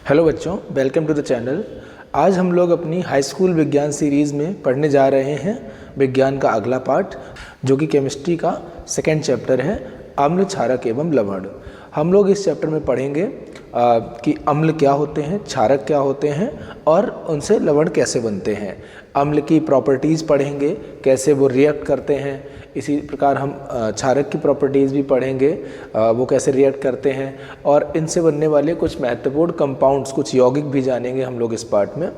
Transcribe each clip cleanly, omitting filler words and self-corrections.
Hello बच्चों, welcome to the channel. आज हम लोग अपनी हाई स्कूल विज्ञान सीरीज़ में पढ़ने जा रहे हैं विज्ञान का अगला पार्ट, जो कि केमिस्ट्री का सेकेंड चैप्टर है, अम्ल, क्षारक एवं लवण। हम लोग इस चैप्टर में पढ़ेंगे कि अम्ल क्या होते हैं, क्षारक क्या होते हैं और उनसे लवण कैसे बनते हैं। अम्ल की प्रॉपर्टीज़ पढ़ेंगे, कैसे वो रिएक्ट करते हैं। इसी प्रकार हम क्षारक की प्रॉपर्टीज़ भी पढ़ेंगे, वो कैसे रिएक्ट करते हैं, और इनसे बनने वाले कुछ महत्वपूर्ण कंपाउंड्स, कुछ यौगिक भी जानेंगे हम लोग इस पार्ट में।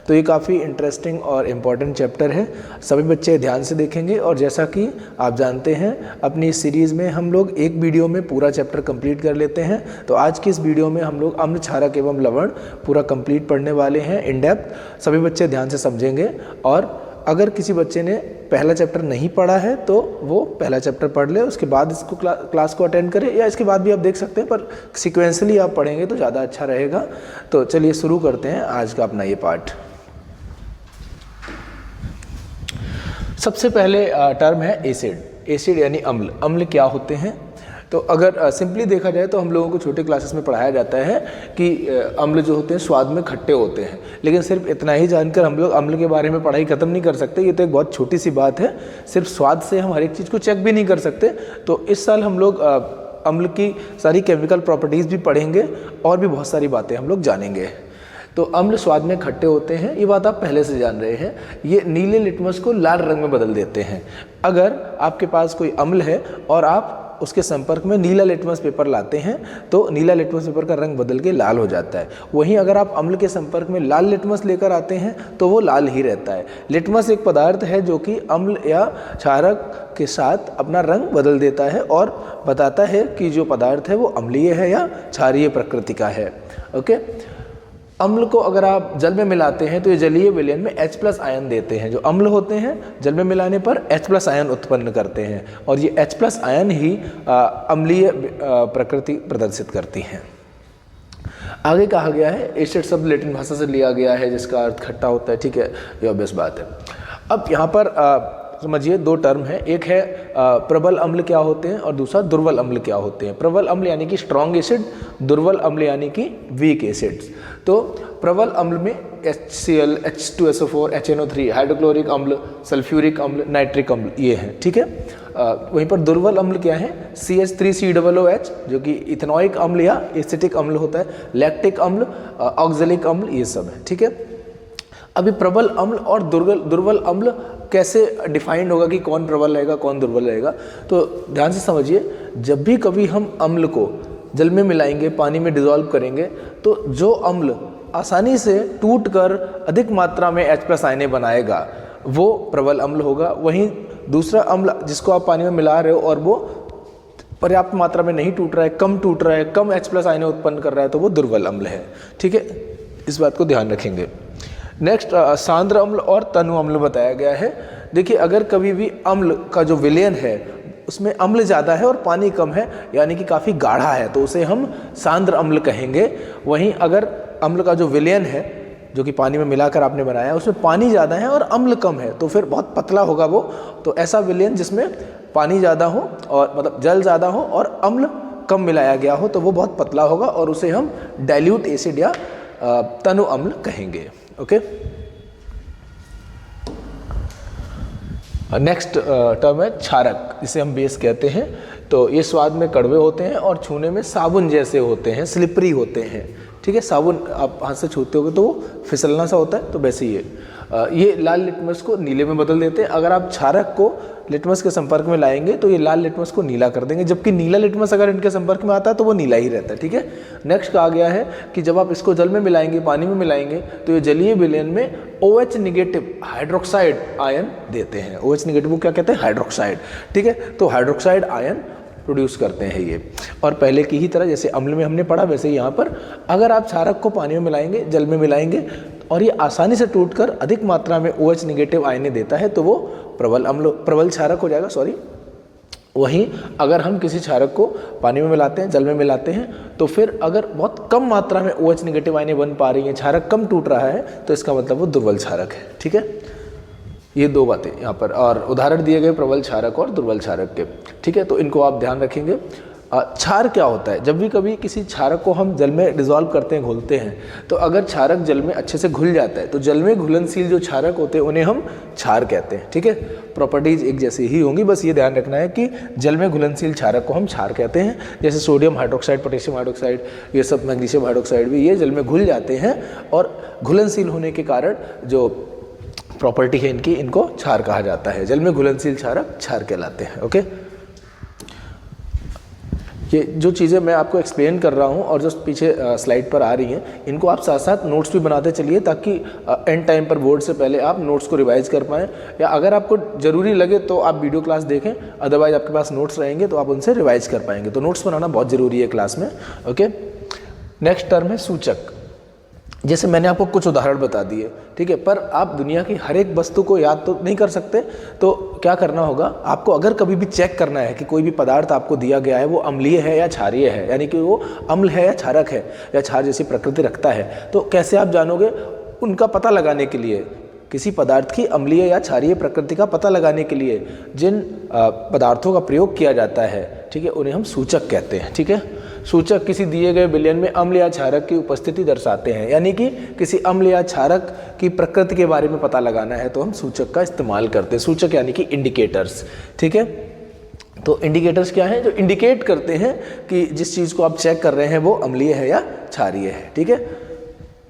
तो ये काफ़ी इंटरेस्टिंग और इम्पॉर्टेंट चैप्टर है, सभी बच्चे ध्यान से देखेंगे। और जैसा कि आप जानते हैं, अपनी इस सीरीज़ में हम लोग एक वीडियो में पूरा चैप्टर कंप्लीट कर लेते हैं। तो आज की इस वीडियो में हम लोग अम्ल, क्षारक एवं लवण पूरा कंप्लीट पढ़ने वाले हैं इन डेप्थ। सभी बच्चे ध्यान से समझेंगे, और अगर किसी बच्चे ने पहला चैप्टर नहीं पढ़ा है तो वो पहला चैप्टर पढ़ ले, उसके बाद इसको क्लास को अटेंड करें, या इसके बाद भी आप देख सकते हैं, पर सीक्वेंसली आप पढ़ेंगे तो ज़्यादा अच्छा रहेगा। तो चलिए शुरू करते हैं आज का अपना ये पार्ट। सबसे पहले टर्म है एसिड। एसिड यानी अम्ल। अम्ल क्या होते हैं? तो अगर सिंपली देखा जाए तो हम लोगों को छोटे क्लासेस में पढ़ाया जाता है कि अम्ल जो होते हैं स्वाद में खट्टे होते हैं, लेकिन सिर्फ इतना ही जानकर हम लोग अम्ल के बारे में पढ़ाई ख़त्म नहीं कर सकते। ये तो एक बहुत छोटी सी बात है, सिर्फ स्वाद से हम हर एक चीज़ को चेक भी नहीं कर सकते। तो इस साल हम लोग अम्ल की सारी केमिकल प्रॉपर्टीज़ भी पढ़ेंगे और भी बहुत सारी बातें हम लोग जानेंगे। तो अम्ल स्वाद में खट्टे होते हैं, ये बात आप पहले से जान रहे हैं। ये नीले लिटमस को लाल रंग में बदल देते हैं। अगर आपके पास कोई अम्ल है और आप उसके संपर्क में नीला लिटमस पेपर लाते हैं तो नीला लिटमस पेपर का रंग बदल के लाल हो जाता है। वहीं अगर आप अम्ल के संपर्क में लाल लिटमस लेकर आते हैं तो वो लाल ही रहता है। लिटमस एक पदार्थ है जो कि अम्ल या क्षारक के साथ अपना रंग बदल देता है और बताता है कि जो पदार्थ है वो अम्लीय है या क्षारीय प्रकृति का है। ओके, अम्ल को अगर आप जल में मिलाते हैं तो ये जलीय विलयन में H+ आयन देते हैं। जो अम्ल होते हैं जल में मिलाने पर H+ आयन उत्पन्न करते हैं, और ये H+ आयन ही अम्लीय प्रकृति प्रदर्शित करती हैं। आगे कहा गया है, एसिड शब्द लैटिन भाषा से लिया गया है जिसका अर्थ खट्टा होता है। ठीक है, ये ऑब्वियस बात है। अब यहाँ पर समझिए दो टर्म है, एक है प्रबल अम्ल क्या होते हैं और दूसरा दुर्बल अम्ल क्या होते हैं। प्रबल अम्ल यानी कि स्ट्रॉन्ग एसिड, दुर्बल अम्ल यानी कि वीक एसिड्स। तो प्रबल अम्ल में HCl, H2SO4, HNO3, हाइड्रोक्लोरिक अम्ल, सल्फ्यूरिक अम्ल, नाइट्रिक अम्ल, ये हैं। ठीक है, वहीं पर दुर्बल अम्ल क्या है? CH3COOH जो कि इथेनॉइक अम्ल या एसिटिक अम्ल होता है, लैक्टिक अम्ल, ऑक्जेलिक अम्ल, ये सब है। ठीक है, अभी प्रबल अम्ल और दुर्बल अम्ल कैसे डिफाइंड होगा कि कौन प्रबल रहेगा कौन दुर्बल रहेगा? तो ध्यान से समझिए, जब भी कभी हम अम्ल को जल में मिलाएंगे, पानी में डिज़ोल्व करेंगे, तो जो अम्ल आसानी से टूटकर अधिक मात्रा में H+ आयनें बनाएगा वो प्रबल अम्ल होगा। वहीं दूसरा अम्ल जिसको आप पानी में मिला रहे हो और वो पर्याप्त मात्रा में नहीं टूट रहा है, कम टूट रहा है, कम H+ आयनें उत्पन्न कर रहा है, तो वो दुर्बल अम्ल है। ठीक है, इस बात को ध्यान रखेंगे। नेक्स्ट सांद्र अम्ल और तनु अम्ल बताया गया है। देखिए, अगर कभी भी अम्ल का जो विलयन है उसमें अम्ल ज़्यादा है और पानी कम है, यानी कि काफ़ी गाढ़ा है, तो उसे हम सांद्र अम्ल कहेंगे। वहीं अगर अम्ल का जो विलयन है जो कि पानी में मिलाकर आपने बनाया, उसमें पानी ज़्यादा है और अम्ल कम है, तो फिर बहुत पतला होगा वो। तो ऐसा विलयन जिसमें पानी ज़्यादा हो और मतलब जल ज़्यादा हो और अम्ल कम मिलाया गया हो, तो वो बहुत पतला होगा और उसे हम डाइल्यूट एसिड या तनु अम्ल कहेंगे। ओके, नेक्स्ट टर्म है क्षारक, जिसे हम बेस कहते हैं। तो ये स्वाद में कड़वे होते हैं और छूने में साबुन जैसे होते हैं, स्लिपरी होते हैं। ठीक है, साबुन आप हाथ से छूते होगे तो वो फिसलना सा होता है, तो वैसे ही ये लाल लिटमस को नीले में बदल देते हैं। अगर आप क्षारक को लिटमस के संपर्क में लाएंगे तो ये लाल लिटमस को नीला कर देंगे, जबकि नीला लिटमस अगर इनके संपर्क में आता है तो वो नीला ही रहता है। ठीक है, नेक्स्ट कहा गया है कि जब आप इसको जल में मिलाएंगे, पानी में मिलाएंगे, तो ये जलीय विलयन में OH नेगेटिव हाइड्रोक्साइड आयन देते हैं। OH नेगेटिव को क्या कहते हैं? हाइड्रोक्साइड। ठीक है, तो हाइड्रोक्साइड आयन प्रोड्यूस करते हैं ये। और पहले की ही तरह जैसे अम्ल में हमने पढ़ा, वैसे ही यहाँ पर अगर आप क्षारक को पानी में मिलाएंगे, जल में मिलाएंगे और ये आसानी से टूटकर अधिक मात्रा में OH नेगेटिव आयनें देता है, तो वो प्रबल क्षारक हो जाएगा। वहीं अगर हम किसी क्षारक को पानी में मिलाते हैं, जल में मिलाते हैं, तो फिर अगर बहुत कम मात्रा में OH नेगेटिव आयनें बन पा रही हैं, क्षारक कम टूट रहा है, तो इसका मतलब वो दुर्बल क्षारक है। ठीक है, ये दो बातें यहाँ पर, और उदाहरण दिए गए प्रबल क्षारक और दुर्बल क्षारक के। ठीक है, तो इनको आप ध्यान रखेंगे। क्षार क्या होता है? जब भी कभी किसी क्षारक को हम जल में डिज़ोल्व करते हैं, घोलते हैं, तो अगर क्षारक जल में अच्छे से घुल जाता है तो जल में घुलनशील जो क्षारक होते हैं उन्हें हम क्षार कहते हैं। ठीक है, प्रॉपर्टीज़ एक जैसी ही होंगी, बस ये ध्यान रखना है कि जल में घुलनशील क्षारक को हम क्षार कहते हैं। जैसे सोडियम हाइड्रोक्साइड, पोटेशियम हाइड्रोक्साइड, ये सब, मैग्नीशियम हाइड्रोक्साइड भी, ये जल में घुल जाते हैं और घुलनशील होने के कारण जो प्रॉपर्टी है इनकी, इनको क्षार कहा जाता है। जल में घुलनशील क्षारक क्षार कहलाते हैं। ओके, ये जो चीज़ें मैं आपको एक्सप्लेन कर रहा हूँ और जो पीछे स्लाइड पर आ रही हैं, इनको आप साथ साथ नोट्स भी बनाते चलिए ताकि एंड टाइम पर बोर्ड से पहले आप नोट्स को रिवाइज कर पाएँ, या अगर आपको ज़रूरी लगे तो आप वीडियो क्लास देखें, अदरवाइज आपके पास नोट्स रहेंगे तो आप उनसे रिवाइज कर पाएंगे। तो नोट्स बनाना बहुत ज़रूरी है क्लास में। ओके, नेक्स्ट टर्म है सूचक। जैसे मैंने आपको कुछ उदाहरण बता दिए, ठीक है, पर आप दुनिया की हर एक वस्तु को याद तो नहीं कर सकते, तो क्या करना होगा आपको, अगर कभी भी चेक करना है कि कोई भी पदार्थ आपको दिया गया है वो अम्लीय है या क्षारीय है, यानी कि वो अम्ल है या क्षारक है या क्षार जैसी प्रकृति रखता है, तो कैसे आप जानोगे? उनका पता लगाने के लिए, किसी पदार्थ की अम्लीय या क्षारीय प्रकृति का पता लगाने के लिए जिन पदार्थों का प्रयोग किया जाता है, ठीक है, उन्हें हम सूचक कहते हैं। ठीक है, सूचक किसी दिए गए विलयन में अम्ल या क्षारक की उपस्थिति दर्शाते हैं, यानी कि किसी अम्ल या क्षारक की प्रकृति के बारे में पता लगाना है तो हम सूचक का इस्तेमाल करते हैं। सूचक यानी कि इंडिकेटर्स। ठीक है, तो इंडिकेटर्स क्या हैं? जो इंडिकेट करते हैं कि जिस चीज़ को आप चेक कर रहे हैं वो अम्लीय है या क्षारीय है। ठीक है,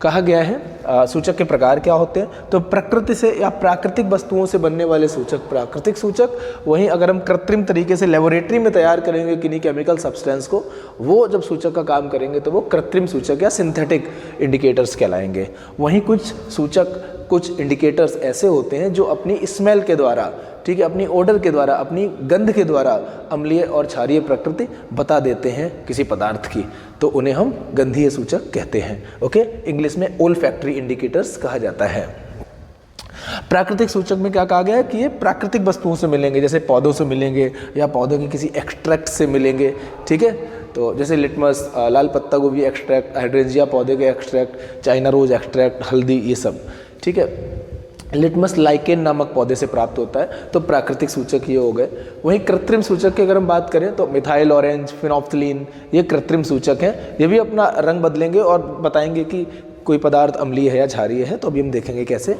कहा गया है सूचक के प्रकार क्या होते हैं, तो प्रकृति से या प्राकृतिक वस्तुओं से बनने वाले सूचक प्राकृतिक सूचक, वहीं अगर हम कृत्रिम तरीके से लेबोरेटरी में तैयार करेंगे किन्हीं केमिकल सब्सटेंस को, वो जब सूचक का काम करेंगे तो वो कृत्रिम सूचक या सिंथेटिक इंडिकेटर्स कहलाएंगे। वहीं कुछ सूचक, कुछ इंडिकेटर्स ऐसे होते हैं जो अपनी स्मेल के द्वारा, ठीक है, अपनी ओडर के द्वारा, अपनी गंध के द्वारा अम्लीय और क्षारीय प्रकृति बता देते हैं किसी पदार्थ की, तो उन्हें हम गंधीय सूचक कहते हैं। ओके, इंग्लिश में ओल्फैक्टरी इंडिकेटर्स कहा जाता है। प्राकृतिक सूचक में क्या कहा गया है कि ये प्राकृतिक वस्तुओं से मिलेंगे, जैसे पौधों से मिलेंगे या पौधों के किसी एक्सट्रैक्ट से मिलेंगे। ठीक है, तो जैसे लिटमस, लाल पत्ता गोभी एक्सट्रैक्ट, हाइड्रेंजिया पौधे के एक्सट्रैक्ट, चाइना रोज एक्सट्रैक्ट, हल्दी, ये सब। ठीक है, लिटमस लाइकेन नामक पौधे से प्राप्त होता है, तो प्राकृतिक सूचक ये हो गए। वहीं कृत्रिम सूचक की अगर हम बात करें तो मिथाइल ऑरेंज, फिनोफ्थलीन, ये कृत्रिम सूचक हैं। ये भी अपना रंग बदलेंगे और बताएंगे कि कोई पदार्थ अम्लीय है या क्षारीय है, तो अभी हम देखेंगे कैसे।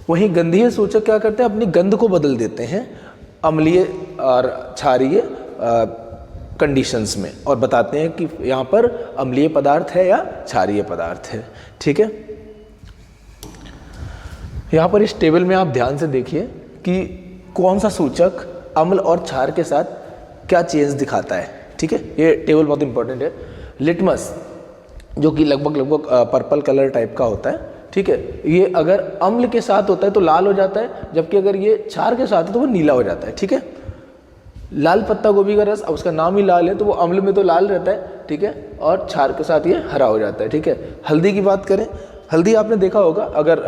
वहीं गंधीय सूचक क्या करते हैं? अपनी गंध को बदल देते हैं अम्लीय और क्षारीय कंडीशंस में, और बताते हैं कि यहाँ पर अम्लीय पदार्थ है या क्षारीय पदार्थ है। ठीक है, यहाँ पर इस टेबल में आप ध्यान से देखिए कि कौन सा सूचक अम्ल और क्षार के साथ क्या चेंज दिखाता है। ठीक है, ये टेबल बहुत इंपॉर्टेंट है। लिटमस जो कि लगभग पर्पल कलर टाइप का होता है, ठीक है, ये अगर अम्ल के साथ होता है तो लाल हो जाता है, जबकि अगर ये क्षार के साथ है तो वो नीला हो जाता है। ठीक है, लाल पत्ता गोभी का रस, अब उसका नाम ही लाल है तो वो अम्ल में तो लाल रहता है, ठीक है, और क्षार के साथ ये हरा हो जाता है। ठीक है, हल्दी की बात करें, हल्दी आपने देखा होगा, अगर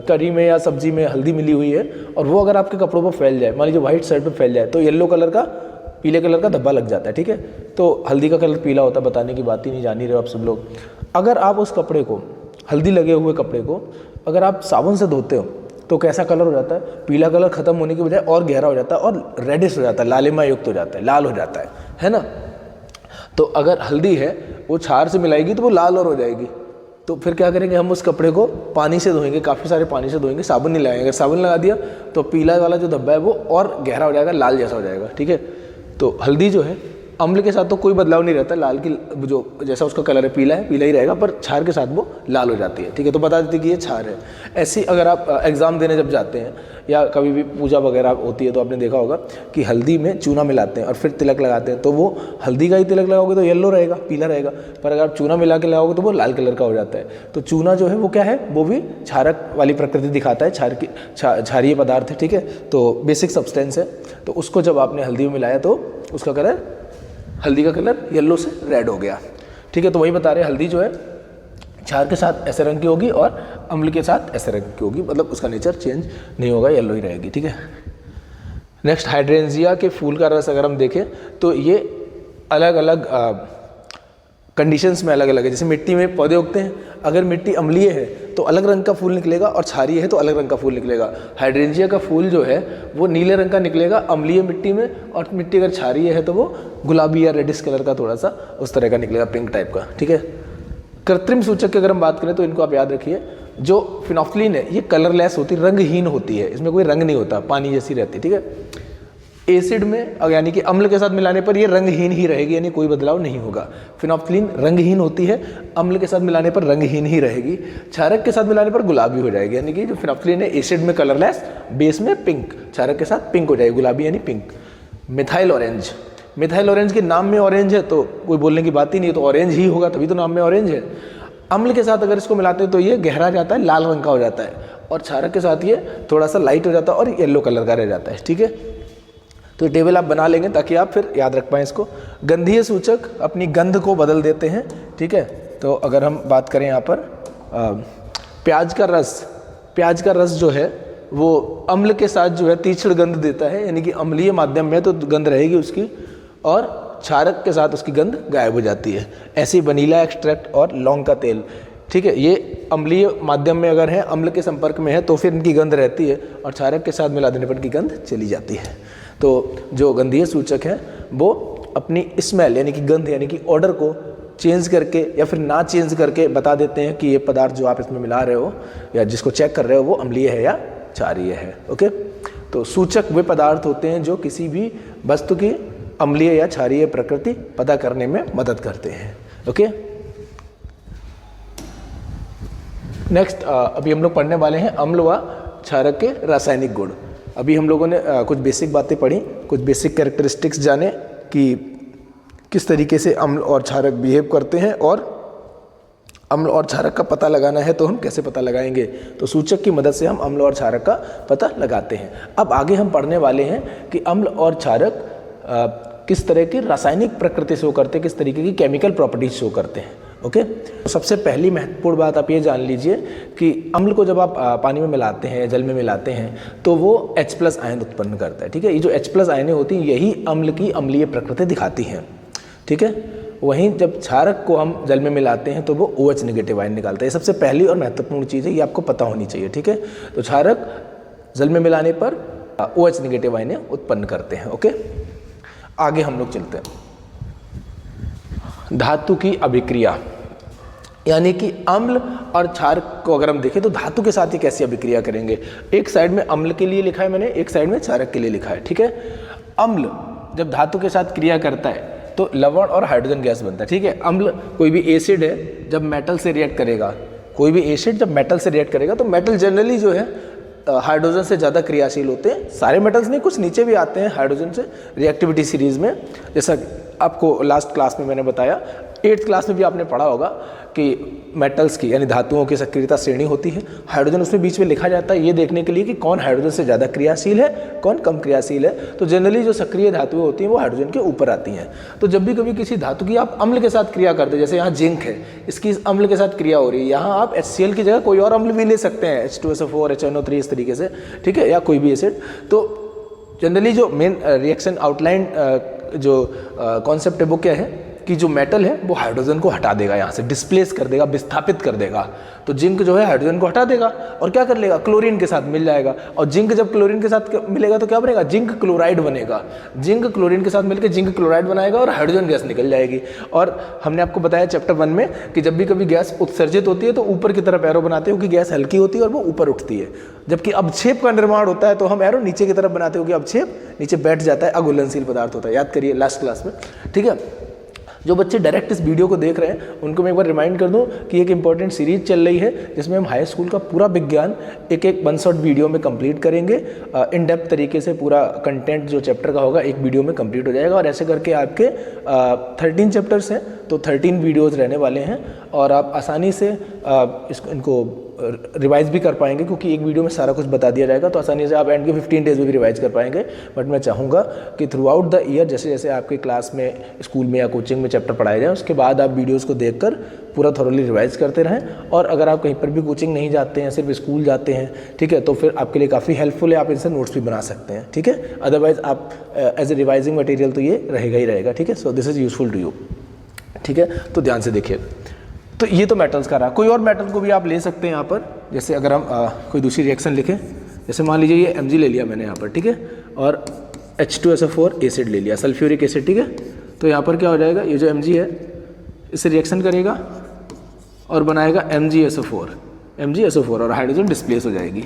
करी में या सब्जी में हल्दी मिली हुई है और वो अगर आपके कपड़ों पर फैल जाए, मान लीजिए व्हाइट शर्ट पे फैल जाए, तो येलो कलर का, पीले कलर का धब्बा लग जाता है। ठीक है, तो हल्दी का कलर पीला होता है, बताने की बात ही नहीं, जान ही रहे हो आप सब लोग। अगर आप उस कपड़े को, हल्दी लगे हुए कपड़े को अगर आप साबुन से धोते हो तो कैसा कलर हो जाता है? पीला कलर खत्म होने की बजाय और गहरा हो जाता है और रेडिश हो जाता है, लालिमा युक्त हो जाता है, लाल हो जाता है ना। तो अगर हल्दी है वो क्षार से मिलाएगी तो वो लाल और हो जाएगी, तो फिर क्या करेंगे? हम उस कपड़े को पानी से धोएंगे, काफ़ी सारे पानी से धोएंगे, साबुन नहीं लगाएंगे। अगर साबुन लगा दिया तो पीला वाला जो धब्बा है वो और गहरा हो जाएगा, लाल जैसा हो जाएगा। ठीक है, तो हल्दी जो है अम्ल के साथ तो कोई बदलाव नहीं रहता, लाल की जो जैसा उसका कलर है पीला ही रहेगा, पर क्षार के साथ वो लाल हो जाती है। ठीक है, तो बता देती है कि ये क्षार है। ऐसी अगर आप एग्ज़ाम देने जब जाते हैं या कभी भी पूजा वगैरह होती है तो आपने देखा होगा कि हल्दी में चूना मिलाते हैं और फिर तिलक लगाते हैं, तो वो हल्दी का ही तिलक लगाओगे तो येलो रहेगा, पीला रहेगा, पर अगर आप चूना मिला के लगाओगे तो वो लाल कलर का हो जाता है। तो चूना जो है वो क्या है? वो भी क्षारक वाली प्रकृति दिखाता है, क्षारीय पदार्थ है। ठीक है, तो बेसिक सब्सटेंस है, तो उसको जब आपने हल्दी में मिलाया तो उसका कलर, हल्दी का कलर येलो से रेड हो गया। ठीक है, तो वही बता रहे हैं, हल्दी जो है क्षार के साथ ऐसे रंग की होगी और अम्ल के साथ ऐसे रंग की होगी, मतलब उसका नेचर चेंज नहीं होगा, येलो ही रहेगी। ठीक है, नेक्स्ट हाइड्रेंजिया के फूल का रस अगर हम देखें तो ये अलग अलग कंडीशंस में अलग अलग है। जैसे मिट्टी में पौधे उगते हैं, अगर मिट्टी अम्लीय है तो अलग रंग का फूल निकलेगा और क्षारीय है तो अलग रंग का फूल निकलेगा। हाइड्रेंजिया का फूल जो है वो नीले रंग का निकलेगा अम्लीय मिट्टी में, और मिट्टी अगर क्षारीय है तो वो गुलाबी या रेडिश कलर का थोड़ा सा उस तरह का निकलेगा, पिंक टाइप का। ठीक है। कृत्रिम सूचक की अगर हम बात करें तो इनको आप याद रखिए, जो फिनोफ्थलीन है ये कलरलेस होती है, रंगहीन होती है, इसमें कोई रंग नहीं होता, पानी जैसी रहती है। ठीक है। एसिड में यानी कि अम्ल के साथ मिलाने पर ये रंगहीन ही रहेगी, यानी कोई बदलाव नहीं होगा। फिनोफ्थलीन रंगहीन होती है, अम्ल के साथ मिलाने पर रंगहीन ही रहेगी। क्षारक के साथ मिलाने पर गुलाबी हो जाएगी, यानी कि जो फिनोफ्थलीन है एसिड में कलरलेस, बेस में पिंक, क्षारक के साथ पिंक हो जाएगी, गुलाबी यानी pink. Methyl orange, methyl orange के नाम में ऑरेंज है तो कोई बोलने की बात ही नहीं है, तो ऑरेंज ही होगा, तभी तो नाम में ऑरेंज है। अम्ल के साथ अगर इसको मिलाते हैं तो ये गहरा जाता है, लाल रंग का हो जाता है, और क्षारक के साथ ये थोड़ा सा लाइट हो जाता है और येलो कलर का रह जाता है। ठीक है। तो ये टेबल आप बना लेंगे ताकि आप फिर याद रख पाएँ इसको। गंधीय सूचक अपनी गंध को बदल देते हैं। ठीक है। तो अगर हम बात करें यहाँ पर प्याज का रस, प्याज का रस जो है वो अम्ल के साथ जो है तीक्ष्ण गंध देता है, यानी कि अम्लीय माध्यम में तो गंध रहेगी उसकी, और क्षारक के साथ उसकी गंध गायब हो जाती है। ऐसे ही वनीला एक्सट्रैक्ट और लौंग का तेल, ठीक है, ये अम्लीय माध्यम में अगर है, अम्ल के संपर्क में है तो फिर इनकी गंध रहती है, और क्षारक के साथ मिला देने पर इनकी गंध चली जाती है। तो जो गंधीय सूचक है वो अपनी स्मेल यानी कि गंध यानी कि ऑर्डर को चेंज करके या फिर ना चेंज करके बता देते हैं कि ये पदार्थ जो आप इसमें मिला रहे हो या जिसको चेक कर रहे हो वो अम्लीय है या क्षारीय है। ओके। तो सूचक वे पदार्थ होते हैं जो किसी भी वस्तु की अम्लीय या क्षारीय प्रकृति पता करने में मदद करते हैं। ओके। नेक्स्ट अभी हम लोग पढ़ने वाले हैं अम्ल व क्षारक के रासायनिक गुण। अभी हम लोगों ने कुछ बेसिक बातें पढ़ी, कुछ बेसिक कैरेक्टरिस्टिक्स जाने कि किस तरीके से अम्ल और क्षारक बिहेव करते हैं, और अम्ल और क्षारक का पता लगाना है तो हम कैसे पता लगाएंगे। तो सूचक की मदद से हम अम्ल और क्षारक का पता लगाते हैं। अब आगे हम पढ़ने वाले हैं कि अम्ल और क्षारक किस तरह की रासायनिक प्रकृति शो करते हैं, किस तरीके की केमिकल प्रॉपर्टीज शो करते हैं। ओके। तो सबसे पहली महत्वपूर्ण बात आप ये जान लीजिए कि अम्ल को जब आप पानी में मिलाते हैं, जल में मिलाते हैं, तो वो H+ आयन उत्पन्न करता है। ठीक है। ये जो H+ आयनें होती हैं यही अम्ल की अम्लीय प्रकृति दिखाती हैं। ठीक है। वहीं जब क्षारक को हम जल में मिलाते हैं तो वो OH नेगेटिव आयन निकालता है। ये सबसे पहली और महत्वपूर्ण चीज़ है, ये आपको पता होनी चाहिए। ठीक है। तो क्षारक जल में मिलाने पर OH नेगेटिव आयनें उत्पन्न करते हैं। ओके। आगे हम लोग चलते हैं। धातु की अभिक्रिया, यानी कि अम्ल और क्षारक को अगर हम देखें तो धातु के साथ ये कैसी अभिक्रिया करेंगे। एक साइड में अम्ल के लिए लिखा है मैंने, एक साइड में क्षारक के लिए लिखा है। ठीक है। अम्ल जब धातु के साथ क्रिया करता है तो लवण और हाइड्रोजन गैस बनता है। ठीक है। अम्ल कोई भी एसिड है जब मेटल से रिएक्ट करेगा, कोई भी एसिड जब मेटल से रिएक्ट करेगा तो मेटल जनरली जो है हाइड्रोजन से ज़्यादा क्रियाशील होते हैं। सारे मेटल्स नहीं, कुछ नीचे भी आते हैं हाइड्रोजन से रिएक्टिविटी सीरीज में। जैसा आपको लास्ट क्लास में मैंने बताया, 8th क्लास में भी आपने पढ़ा होगा कि मेटल्स की यानी धातुओं की सक्रियता श्रेणी होती है। हाइड्रोजन उसमें बीच में लिखा जाता है ये देखने के लिए कि कौन हाइड्रोजन से ज़्यादा क्रियाशील है, कौन कम क्रियाशील है। तो जनरली जो सक्रिय धातुएं होती हैं वो हाइड्रोजन के ऊपर आती हैं। तो जब भी कभी किसी धातु की आप अम्ल के साथ क्रिया करते हैं, जैसे यहाँ जिंक है, इसकी अम्ल के साथ क्रिया हो रही है, यहाँ आप HCl की जगह कोई और अम्ल भी ले सकते हैं, H2SO4, HNO3 इस तरीके से। ठीक है। या कोई भी एसिड। तो जनरली जो मेन रिएक्शन आउटलाइन जो कॉन्सेप्ट है वो क्या है कि जो मेटल है वो हाइड्रोजन को हटा देगा, यहाँ से डिस्प्लेस कर देगा, विस्थापित कर देगा। तो जिंक जो है हाइड्रोजन को हटा देगा और क्या कर लेगा, क्लोरीन के साथ मिल जाएगा। और जिंक जब क्लोरीन के साथ मिलेगा तो क्या बनेगा, जिंक क्लोराइड बनेगा। जिंक क्लोरीन के साथ मिलकर जिंक क्लोराइड बनाएगा और हाइड्रोजन गैस निकल जाएगी। और हमने आपको बताया चैप्टर 1 में कि जब भी कभी गैस उत्सर्जित होती है तो ऊपर की तरफ एरो बनाते हो कि गैस हल्की होती है और वो ऊपर उठती है। जबकि अवक्षेप का निर्माण होता है तो हम एरो नीचे की तरफ बनाते हो कि अवक्षेप नीचे बैठ जाता है, अघुलनशील पदार्थ होता है। याद करिए लास्ट क्लास में। ठीक है। जो बच्चे डायरेक्ट इस वीडियो को देख रहे हैं उनको मैं एक बार रिमाइंड कर दूं कि एक इंपॉर्टेंट सीरीज चल रही है जिसमें हम हाई स्कूल का पूरा विज्ञान एक 1 शॉट वीडियो में कंप्लीट करेंगे। इन डेप्थ तरीके से पूरा कंटेंट जो चैप्टर का होगा एक वीडियो में कंप्लीट हो जाएगा। और ऐसे करके आपके 13 चैप्टर्स हैं तो 13 वीडियोज़ रहने वाले हैं और आप आसानी से इनको रिवाइज भी कर पाएंगे क्योंकि एक वीडियो में सारा कुछ बता दिया जाएगा। तो आसानी से आप एंड के 15 डेज में भी रिवाइज कर पाएंगे। बट मैं चाहूँगा कि थ्रू आउट द ईयर जैसे जैसे आपके क्लास में, स्कूल में या कोचिंग में चैप्टर पढ़ाए जाए उसके बाद आप वीडियोज़ को देखकर पूरा थोरली रिवाइज करते रहें। और अगर आप कहीं पर भी कोचिंग नहीं जाते हैं, सिर्फ स्कूल जाते हैं, ठीक है, तो फिर आपके लिए काफ़ी हेल्पफुल है, आप इनसे नोट्स भी बना सकते हैं। ठीक है। अदरवाइज आप एज ए रिवाइजिंग मटेरियल तो ये रहेगा ही रहेगा। ठीक है। So this is useful to you. ठीक है, तो ध्यान से देखिए। तो ये तो मेटल्स का रहा। कोई और मेटल को भी आप ले सकते हैं यहाँ पर, जैसे अगर हम कोई दूसरी रिएक्शन लिखें, जैसे मान लीजिए ये Mg ले लिया मैंने यहाँ पर, ठीक है, और H2SO4 एसिड ले लिया, सल्फ्यूरिक एसिड, ठीक है। तो यहाँ पर क्या हो जाएगा, ये जो Mg है इससे रिएक्शन करेगा और बनाएगा MgSO4 और हाइड्रोजन डिस्प्लेस हो जाएगी।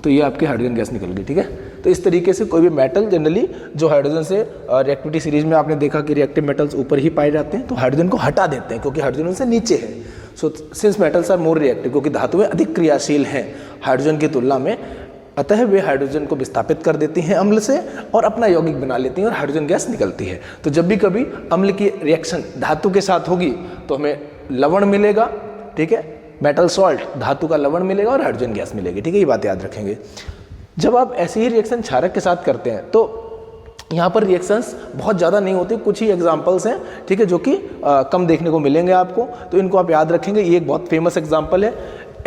तो ये आपकी हाइड्रोजन गैस निकल गई, ठीक है। तो इस तरीके से कोई भी मेटल जनरली जो हाइड्रोजन से रिएक्टिविटी सीरीज में आपने देखा कि रिएक्टिव मेटल्स ऊपर ही पाए जाते हैं, तो हाइड्रोजन को हटा देते हैं क्योंकि हाइड्रोजन उनसे नीचे है। So since metals are more reactive, क्योंकि धातुएं अधिक क्रियाशील हैं हाइड्रोजन की तुलना में, अतः वे हाइड्रोजन को विस्थापित कर देती हैं अम्ल से और अपना यौगिक बना लेती हैं और हाइड्रोजन गैस निकलती है। तो जब भी कभी अम्ल की रिएक्शन धातु के साथ होगी तो हमें लवण मिलेगा, ठीक है, मेटल सॉल्ट, धातु का लवण मिलेगा और हाइड्रोजन गैस मिलेगी, ठीक है। ये बात याद रखेंगे। जब आप ऐसी ही रिएक्शन क्षारक के साथ करते हैं तो यहाँ पर रिएक्शंस बहुत ज़्यादा नहीं होती, कुछ ही एग्जांपल्स हैं, ठीक है, जो कि कम देखने को मिलेंगे आपको, तो इनको आप याद रखेंगे। ये एक बहुत फेमस एग्जांपल है,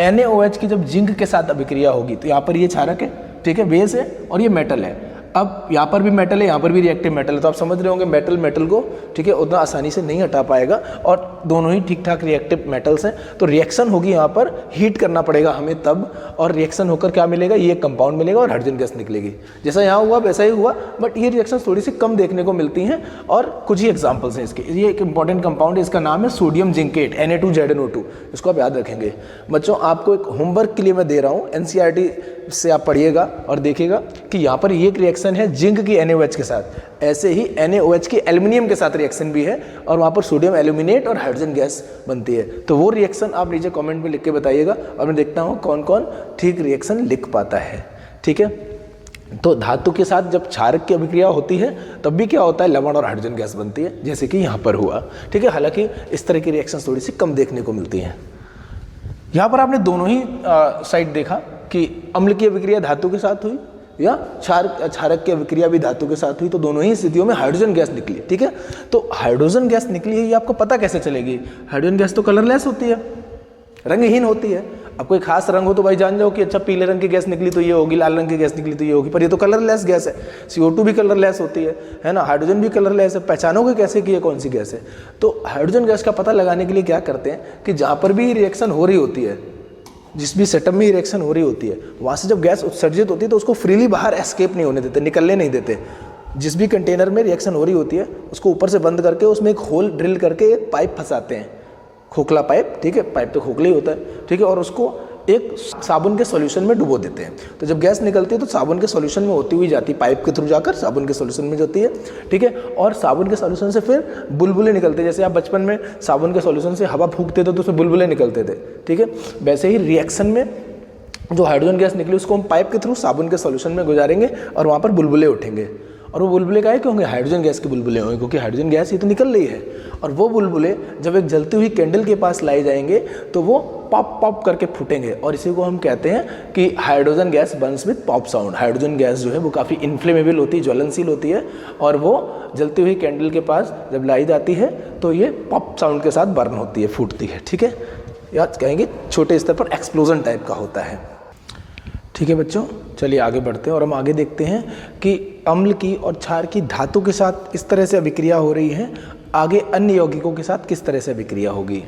NaOH की जब जिंक के साथ अभिक्रिया होगी तो यहाँ पर ये क्षारक है, ठीक है, बेस है, और ये मेटल है। अब यहाँ पर भी मेटल है, यहाँ पर भी रिएक्टिव मेटल है, तो आप समझ रहे होंगे मेटल मेटल को, ठीक है, उतना आसानी से नहीं हटा पाएगा, और दोनों ही ठीक ठाक रिएक्टिव मेटल्स हैं। तो रिएक्शन होगी यहाँ पर, हीट करना पड़ेगा हमें तब, और रिएक्शन होकर क्या मिलेगा, ये कंपाउंड मिलेगा और हाइड्रोजन गैस निकलेगी। जैसा यहाँ हुआ वैसा ही हुआ, बट ये रिएक्शन थोड़ी सी कम देखने को मिलती हैं, और कुछ ही एग्जाम्पल्स हैं इसके। ये एक इंपॉर्टेंट कंपाउंड है, इसका नाम है सोडियम जिंकेट, Na2ZnO2। इसको आप याद रखेंगे। बच्चों, आपको एक होमवर्क के लिए मैं दे रहा हूँ, NCERT से आप पढ़िएगा और देखिएगा कि यहाँ पर ये एक रिएक्शन है जिंक की NaOH के साथ, ऐसे ही NaOH की एल्युमिनियम के साथ रिएक्शन भी है, और वहाँ पर सोडियम एल्यूमिनेट और हाइड्रोजन गैस बनती है। तो वो रिएक्शन आप नीचे कमेंट में लिख के बताइएगा, और मैं देखता हूँ कौन कौन ठीक रिएक्शन लिख पाता है, ठीक है। तो धातु के साथ जब क्षारक की अभिक्रिया होती है तब भी क्या होता है, लवण और हाइड्रोजन गैस बनती है, जैसे कि यहाँ पर हुआ, ठीक है। हालांकि इस तरह की रिएक्शन थोड़ी सी कम देखने को मिलती हैं। यहाँ पर आपने दोनों ही साइड देखा कि अम्ल की अभिक्रिया धातु के साथ हुई या क्षारक की अभिक्रिया भी धातु के साथ हुई, तो दोनों ही स्थितियों में हाइड्रोजन गैस निकली, ठीक है। तो हाइड्रोजन गैस निकली है, ये आपको पता कैसे चलेगी? हाइड्रोजन गैस तो कलरलेस होती है, रंगहीन होती है। अब कोई खास रंग हो तो भाई जान जाओ कि अच्छा पीले रंग की गैस निकली तो ये होगी, लाल रंग की गैस निकली तो ये होगी, पर ये तो कलरलेस गैस है। CO2 भी कलरलेस होती है ना, हाइड्रोजन भी कलरलेस है। पहचानोगे कैसे कि ये कौन सी गैस है? तो हाइड्रोजन गैस का पता लगाने के लिए क्या करते हैं कि जहाँ पर भी रिएक्शन हो रही होती है, जिस भी सेटअप में रिएक्शन हो रही होती है, वहाँ से जब गैस उत्सर्जित होती है तो उसको फ्रीली बाहर एस्केप नहीं होने देते, निकलने नहीं देते। जिस भी कंटेनर में रिएक्शन हो रही होती है उसको ऊपर से बंद करके उसमें एक होल ड्रिल करके एक पाइप फंसाते हैं, खोखला पाइप, ठीक है, पाइप तो खोखला ही होता है, ठीक है, और उसको एक साबुन के सॉल्यूशन में डुबो देते हैं। तो जब गैस निकलती है तो साबुन के सॉल्यूशन में होती हुई जाती है, पाइप के थ्रू जाकर साबुन के सॉल्यूशन में जाती है, ठीक है, और साबुन के सॉल्यूशन से फिर बुलबुले निकलते हैं। जैसे आप बचपन में साबुन के सॉल्यूशन से हवा फूंकते थे तो उसमें बुलबुले निकलते थे, ठीक है, वैसे ही रिएक्शन में जो हाइड्रोजन गैस निकली उसको हम पाइप के थ्रू साबुन के सॉल्यूशन में गुजारेंगे और वहाँ पर बुलबुले उठेंगे। और वो बुलबुले काहे के होंगे? हाइड्रोजन गैस के बुलबुले होंगे, क्योंकि हाइड्रोजन गैस ये तो निकल रही है। और वो बुलबुले जब एक जलती हुई कैंडल के पास लाए जाएंगे तो वो पॉप पॉप करके फूटेंगे, और इसी को हम कहते हैं कि hydrogen gas Burns with pop sound. Hydrogen gas जो है वो काफ़ी इन्फ्लेमेबल होती है, ज्वलनशील होती है, और वो जलती हुई कैंडल के पास जब लाई जाती है तो ये पॉप साउंड के साथ बर्न होती है, फूटती है, ठीक है, या कहेंगे छोटे स्तर पर एक्सप्लोजन टाइप का होता है, ठीक है बच्चों। चलिए आगे बढ़ते हैं और हम आगे देखते हैं कि अम्ल की और क्षार की धातु के साथ इस तरह से अभिक्रिया हो रही है, आगे अन्य यौगिकों के साथ किस तरह से अभिक्रिया होगी।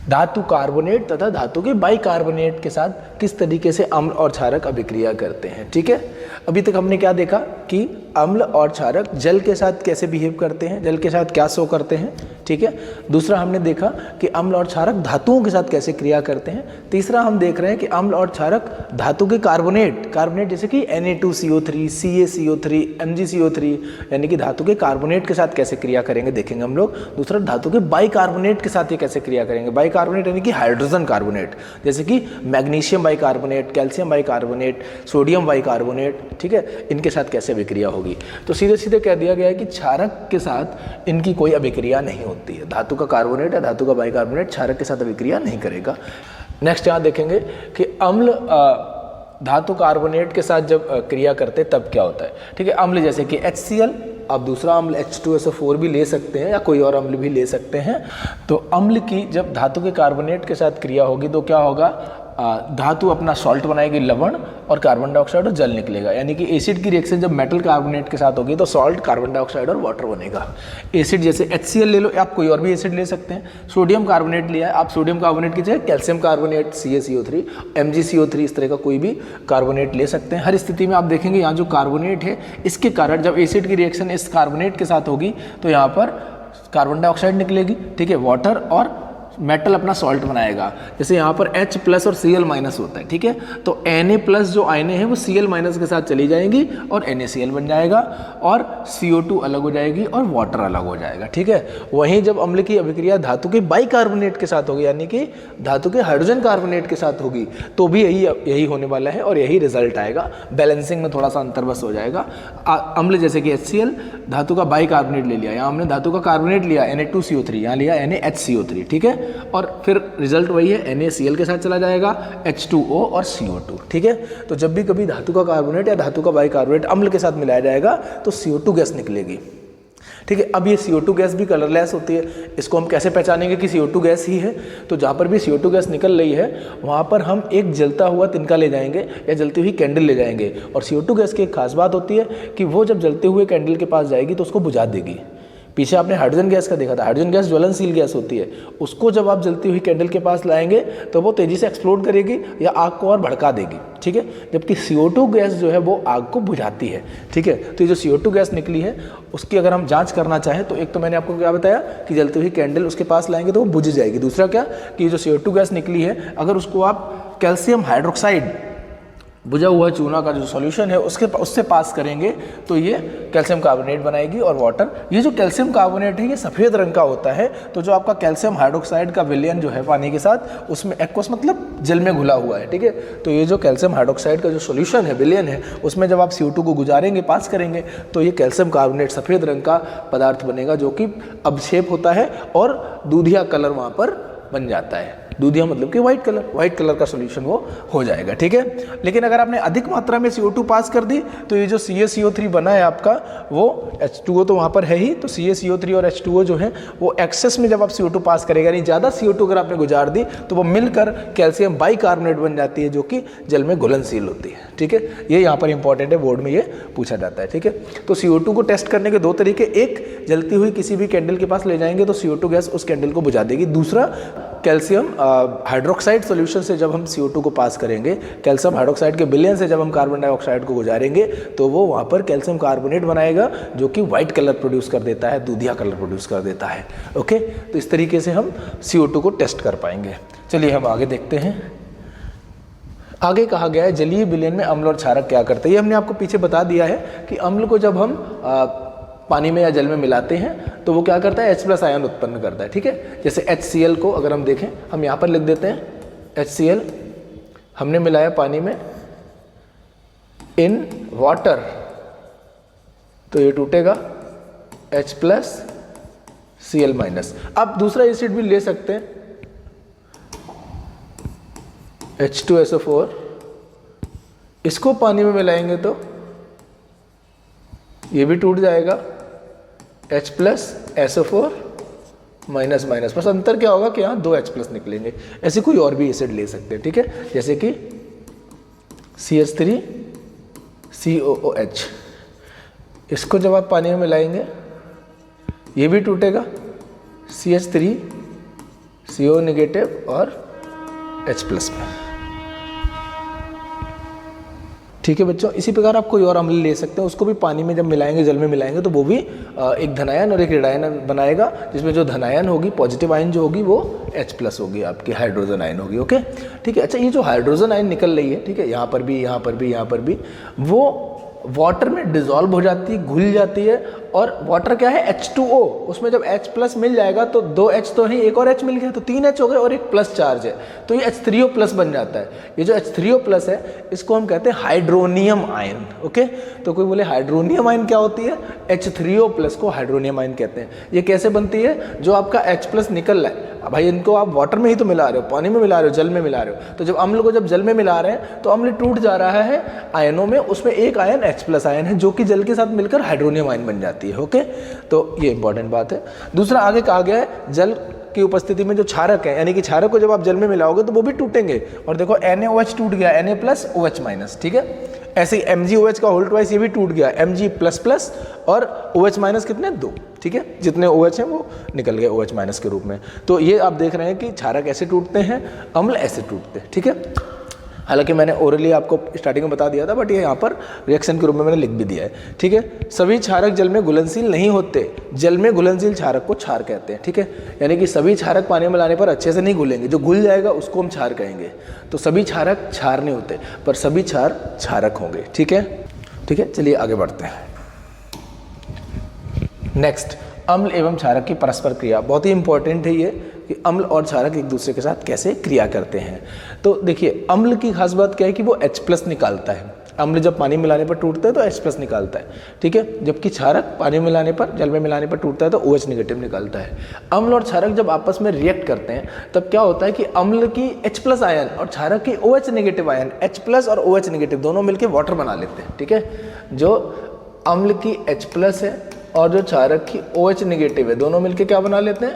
धातु कार्बोनेट तथा धातु के बाइकार्बोनेट के साथ किस तरीके से अम्ल और क्षारक अभिक्रिया करते हैं, ठीक है। अभी तक हमने क्या देखा कि अम्ल और क्षारक जल के साथ कैसे बिहेव करते हैं, जल के साथ क्या शो करते हैं, ठीक है। दूसरा हमने देखा कि अम्ल और क्षारक धातुओं के साथ कैसे क्रिया करते हैं। तीसरा हम देख रहे हैं कि अम्ल और क्षारक धातु के कार्बोनेट जैसे कि Na2CO3, CaCO3, MgCO3 यानी कि धातु के कार्बोनेट के साथ कैसे क्रिया करेंगे देखेंगे हम लोग। दूसरा धातु के बाइकार्बोनेट के साथ ये कैसे क्रिया करेंगे। बाइकार्बोनेट यानी कि हाइड्रोजन कार्बोनेट, जैसे कि magnesium bicarbonate, calcium bicarbonate, sodium bicarbonate, ठीक है, इनके साथ कैसे अभिक्रिया होगी। तो सीधे सीधे कह दिया गया है कि क्षारक के साथ इनकी कोई अभिक्रिया नहीं होती है। धातु का कार्बोनेट या धातु का बाइकार्बोनेट क्षारक के साथ अभिक्रिया नहीं करेगा। नेक्स्ट यहाँ देखेंगे कि अम्ल धातु कार्बोनेट के साथ जब क्रिया करते तब क्या होता है, ठीक है। अम्ल जैसे कि HCl, आप दूसरा अम्ल H2SO4 भी ले सकते हैं या कोई और अम्ल भी ले सकते हैं। तो अम्ल की जब धातु के कार्बोनेट के साथ क्रिया होगी तो क्या होगा, धातु अपना सॉल्ट बनाएगी लवण और कार्बन डाइऑक्साइड और जल निकलेगा। यानी कि एसिड की रिएक्शन जब मेटल कार्बोनेट के साथ होगी तो सॉल्ट, कार्बन डाइऑक्साइड और वाटर बनेगा। एसिड जैसे HCl ले लो, आप कोई और भी एसिड ले सकते हैं। सोडियम कार्बोनेट लिया है, आप सोडियम कार्बोनेट की जगह कैल्शियम कार्बोनेट CaCO3, MgCO3 इस तरह का कोई भी कार्बोनेट ले सकते हैं। हर स्थिति में आप देखेंगे यहाँ जो कार्बोनेट है इसके कारण जब एसिड की रिएक्शन इस कार्बोनेट के साथ होगी तो यहाँ पर कार्बन डाइऑक्साइड निकलेगी, ठीक है, वाटर और मेटल अपना सॉल्ट बनाएगा। जैसे यहाँ पर H+ और Cl- होता है, ठीक है, तो Na+ जो आयनें हैं वो Cl- के साथ चली जाएंगी और NaCl बन जाएगा और CO2 अलग हो जाएगी और वाटर अलग हो जाएगा, ठीक है। वहीं जब अम्ल की अभिक्रिया धातु के बाइकार्बोनेट के साथ होगी, यानी कि धातु के हाइड्रोजन कार्बोनेट के साथ होगी, तो भी यही होने वाला है और यही रिजल्ट आएगा। बैलेंसिंग में थोड़ा सा अंतर बस हो जाएगा। अम्ल जैसे कि HCl धातु का बाइकार्बोनेट ले लिया, यहाँ हमने धातु का कार्बोनेट लिया Na2CO3, यहाँ लिया NaHCO3, ठीक है, और फिर रिजल्ट वही है, NaCl के साथ चला जाएगा, H2O और CO2, ठीक है। तो जब भी कभी धातु का कार्बोनेट या धातु का बाइकार्बोनेट अम्ल के साथ मिलाया जाएगा तो CO2 गैस निकलेगी, ठीक है। अब ये CO2 गैस भी कलरलेस होती है। इसको हम कैसे पहचानेंगे कि CO2 गैस ही है? तो जहाँ पर भी CO2 गैस निकल रही है वहाँ पर हम एक जलता हुआ तिनका ले जाएंगे या जलती हुई कैंडल ले जाएंगे। और CO2 गैस की एक खास बात होती है कि वो जब जलते हुए कैंडल के पास जाएगी तो उसको बुझा देगी। पीछे आपने हाइड्रोजन गैस का देखा था, हाइड्रोजन गैस ज्वलनशील गैस होती है, उसको जब आप जलती हुई कैंडल के पास लाएंगे तो वो तेज़ी से एक्सप्लोड करेगी या आग को और भड़का देगी, ठीक है। जबकि CO2 गैस जो है वो आग को बुझाती है, ठीक है। तो ये जो CO2 गैस निकली है उसकी अगर हम जांच करना चाहें तो एक तो मैंने आपको क्या बताया कि जलती हुई कैंडल उसके पास लाएंगे तो वो बुझ जाएगी। दूसरा क्या कि जो CO2 गैस निकली है अगर उसको आप कैल्शियम हाइड्रोक्साइड, बुझा हुआ चूना का जो सॉल्यूशन है उससे पास करेंगे तो ये कैल्शियम कार्बोनेट बनाएगी और वाटर। ये जो कैल्शियम कार्बोनेट है ये सफ़ेद रंग का होता है। तो जो आपका कैल्शियम हाइड्रोक्साइड का विलयन जो है पानी के साथ उसमें एक्वस मतलब जल में घुला हुआ है, ठीक है। तो ये जो कैल्शियम हाइड्रोक्साइड का जो सॉल्यूशन है, विलयन है, उसमें जब आप CO2 को गुजारेंगे, पास करेंगे तो ये कैल्शियम कार्बोनेट सफ़ेद रंग का पदार्थ बनेगा जो कि अबशेप होता है और दूधिया कलर वहाँ पर बन जाता है। दूधिया मतलब कि व्हाइट कलर का सॉल्यूशन वो हो जाएगा, ठीक है। लेकिन अगर आपने अधिक मात्रा में CO2 पास कर दी तो ये जो CaCO3 बना है आपका वो H2O तो वहाँ पर है ही, तो CaCO3 और H2O जो है वो एक्सेस में जब आप CO2 पास करेगा, यानी ज़्यादा CO2 अगर आपने गुजार दी तो वो मिलकर कैल्शियम बाइकार्बोनेट बन जाती है जो कि जल में घुलनशील होती है, ठीक है। ये यहाँ पर इंपॉर्टेंट है, बोर्ड में ये पूछा जाता है, ठीक है। तो CO2 को टेस्ट करने के दो तरीके, एक जलती हुई किसी भी कैंडल के पास ले जाएंगे तो CO2 गैस उस कैंडल को बुझा देगी। दूसरा कैल्शियम हाइड्रोक्साइड सॉल्यूशन से जब हम CO2 को पास करेंगे, कैल्शियम हाइड्रोक्साइड के विलयन से जब हम कार्बन डाइऑक्साइड को गुजारेंगे तो वो वहाँ पर कैल्शियम कार्बोनेट बनाएगा जो कि व्हाइट कलर प्रोड्यूस कर देता है, दूधिया कलर प्रोड्यूस कर देता है, ओके। तो इस तरीके से हम CO2 को टेस्ट कर पाएंगे। चलिए हम आगे देखते हैं। आगे कहा गया है जलीय विलयन में अम्ल और क्षारक क्या करते हैं। ये हमने आपको पीछे बता दिया है कि अम्ल को जब हम पानी में या जल में मिलाते हैं तो वो क्या करता है, H+ आयन उत्पन्न करता है, ठीक है। जैसे HCl को अगर हम देखें, हम यहाँ पर लिख देते हैं HCl हमने मिलाया पानी में इन वाटर, तो ये टूटेगा H+ Cl-। आप दूसरा एसिड भी ले सकते हैं H2SO4, इसको पानी में मिलाएंगे तो ये भी टूट जाएगा H+ SO4 माइनस। बस अंतर क्या होगा कि यहाँ 2 H+ निकलेंगे। ऐसे कोई और भी एसिड ले सकते हैं, ठीक है, जैसे कि CH3 COOH, इसको जब आप पानी में मिलाएंगे ये भी टूटेगा CH3 CO नेगेटिव और H+ में, ठीक है बच्चों। इसी प्रकार आप कोई और अम्ल ले सकते हैं, उसको भी पानी में जब मिलाएंगे, जल में मिलाएंगे तो वो भी एक धनायन और एक ऋणायन बनाएगा, जिसमें जो धनायन होगी, पॉजिटिव आयन जो होगी वो H+ होगी, आपकी हाइड्रोजन आयन होगी, ओके, ठीक है। अच्छा, ये जो हाइड्रोजन आयन निकल रही है, ठीक है, यहाँ पर भी, यहाँ पर भी, यहाँ पर भी, वो वाटर में डिजॉल्व हो जाती है, घुल जाती है। और वाटर क्या है, H2O, उसमें जब H+ मिल जाएगा तो 2 H तो है, एक और H मिल गया तो 3 H हो गए और एक प्लस चार्ज है तो ये H3O+ बन जाता है। ये जो H3O+ है इसको हम कहते हैं हाइड्रोनियम आयन, ओके। तो कोई बोले हाइड्रोनियम आयन क्या होती है, H3O+ को हाइड्रोनियम आयन कहते हैं। ये कैसे बनती है, जो आपका H+ निकल रहा है, भाई इनको आप वाटर में ही तो मिला रहे हो, पानी में मिला रहे हो, जल में मिला रहे हो, तो जब अम्ल को जब जल में मिला रहे हैं तो अम्ल टूट जा रहा है आयनों में, उसमें एक आयन H+ आयन है जो कि जल के साथ मिलकर हाइड्रोनियम आयन बन जाती है, ओके। तो ये इंपॉर्टेंट बात है। दूसरा आगे कहा गया है जल की उपस्थिति में जो क्षारक है, यानी कि क्षारक को जब आप जल में मिलाओगे तो वो भी टूटेंगे। और देखो NaOH टूट गया, Na+OH-, ठीक है। ऐसे ही MgOH का होल ट्वाइस ये भी टूट गया, Mg++ और OH- कितने 2, ठीक है। जितने OH हैं वो निकल गए OH- के रूप में। तो ये आप देख रहे हैं कि क्षारक ऐसे टूटते हैं, अम्ल ऐसे टूटते हैं, ठीक है। हालांकि मैंने ओरली आपको स्टार्टिंग में बता दिया था, बट ये यहाँ पर रिएक्शन के रूप में मैंने लिख भी दिया है, ठीक है। सभी क्षारक जल में घुलनशील नहीं होते, जल में घुलनशील क्षारक को क्षार कहते हैं, ठीक है। यानी कि सभी क्षारक पानी में लाने पर अच्छे से नहीं घुलेंगे, जो घुल जाएगा उसको हम क्षार कहेंगे। तो सभी क्षारक क्षार नहीं होते, पर सभी क्षार क्षारक होंगे, ठीक है। ठीक है, चलिए आगे बढ़ते हैं। नेक्स्ट, अम्ल एवं क्षारक की परस्पर क्रिया। बहुत ही इंपॉर्टेंट है ये कि अम्ल और क्षारक एक दूसरे के साथ कैसे क्रिया करते हैं। तो देखिए, अम्ल की खास बात क्या है कि वो H+ निकालता है। अम्ल जब पानी मिलाने पर टूटता है तो H+ निकालता है, ठीक है। जबकि क्षारक पानी मिलाने पर, जल में मिलाने पर टूटता है तो OH- निकालता है। अम्ल और क्षारक जब आपस में रिएक्ट करते हैं तब क्या होता है कि अम्ल की H+ आयन और क्षारक की OH- आयन, H+ और OH- दोनों मिलकर वाटर बना लेते हैं, ठीक है। जो अम्ल की H+ है और जो क्षारक की OH- है, दोनों मिलकर क्या बना लेते हैं,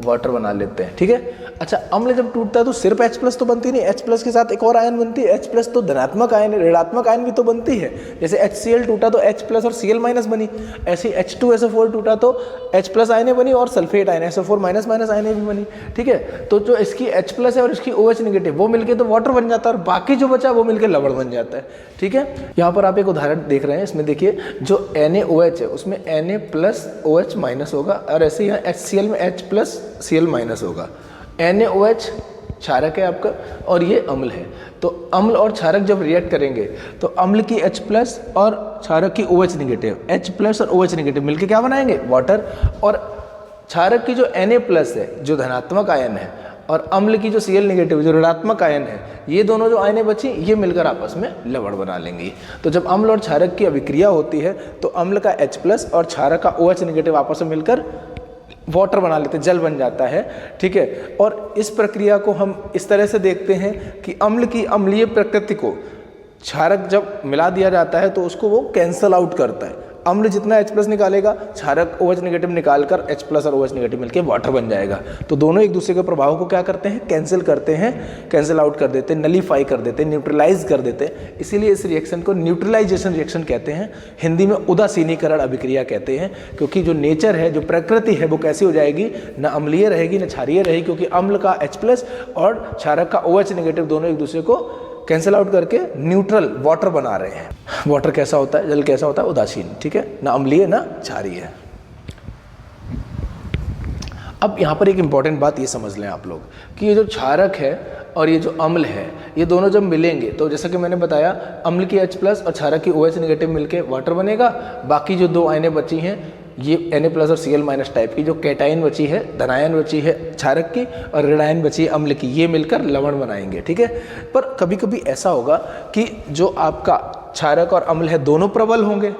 वाटर बना लेते हैं, ठीक है। अच्छा, अम्ल जब टूटता है तो सिर्फ H+ तो बनती नहीं, H+ के साथ एक और आयन बनती है। H+ तो धनात्मक आयन, ऋणात्मक आयन भी तो बनती है। जैसे HCl टूटा तो H+ और Cl- बनी, ऐसे H2SO4 टूटा तो H+ आयनें बनी और सल्फेट आयन SO4- आयनें भी बनी, ठीक है। तो जो इसकी H+ है और इसकी OH- वो मिलके तो वाटर बन जाता है और बाकी जो बचा वो मिलके लवण बन जाता है, ठीक है। यहाँ पर आप एक उदाहरण देख रहे हैं, इसमें देखिए जो NaOH है उसमें Na+OH- होगा और ऐसे यहाँ HCl में H+Cl- होगा। NaOH क्षारक है आपका और ये अम्ल है। तो अम्ल और क्षारक जब रिएक्ट करेंगे तो अम्ल की H+ और क्षारक की OH-, H+ और OH- मिलके क्या बनाएंगे, वाटर। और क्षारक की जो Na+ है जो धनात्मक आयन है और अम्ल की जो Cl- जो ऋणात्मक आयन है, ये दोनों जो आयनें बची ये मिलकर आपस में लवण बना लेंगी। तो जब अम्ल और क्षारक की अभिक्रिया होती है तो अम्ल का H+ और क्षारक का OH- आपस में मिलकर वाटर बना लेते हैं, जल बन जाता है, ठीक है। और इस प्रक्रिया को हम इस तरह से देखते हैं कि अम्ल की अम्लीय प्रकृति को क्षारक जब मिला दिया जाता है तो उसको वो कैंसल आउट करता है। अम्ल जितना H+ निकालेगा, क्षारक OH- निकालकर H+ और OH- मिलकर वाटर बन जाएगा। तो दोनों एक दूसरे के प्रभाव को क्या करते हैं, कैंसिल करते हैं, कैंसिल आउट कर देते हैं, नलीफाई कर देते हैं, न्यूट्रलाइज कर देते हैं। इसीलिए इस रिएक्शन को न्यूट्रलाइजेशन रिएक्शन कहते हैं। हिंदी में उदासीनीकरण अभिक्रिया कहते हैं, क्योंकि जो नेचर है, जो प्रकृति है, वो कैसी हो जाएगी, न अम्लीय रहेगी न क्षारीय रहेगी, क्योंकि अम्ल का H+ और क्षारक का OH- दोनों एक दूसरे को कैंसिल आउट करके न्यूट्रल वाटर बना रहे हैं। वाटर कैसा होता है, जल कैसा होता है, उदासीन, ठीक है, ना अम्लीय ना क्षारीय। अब यहाँ पर एक इंपॉर्टेंट बात ये समझ लें आप लोग कि ये जो क्षारक है और ये जो अम्ल है, ये दोनों जब मिलेंगे तो जैसा कि मैंने बताया, अम्ल की H+ और क्षारक की OH- मिलके वाटर बनेगा। बाकी जो दो आयनें बची हैं, ये Na+ और Cl- टाइप की जो कैटायन बची है, धनायन बची है क्षारक की और ऋणायन बची है अम्ल की, ये मिलकर लवण बनाएंगे, ठीक है। पर कभी कभी ऐसा होगा कि जो आपका क्षारक और अम्ल है दोनों प्रबल होंगे,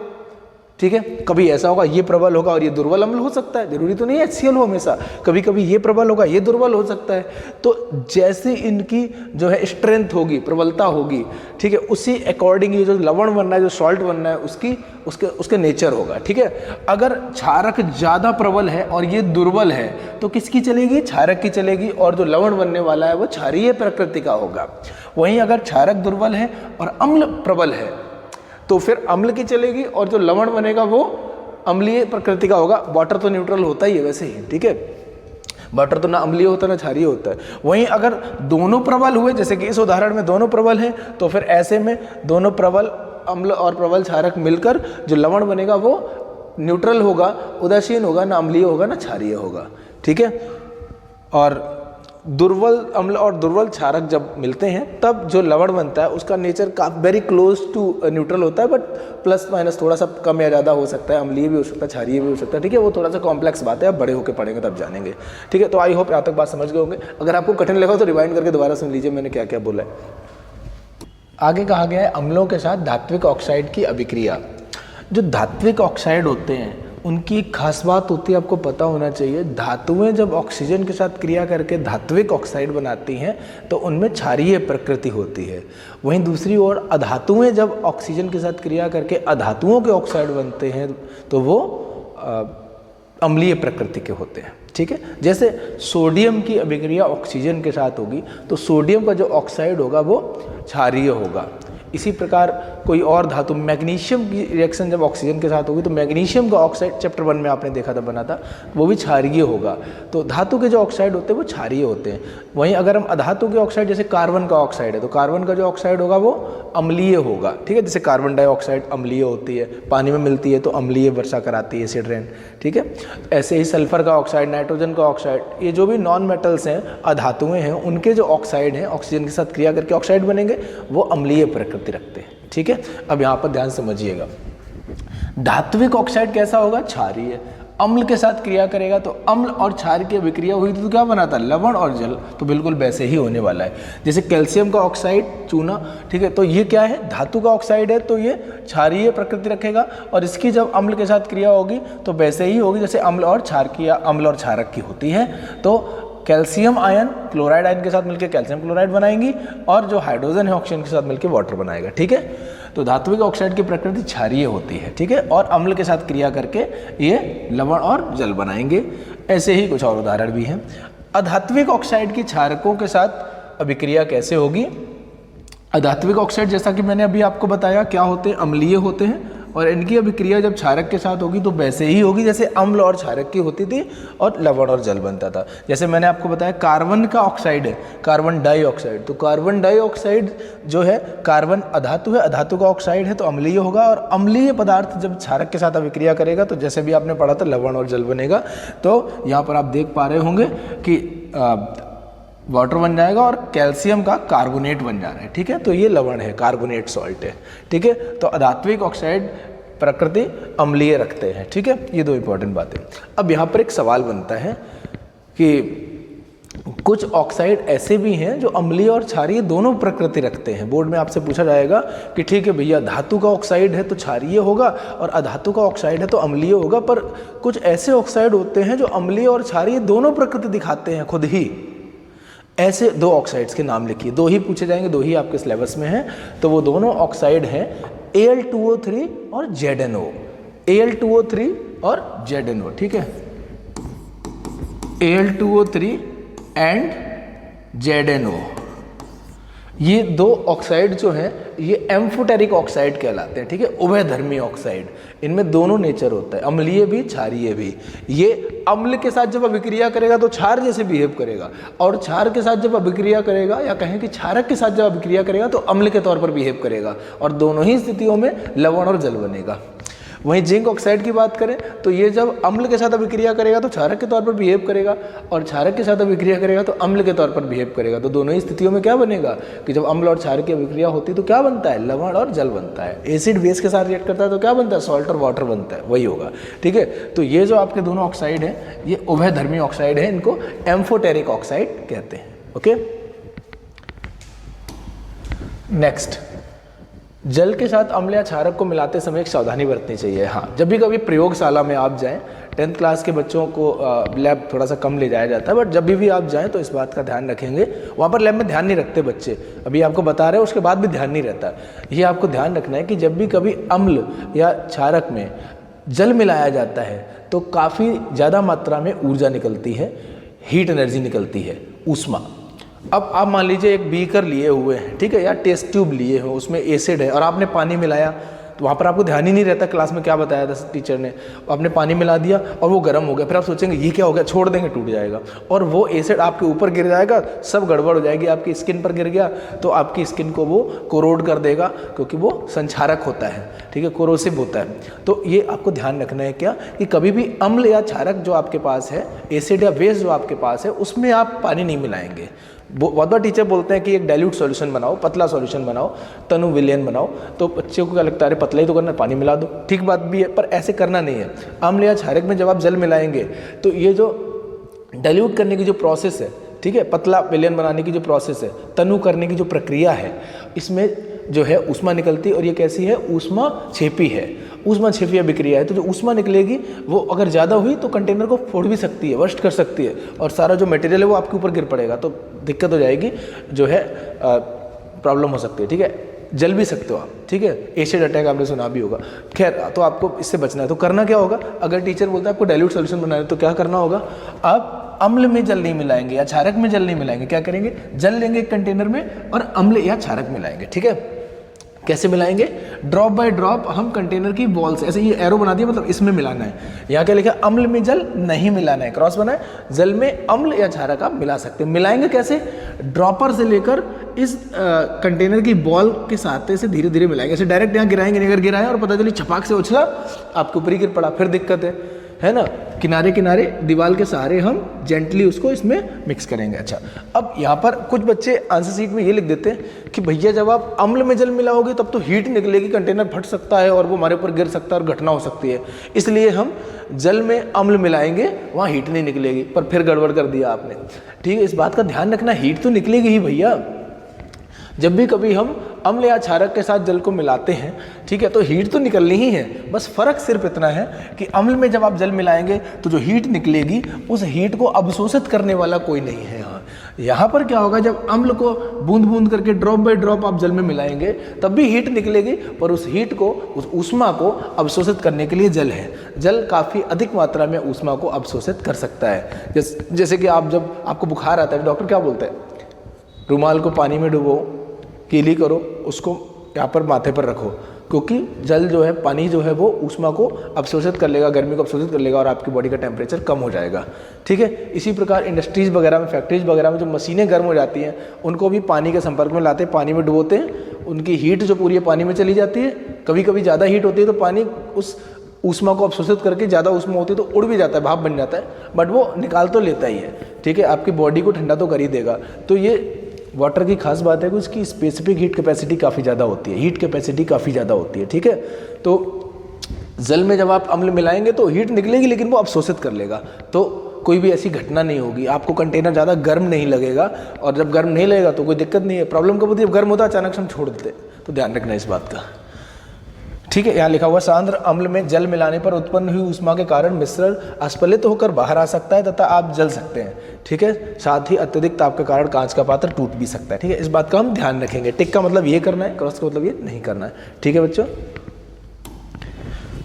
ठीक है। कभी ऐसा होगा ये प्रबल होगा और ये दुर्बल अम्ल हो सकता है, जरूरी तो नहीं है HCl हो हमेशा। कभी कभी ये प्रबल होगा, ये दुर्बल हो सकता है। तो जैसे इनकी जो है स्ट्रेंथ होगी, प्रबलता होगी, ठीक है, उसी अकॉर्डिंग ये जो लवण बनना है, जो सॉल्ट बनना है, उसके नेचर होगा, ठीक है। अगर क्षारक ज़्यादा प्रबल है और ये दुर्बल है तो किसकी चलेगी, क्षारक की चलेगी, और जो लवण बनने वाला है वो क्षारीय प्रकृति का होगा। वहीं अगर क्षारक दुर्बल है और अम्ल प्रबल है तो फिर अम्ल की चलेगी और जो लवण बनेगा वो अम्लीय प्रकृति का होगा। वाटर तो न्यूट्रल होता ही है वैसे ही, ठीक है। वाटर तो ना अम्लीय होता है ना क्षारीय होता है। वहीं अगर दोनों प्रबल हुए, जैसे कि इस उदाहरण में दोनों प्रबल हैं, तो फिर ऐसे में दोनों प्रबल अम्ल और प्रबल क्षारक मिलकर जो लवण बनेगा वो न्यूट्रल होगा, उदासीन होगा, ना अम्लीय होगा ना क्षारीय होगा, ठीक है। और दुर्बल अम्ल और दुर्बल क्षारक जब मिलते हैं तब जो लवण बनता है उसका नेचर का वेरी क्लोज टू न्यूट्रल होता है, बट प्लस माइनस थोड़ा सा कम या ज़्यादा हो सकता है, अम्लीय भी हो सकता है, क्षारीय भी हो सकता है, ठीक है। वो थोड़ा सा कॉम्प्लेक्स बात है, आप बड़े होकर पढ़ेंगे तब जानेंगे, ठीक है। तो आई होप यहाँ तक बात समझ गए होंगे। अगर आपको कठिन लगा तो रिवाइंड करके दोबारा सुन लीजिए मैंने क्या क्या बोला है। आगे कहा गया है अम्लों के साथ धात्विक ऑक्साइड की अभिक्रिया। जो धात्विक ऑक्साइड होते हैं उनकी एक खास बात होती है, आपको पता होना चाहिए। धातुएं जब ऑक्सीजन के साथ क्रिया करके धात्विक ऑक्साइड बनाती हैं तो उनमें क्षारीय प्रकृति होती है। वहीं दूसरी ओर अधातुएं जब ऑक्सीजन के साथ क्रिया करके अधातुओं के ऑक्साइड बनते हैं तो वो अम्लीय प्रकृति के होते हैं। ठीक है। जैसे सोडियम की अभिक्रिया ऑक्सीजन के साथ होगी तो सोडियम का जो ऑक्साइड होगा वो क्षारीय होगा। इसी प्रकार कोई और धातु, मैग्नीशियम की रिएक्शन जब ऑक्सीजन के साथ होगी तो मैग्नीशियम का ऑक्साइड चैप्टर 1 में आपने देखा था बना था, वो भी क्षारीय होगा। तो धातु के जो ऑक्साइड होते हैं वो क्षारीय होते हैं। वहीं अगर हम अधातु के ऑक्साइड, जैसे कार्बन का ऑक्साइड है, तो कार्बन का जो ऑक्साइड होगा वो अम्लीय होगा, ठीक है। जैसे कार्बन डाइऑक्साइड अम्लीय होती है, पानी में मिलती है तो अम्लीय वर्षा कराती है, एसिड रेन, ठीक है। ऐसे ही सल्फर का ऑक्साइड, नाइट्रोजन का ऑक्साइड, ये जो भी नॉन मेटल्स हैं, अधातुएं हैं, उनके जो ऑक्साइड हैं ऑक्सीजन के साथ क्रिया करके ऑक्साइड बनेंगे, वो अम्लीय प्रकृति रखते हैं, ठीक है। अब यहाँ पर ध्यान समझिएगा, धात्विक ऑक्साइड कैसा होगा? क्षारीय। अम्ल के साथ क्रिया करेगा तो अम्ल और क्षार की अभिक्रिया हुई तो क्या बना था? लवण और जल। तो बिल्कुल वैसे ही होने वाला है। जैसे कैल्शियम का ऑक्साइड, चूना, ठीक है, तो ये क्या है? धातु का ऑक्साइड है, तो ये क्षारीय प्रकृति रखेगा और इसकी जब अम्ल के साथ क्रिया होगी तो वैसे ही होगी जैसे अम्ल और क्षार की या अम्ल और क्षारक की होती है। तो कैल्शियम आयन क्लोराइड आयन के साथ मिलकर कैल्शियम क्लोराइड बनाएंगी और जो हाइड्रोजन है ऑक्सीजन के साथ मिलकर वाटर बनाएगा, ठीक है। तो धात्विक ऑक्साइड की प्रकृति क्षारीय होती है, ठीक है, और अम्ल के साथ क्रिया करके ये लवण और जल बनाएंगे। ऐसे ही कुछ और उदाहरण भी हैं। अधात्विक ऑक्साइड की क्षारकों के साथ अभिक्रिया कैसे होगी? अधात्विक ऑक्साइड जैसा कि मैंने अभी आपको बताया क्या होते हैं? अम्लीय होते हैं और इनकी अभिक्रिया जब क्षारक के साथ होगी तो वैसे ही होगी जैसे अम्ल और क्षारक की होती थी और लवण और जल बनता था। जैसे मैंने आपको बताया कार्बन का ऑक्साइड है, कार्बन डाइऑक्साइड, तो कार्बन डाइऑक्साइड जो है कार्बन अधातु है, अधातु का ऑक्साइड है तो अम्लीय होगा और अम्लीय पदार्थ जब क्षारक के साथ अभिक्रिया करेगा तो जैसे भी आपने पढ़ा था लवण और जल बनेगा। तो यहाँ पर आप देख पा रहे होंगे कि वाटर बन जाएगा और कैल्शियम का कार्बोनेट बन जा रहा है, ठीक है। तो ये लवण है, कार्बोनेट सॉल्ट है, ठीक है। तो अधात्विक ऑक्साइड प्रकृति अम्लीय रखते हैं, ठीक है। ये दो इंपॉर्टेंट बातें। अब यहाँ पर एक सवाल बनता है कि कुछ ऑक्साइड ऐसे भी हैं जो अम्लीय और क्षारीय दोनों प्रकृति रखते हैं। बोर्ड में आपसे पूछा जाएगा कि ठीक है भैया, धातु का ऑक्साइड है तो क्षारीय होगा और अधातु का ऑक्साइड है तो अम्लीय होगा, पर कुछ ऐसे ऑक्साइड होते हैं जो अम्लीय और क्षारीय दोनों प्रकृति दिखाते हैं खुद ही। ऐसे दो ऑक्साइड्स के नाम लिखिए, दो ही पूछे जाएंगे, दो ही आपके सिलेबस में हैं। तो वो दोनों ऑक्साइड हैं Al2O3 और ZnO, Al2O3 और ZnO, ठीक है, Al2O3 एंड ZnO। ये दो ऑक्साइड जो हैं ये एम्फोटेरिक ऑक्साइड कहलाते हैं, ठीक है, उभयधर्मी ऑक्साइड। इनमें दोनों नेचर होता है, अम्लीय भी क्षारीय भी। ये अम्ल के साथ जब अभिक्रिया करेगा तो क्षार जैसे बिहेव करेगा और क्षार के साथ जब अभिक्रिया करेगा या कहें कि क्षारक के साथ जब अभिक्रिया करेगा तो अम्ल के तौर पर बिहेव करेगा और दोनों ही स्थितियों में लवण और जल बनेगा। वहीं जिंक ऑक्साइड की बात करें तो ये जब अम्ल के साथ अभिक्रिया करेगा तो क्षारक के तौर पर बिहेव करेगा और क्षारक के साथ अभिक्रिया करेगा तो अम्ल के तौर पर बिहेव करेगा। तो दोनों ही स्थितियों में क्या बनेगा कि जब अम्ल और क्षारक की अभिक्रिया होती है तो क्या बनता है? लवण और जल बनता है। एसिड बेस के साथ रिएक्ट करता है तो क्या बनता है? सॉल्ट और वाटर बनता है, वही होगा, ठीक है। तो ये जो आपके दोनों ऑक्साइड हैं ये उभयधर्मी ऑक्साइड है, इनको एम्फोटेरिक ऑक्साइड कहते हैं, ओके। नेक्स्ट, जल के साथ अम्ल या क्षारक को मिलाते समय एक सावधानी बरतनी चाहिए। हाँ, जब भी कभी प्रयोगशाला में आप जाएं, 10th क्लास के बच्चों को लैब थोड़ा सा कम ले जाया जाता है, बट जब भी आप जाएं तो इस बात का ध्यान रखेंगे। वहाँ पर लैब में ध्यान नहीं रखते बच्चे, अभी आपको बता रहे हैं उसके बाद भी ध्यान नहीं रहता। ये आपको ध्यान रखना है कि जब भी कभी अम्ल या क्षारक में जल मिलाया जाता है तो काफ़ी ज़्यादा मात्रा में ऊर्जा निकलती है, हीट एनर्जी निकलती है, ऊष्मा। अब आप मान लीजिए एक बीकर लिए हुए हैं, ठीक है, या टेस्ट ट्यूब लिए हो, उसमें एसिड है और आपने पानी मिलाया तो वहाँ पर आपको ध्यान ही नहीं रहता क्लास में क्या बताया था टीचर ने। आपने पानी मिला दिया और वो गर्म हो गया, फिर आप सोचेंगे ये क्या हो गया, छोड़ देंगे टूट जाएगा और वो एसिड आपके ऊपर गिर जाएगा, सब गड़बड़ हो जाएगी। आपकी स्किन पर गिर गया तो आपकी स्किन को वो कोरोड कर देगा क्योंकि वो संक्षारक होता है, ठीक है, कोरोसिव होता है। तो ये आपको ध्यान रखना है क्या कि कभी भी अम्ल या क्षारक जो आपके पास है, एसिड या बेस जो आपके पास है, उसमें आप पानी नहीं मिलाएंगे। बहुत बार टीचर बोलते हैं कि एक डाइल्यूट सॉल्यूशन बनाओ, पतला सॉल्यूशन बनाओ, तनु विलयन बनाओ, तो बच्चों को क्या लगता है, अरे पतला ही तो करना है, पानी मिला दो। ठीक बात भी है, पर ऐसे करना नहीं है। अम्ल या क्षारक में जब आप जल मिलाएंगे तो ये जो डाइल्यूट करने की जो प्रोसेस है, ठीक है, पतला विलयन बनाने की जो प्रोसेस है, तनु करने की जो प्रक्रिया है, इसमें जो है ऊष्मा निकलती है और ये कैसी है, ऊष्मा छेपी है, ऊष्मा छेपी अभिक्रिया है। तो जो ऊष्मा निकलेगी वो अगर ज़्यादा हुई तो कंटेनर को फोड़ भी सकती है, वर्स्ट कर सकती है और सारा जो मटेरियल है वो आपके ऊपर गिर पड़ेगा, तो दिक्कत हो जाएगी, जो है प्रॉब्लम हो सकती है, ठीक है। जल भी सकते हो आप, ठीक है। एसिड अटैक आपने सुना भी होगा। खैर, तो आपको इससे बचना है तो करना क्या होगा, अगर टीचर बोलता है आपको डाइल्यूट सोल्यूशन बनाना है तो क्या करना होगा, आप अम्ल में जल नहीं मिलाएंगे या क्षारक में जल नहीं मिलाएंगे, क्या करेंगे, जल लेंगे एक कंटेनर में और अम्ल या क्षारक मिलाएंगे, ठीक है। कैसे मिलाएंगे, ड्रॉप बाय ड्रॉप हम कंटेनर की बॉल से, ऐसे ये एरो बना दिया, मतलब इसमें मिलाना है। यहाँ क्या लिखा है, अम्ल में जल नहीं मिलाना है, क्रॉस बना है, जल में अम्ल या क्षारक आप मिला सकते हैं। मिलाएंगे कैसे, ड्रॉपर से लेकर इस कंटेनर की बॉल के साथ से धीरे धीरे मिलाएंगे। ऐसे डायरेक्ट यहाँ गिराएंगे नहीं, अगर गिराएं और पता चली छपाक से उछला आपके ऊपर ही गिर पड़ा, फिर दिक्कत है ना। किनारे किनारे दीवार के सहारे हम जेंटली उसको इसमें मिक्स करेंगे। अच्छा, अब यहाँ पर कुछ बच्चे आंसर शीट में ये लिख देते हैं कि भैया जब आप अम्ल में जल मिलाओगे तब तो हीट निकलेगी, कंटेनर फट सकता है और वो हमारे ऊपर गिर सकता है और घटना हो सकती है, इसलिए हम जल में अम्ल मिलाएंगे, वहाँ हीट नहीं निकलेगी। पर फिर गड़बड़ कर दिया आपने, ठीक है। इस बात का ध्यान रखना, हीट तो निकलेगी ही भैया। जब भी कभी हम अम्ल या क्षारक के साथ जल को मिलाते हैं, ठीक है, तो हीट तो निकलनी ही है। बस फर्क सिर्फ इतना है कि अम्ल में जब आप जल मिलाएंगे तो जो हीट निकलेगी उस हीट को अवशोषित करने वाला कोई नहीं है। यहाँ पर क्या होगा, जब अम्ल को बूंद बूंद करके ड्रॉप बाय ड्रॉप आप जल में मिलाएंगे तब भी हीट निकलेगी, पर उस हीट को, उस ऊष्मा को अवशोषित करने के लिए जल है। जल काफ़ी अधिक मात्रा में ऊष्मा को अवशोषित कर सकता है। जैसे कि आप, जब आपको बुखार आता है, डॉक्टर क्या बोलते हैं, रुमाल को पानी में डुबो, गीली करो, उसको यहाँ पर माथे पर रखो, क्योंकि जल जो है, पानी जो है वो ऊष्मा को अवशोषित कर लेगा, गर्मी को अवशोषित कर लेगा और आपकी बॉडी का टेम्परेचर कम हो जाएगा, ठीक है। इसी प्रकार इंडस्ट्रीज़ वगैरह में, फैक्ट्रीज वगैरह में जो मशीनें गर्म हो जाती हैं उनको भी पानी के संपर्क में लाते हैं, पानी में डुबोते हैं, उनकी हीट जो पूरी पानी में चली जाती है। कभी कभी ज़्यादा हीट होती है तो पानी उस ऊष्मा को अवशोषित करके, ज़्यादा ऊष्मा होती है तो उड़ भी जाता है, भाप बन जाता है, बट वो निकाल तो लेता ही है, ठीक है, आपकी बॉडी को ठंडा तो कर ही देगा। तो ये वाटर की खास बात है कि उसकी स्पेसिफिक हीट कैपेसिटी काफ़ी ज़्यादा होती है, हीट कैपेसिटी काफ़ी ज़्यादा होती है, ठीक है। तो जल में जब आप अम्ल मिलाएंगे तो हीट निकलेगी, लेकिन वो अवशोषित कर लेगा, तो कोई भी ऐसी घटना नहीं होगी, आपको कंटेनर ज़्यादा गर्म नहीं लगेगा। और जब गर्म नहीं लगेगा तो कोई दिक्कत नहीं है। प्रॉब्लम कब होती है, जब गर्म होता है अचानक से हम छोड़ देते, तो ध्यान रखना इस बात का, ठीक है। यहाँ लिखा हुआ, सांद्र अम्ल में जल मिलाने पर उत्पन्न हुई ऊष्मा के कारण मिश्रण अस्फलित होकर बाहर आ सकता है तथा आप जल सकते हैं, ठीक है। साथ ही अत्यधिक ताप के कारण कांच का पात्र टूट भी सकता है, ठीक है। इस बात का हम ध्यान रखेंगे। टिक का मतलब ये करना है, क्रॉस का मतलब ये नहीं करना है, ठीक है बच्चों।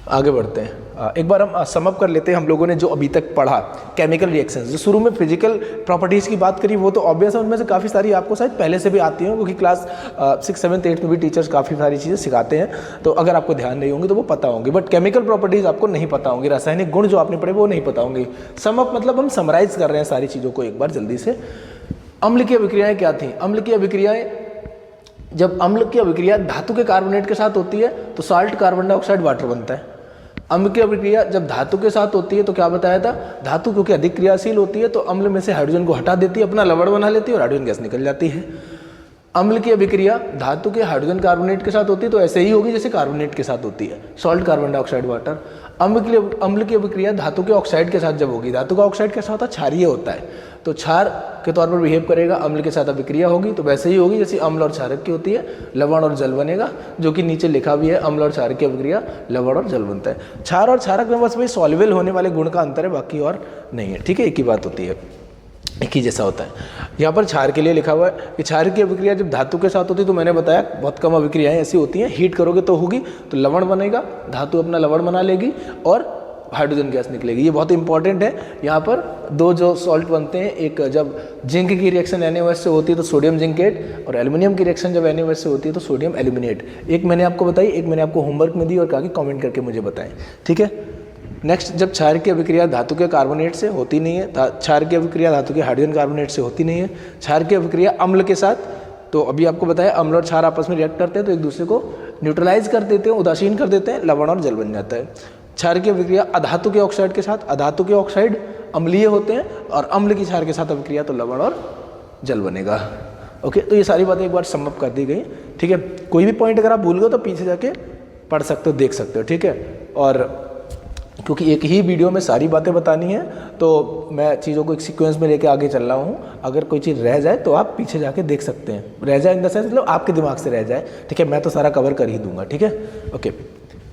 आगे बढ़ते हैं, एक बार हम सम अप कर लेते हैं। हम लोगों ने जो अभी तक पढ़ा केमिकल रिएक्शंस, जो शुरू में फिजिकल प्रॉपर्टीज़ की बात करी वो तो ऑब्वियस है, उनमें से काफ़ी सारी आपको शायद पहले से भी आती हैं, क्योंकि क्लास 6, 7, 8 में भी टीचर्स काफ़ी सारी चीज़ें सिखाते हैं, तो अगर आपको ध्यान नहीं होंगी तो वो पता होंगी। बट केमिकल प्रॉपर्टीज़ आपको नहीं पता होंगी, रासायनिक गुण जो आपने पढ़े वो नहीं पता होंगे। सम अप मतलब हम समराइज कर रहे हैं सारी चीज़ों को एक बार जल्दी से। अम्ल की अभिक्रियाएँ क्या थी, अम्ल की अभिक्रियाएँ, जब अम्ल की अभिक्रिया धातु के कार्बोनेट के साथ होती है तो साल्ट कार्बन डाइऑक्साइड वाटर बनता है। अम्ल की अभिक्रिया जब धातु के साथ होती है तो क्या बताया था, धातु क्योंकि अधिक क्रियाशील होती है तो अम्ल में से हाइड्रोजन को हटा देती है, अपना लवण बना लेती है और हाइड्रोजन गैस निकल जाती है। अम्ल की अभिक्रिया धातु के हाइड्रोजन कार्बोनेट के साथ होती है तो ऐसे ही होगी जैसे कार्बोनेट के साथ होती है, सॉल्ट कार्बन डाइऑक्साइड वाटर। अम्ल की अभिक्रिया धातु के ऑक्साइड के साथ जब होगी, धातु का ऑक्साइड कैसा होता है, क्षारीय होता है, तो क्षार के तौर पर बिहेव करेगा, अम्ल के साथ अभिक्रिया होगी तो वैसे ही होगी जैसे अम्ल और क्षारक की होती है, लवण और जल बनेगा, जो कि नीचे लिखा भी है, अम्ल और क्षारक की अभिक्रिया लवण और जल बनता है। क्षार और क्षारक में बस वही सॉल्युबल होने वाले गुण का अंतर है, बाकी और नहीं है, ठीक है, एक ही बात होती है, एक ही जैसा होता है। यहाँ पर क्षार के लिए लिखा हुआ है कि क्षार की अभिक्रिया जब धातु के साथ होती है तो मैंने बताया बहुत कम अभिक्रियाएं ऐसी होती हैं, हीट करोगे तो होगी, तो लवण बनेगा, धातु अपना लवण बना लेगी और हाइड्रोजन गैस निकलेगी। ये बहुत इंपॉर्टेंट है। यहाँ पर दो जो सॉल्ट बनते हैं, एक जब जिंक की रिएक्शन NaOH से होती है तो सोडियम जिंकेट, और एल्युमिनियम की रिएक्शन जब NaOH से होती है तो सोडियम एल्यूमिनेट। एक मैंने आपको बताई, एक मैंने आपको होमवर्क में दी और कहा कि कमेंट करके मुझे बताएं, ठीक है। नेक्स्ट, जब क्षार की अभिक्रिया धातु के कार्बोनेट से होती नहीं है, क्षार की अभिक्रिया धातु के हाइड्रोजन कार्बोनेट से होती नहीं है, क्षार की अभिक्रिया अम्ल के साथ, तो अभी आपको बताया अम्ल और क्षार आपस में रिएक्ट करते हैं तो एक दूसरे को न्यूट्रलाइज कर देते हैं, उदासीन कर देते हैं, लवण और जल बन जाता है। क्षार की अभिक्रिया अधातु के ऑक्साइड के साथ, अधातु के ऑक्साइड अम्लीय होते हैं और अम्ल की क्षार के साथ अभिक्रिया तो लवण और जल बनेगा। ओके, तो ये सारी बातें एक बार सम अप कर दी गई, ठीक है। कोई भी पॉइंट अगर आप भूल गए तो पीछे जाके पढ़ सकते हो, देख सकते हो, ठीक है। और क्योंकि एक ही वीडियो में सारी बातें बतानी है तो मैं चीज़ों को एक सीक्वेंस में लेके आगे चल रहा हूँ। अगर कोई चीज़ रह जाए तो आप पीछे जाके देख सकते हैं, रह जाए इन द सेंस मतलब आपके दिमाग से रह जाए, ठीक है। मैं तो सारा कवर कर ही दूंगा, ठीक है। ओके,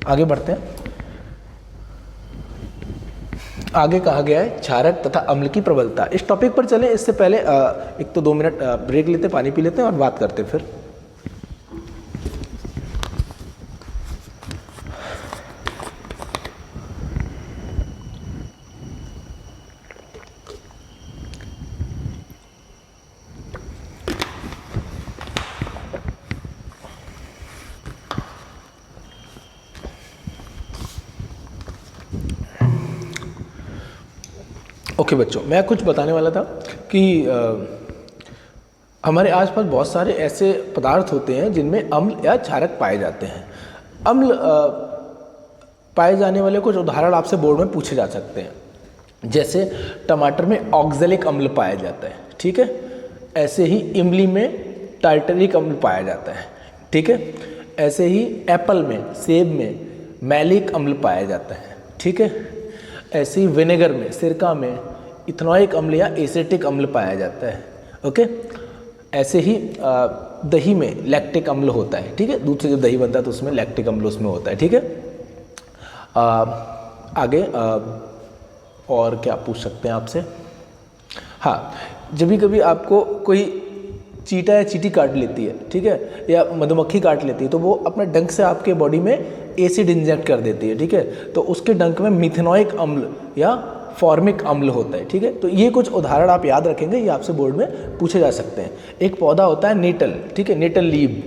आगे बढ़ते हैं। आगे कहा गया है क्षारक तथा अम्ल की प्रबलता। इस टॉपिक पर चलें इससे पहले एक तो 2 मिनट ब्रेक लेते, पानी पी लेते हैं और बात करते हैं फिर। ओके बच्चों, मैं कुछ बताने वाला था कि हमारे आसपास बहुत सारे ऐसे पदार्थ होते हैं जिनमें अम्ल या क्षारक पाए जाते हैं। अम्ल पाए जाने वाले कुछ उदाहरण आपसे बोर्ड में पूछे जा सकते हैं। जैसे टमाटर में ऑक्जेलिक अम्ल पाया जाता है, ठीक है। ऐसे ही इमली में टार्टरिक अम्ल पाया जाता है, ठीक है। ऐसे ही एप्पल में, सेब में मैलिक अम्ल पाया जाता है, ठीक है। ऐसे ही विनेगर में, सिरका में इथेनॉइक अम्ल या एसिटिक अम्ल पाया जाता है, ओके। ऐसे ही दही में लैक्टिक अम्ल होता है, ठीक है। दूध से जब दही बनता है तो उसमें लैक्टिक अम्ल उसमें होता है, ठीक है। आगे और क्या पूछ सकते हैं आपसे? हाँ, जब भी कभी आपको कोई चीटा या चींटी काट लेती है, ठीक है, या मधुमक्खी काट लेती है, तो वो अपने डंक से आपके बॉडी में एसिड इंजेक्ट कर देती है, ठीक है। तो उसके डंक में मिथेनॉइक अम्ल या फॉर्मिक अम्ल होता है, ठीक है। तो ये कुछ उदाहरण आप याद रखेंगे, ये आपसे बोर्ड में पूछे जा सकते हैं। एक पौधा होता है नीटल, ठीक है, नीटल लीव।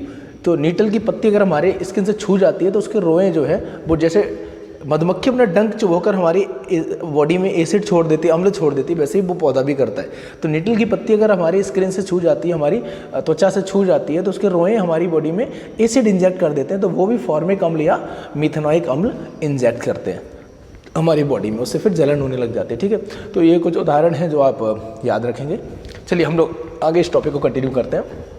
तो नीटल की पत्ती अगर हमारे स्किन से छू जाती है तो उसके रोएं जो है वो जैसे मधुमक्खी अपना डंक चुभोकर हमारी बॉडी में एसिड छोड़ देती है, अम्ल छोड़ देती है, वैसे ही वो पौधा भी करता है। तो नीटल की पत्ती अगर हमारी स्किन से छू जाती है, हमारी त्वचा से छू जाती है, तो उसके रोएं हमारी बॉडी में एसिड इंजेक्ट कर देते हैं, तो वो भी फॉर्मिक अम्ल या मिथेनॉइक अम्ल इंजेक्ट करते हैं हमारी बॉडी में, उससे फिर जलन होने लग जाती है, ठीक है। तो ये कुछ उदाहरण हैं जो आप याद रखेंगे। चलिए हम लोग आगे इस टॉपिक को कंटिन्यू करते हैं।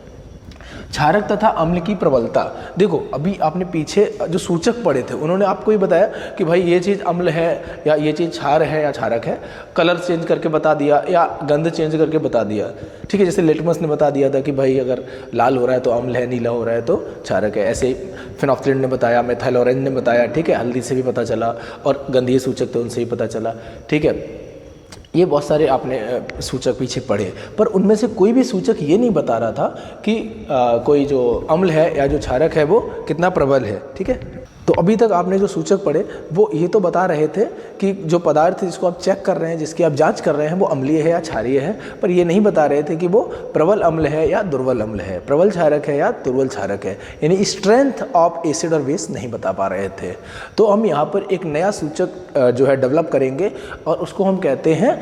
क्षारक तथा अम्ल की प्रबलता। देखो, अभी आपने पीछे जो सूचक पढ़े थे उन्होंने आपको ही बताया कि भाई ये चीज़ अम्ल है या ये चीज़ क्षार है या क्षारक है, कलर चेंज करके बता दिया या गंध चेंज करके बता दिया, ठीक है। जैसे लिटमस ने बता दिया था कि भाई अगर लाल हो रहा है तो अम्ल है, नीला हो रहा है तो क्षारक है। ऐसे ही फिनोफ्थलीन ने बताया, मेथाइल ऑरेंज ने बताया, ठीक है, हल्दी से भी पता चला, और गंधीय सूचक थे उनसे ही पता चला, ठीक है। ये बहुत सारे आपने सूचक पीछे पढ़े, पर उनमें से कोई भी सूचक ये नहीं बता रहा था कि कोई जो अम्ल है या जो क्षारक है वो कितना प्रबल है, ठीक है। तो अभी तक आपने जो सूचक पढ़े वो ये तो बता रहे थे कि जो पदार्थ जिसको आप चेक कर रहे हैं, जिसकी आप जांच कर रहे हैं, वो अम्लीय है या क्षारीय है, पर ये नहीं बता रहे थे कि वो प्रबल अम्ल है या दुर्बल अम्ल है, प्रबल क्षारक है या दुर्बल क्षारक है, यानी स्ट्रेंथ ऑफ एसिड और बेस नहीं बता पा रहे थे। तो हम यहाँ पर एक नया सूचक जो है डेवलप करेंगे और उसको हम कहते हैं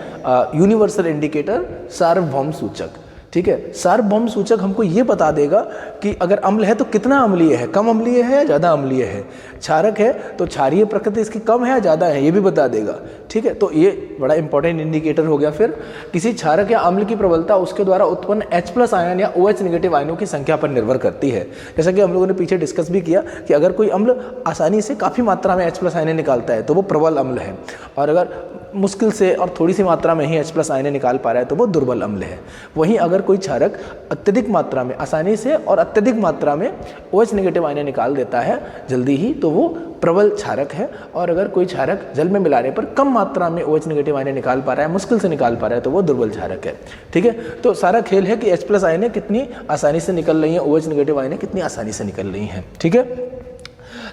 यूनिवर्सल इंडिकेटर, सार्वभौम सूचक, ठीक है। सार्वभौम सूचक हमको ये बता देगा कि अगर अम्ल है तो कितना अम्लीय है, कम अम्लीय है या ज़्यादा अम्लीय है। क्षारक है तो क्षारीय प्रकृति इसकी कम है या ज़्यादा है, ये भी बता देगा, ठीक है। तो ये बड़ा इंपॉर्टेंट इंडिकेटर हो गया। फिर किसी क्षारक या अम्ल की प्रबलता उसके द्वारा उत्पन्न H+ आयन या OH नेगेटिव आयनों की संख्या पर निर्भर करती है। जैसा कि हम लोगों ने पीछे डिस्कस भी किया कि अगर कोई अम्ल आसानी से काफ़ी मात्रा में H+ आयन निकालता है तो वो प्रबल अम्ल है, और अगर मुश्किल से और थोड़ी सी मात्रा में ही H+ आयन निकाल पा रहा है तो वो दुर्बल अम्ल है। वहीं अगर कोई क्षारक अत्यधिक मात्रा में आसानी से और अत्यधिक मात्रा में OH नेगेटिव आयन निकाल देता है जल्दी ही तो वो प्रबल क्षारक है, और अगर कोई क्षारक जल में मिलाने पर कम मात्रा में OH नेगेटिव आयन निकाल पा रहा है, मुश्किल से निकाल पा रहा है, तो वो दुर्बल क्षारक है, ठीक है। तो सारा खेल है कि H+ आयनें कितनी आसानी से निकल रही हैं, OH नेगेटिव आयनें कितनी आसानी से निकल रही हैं, ठीक है।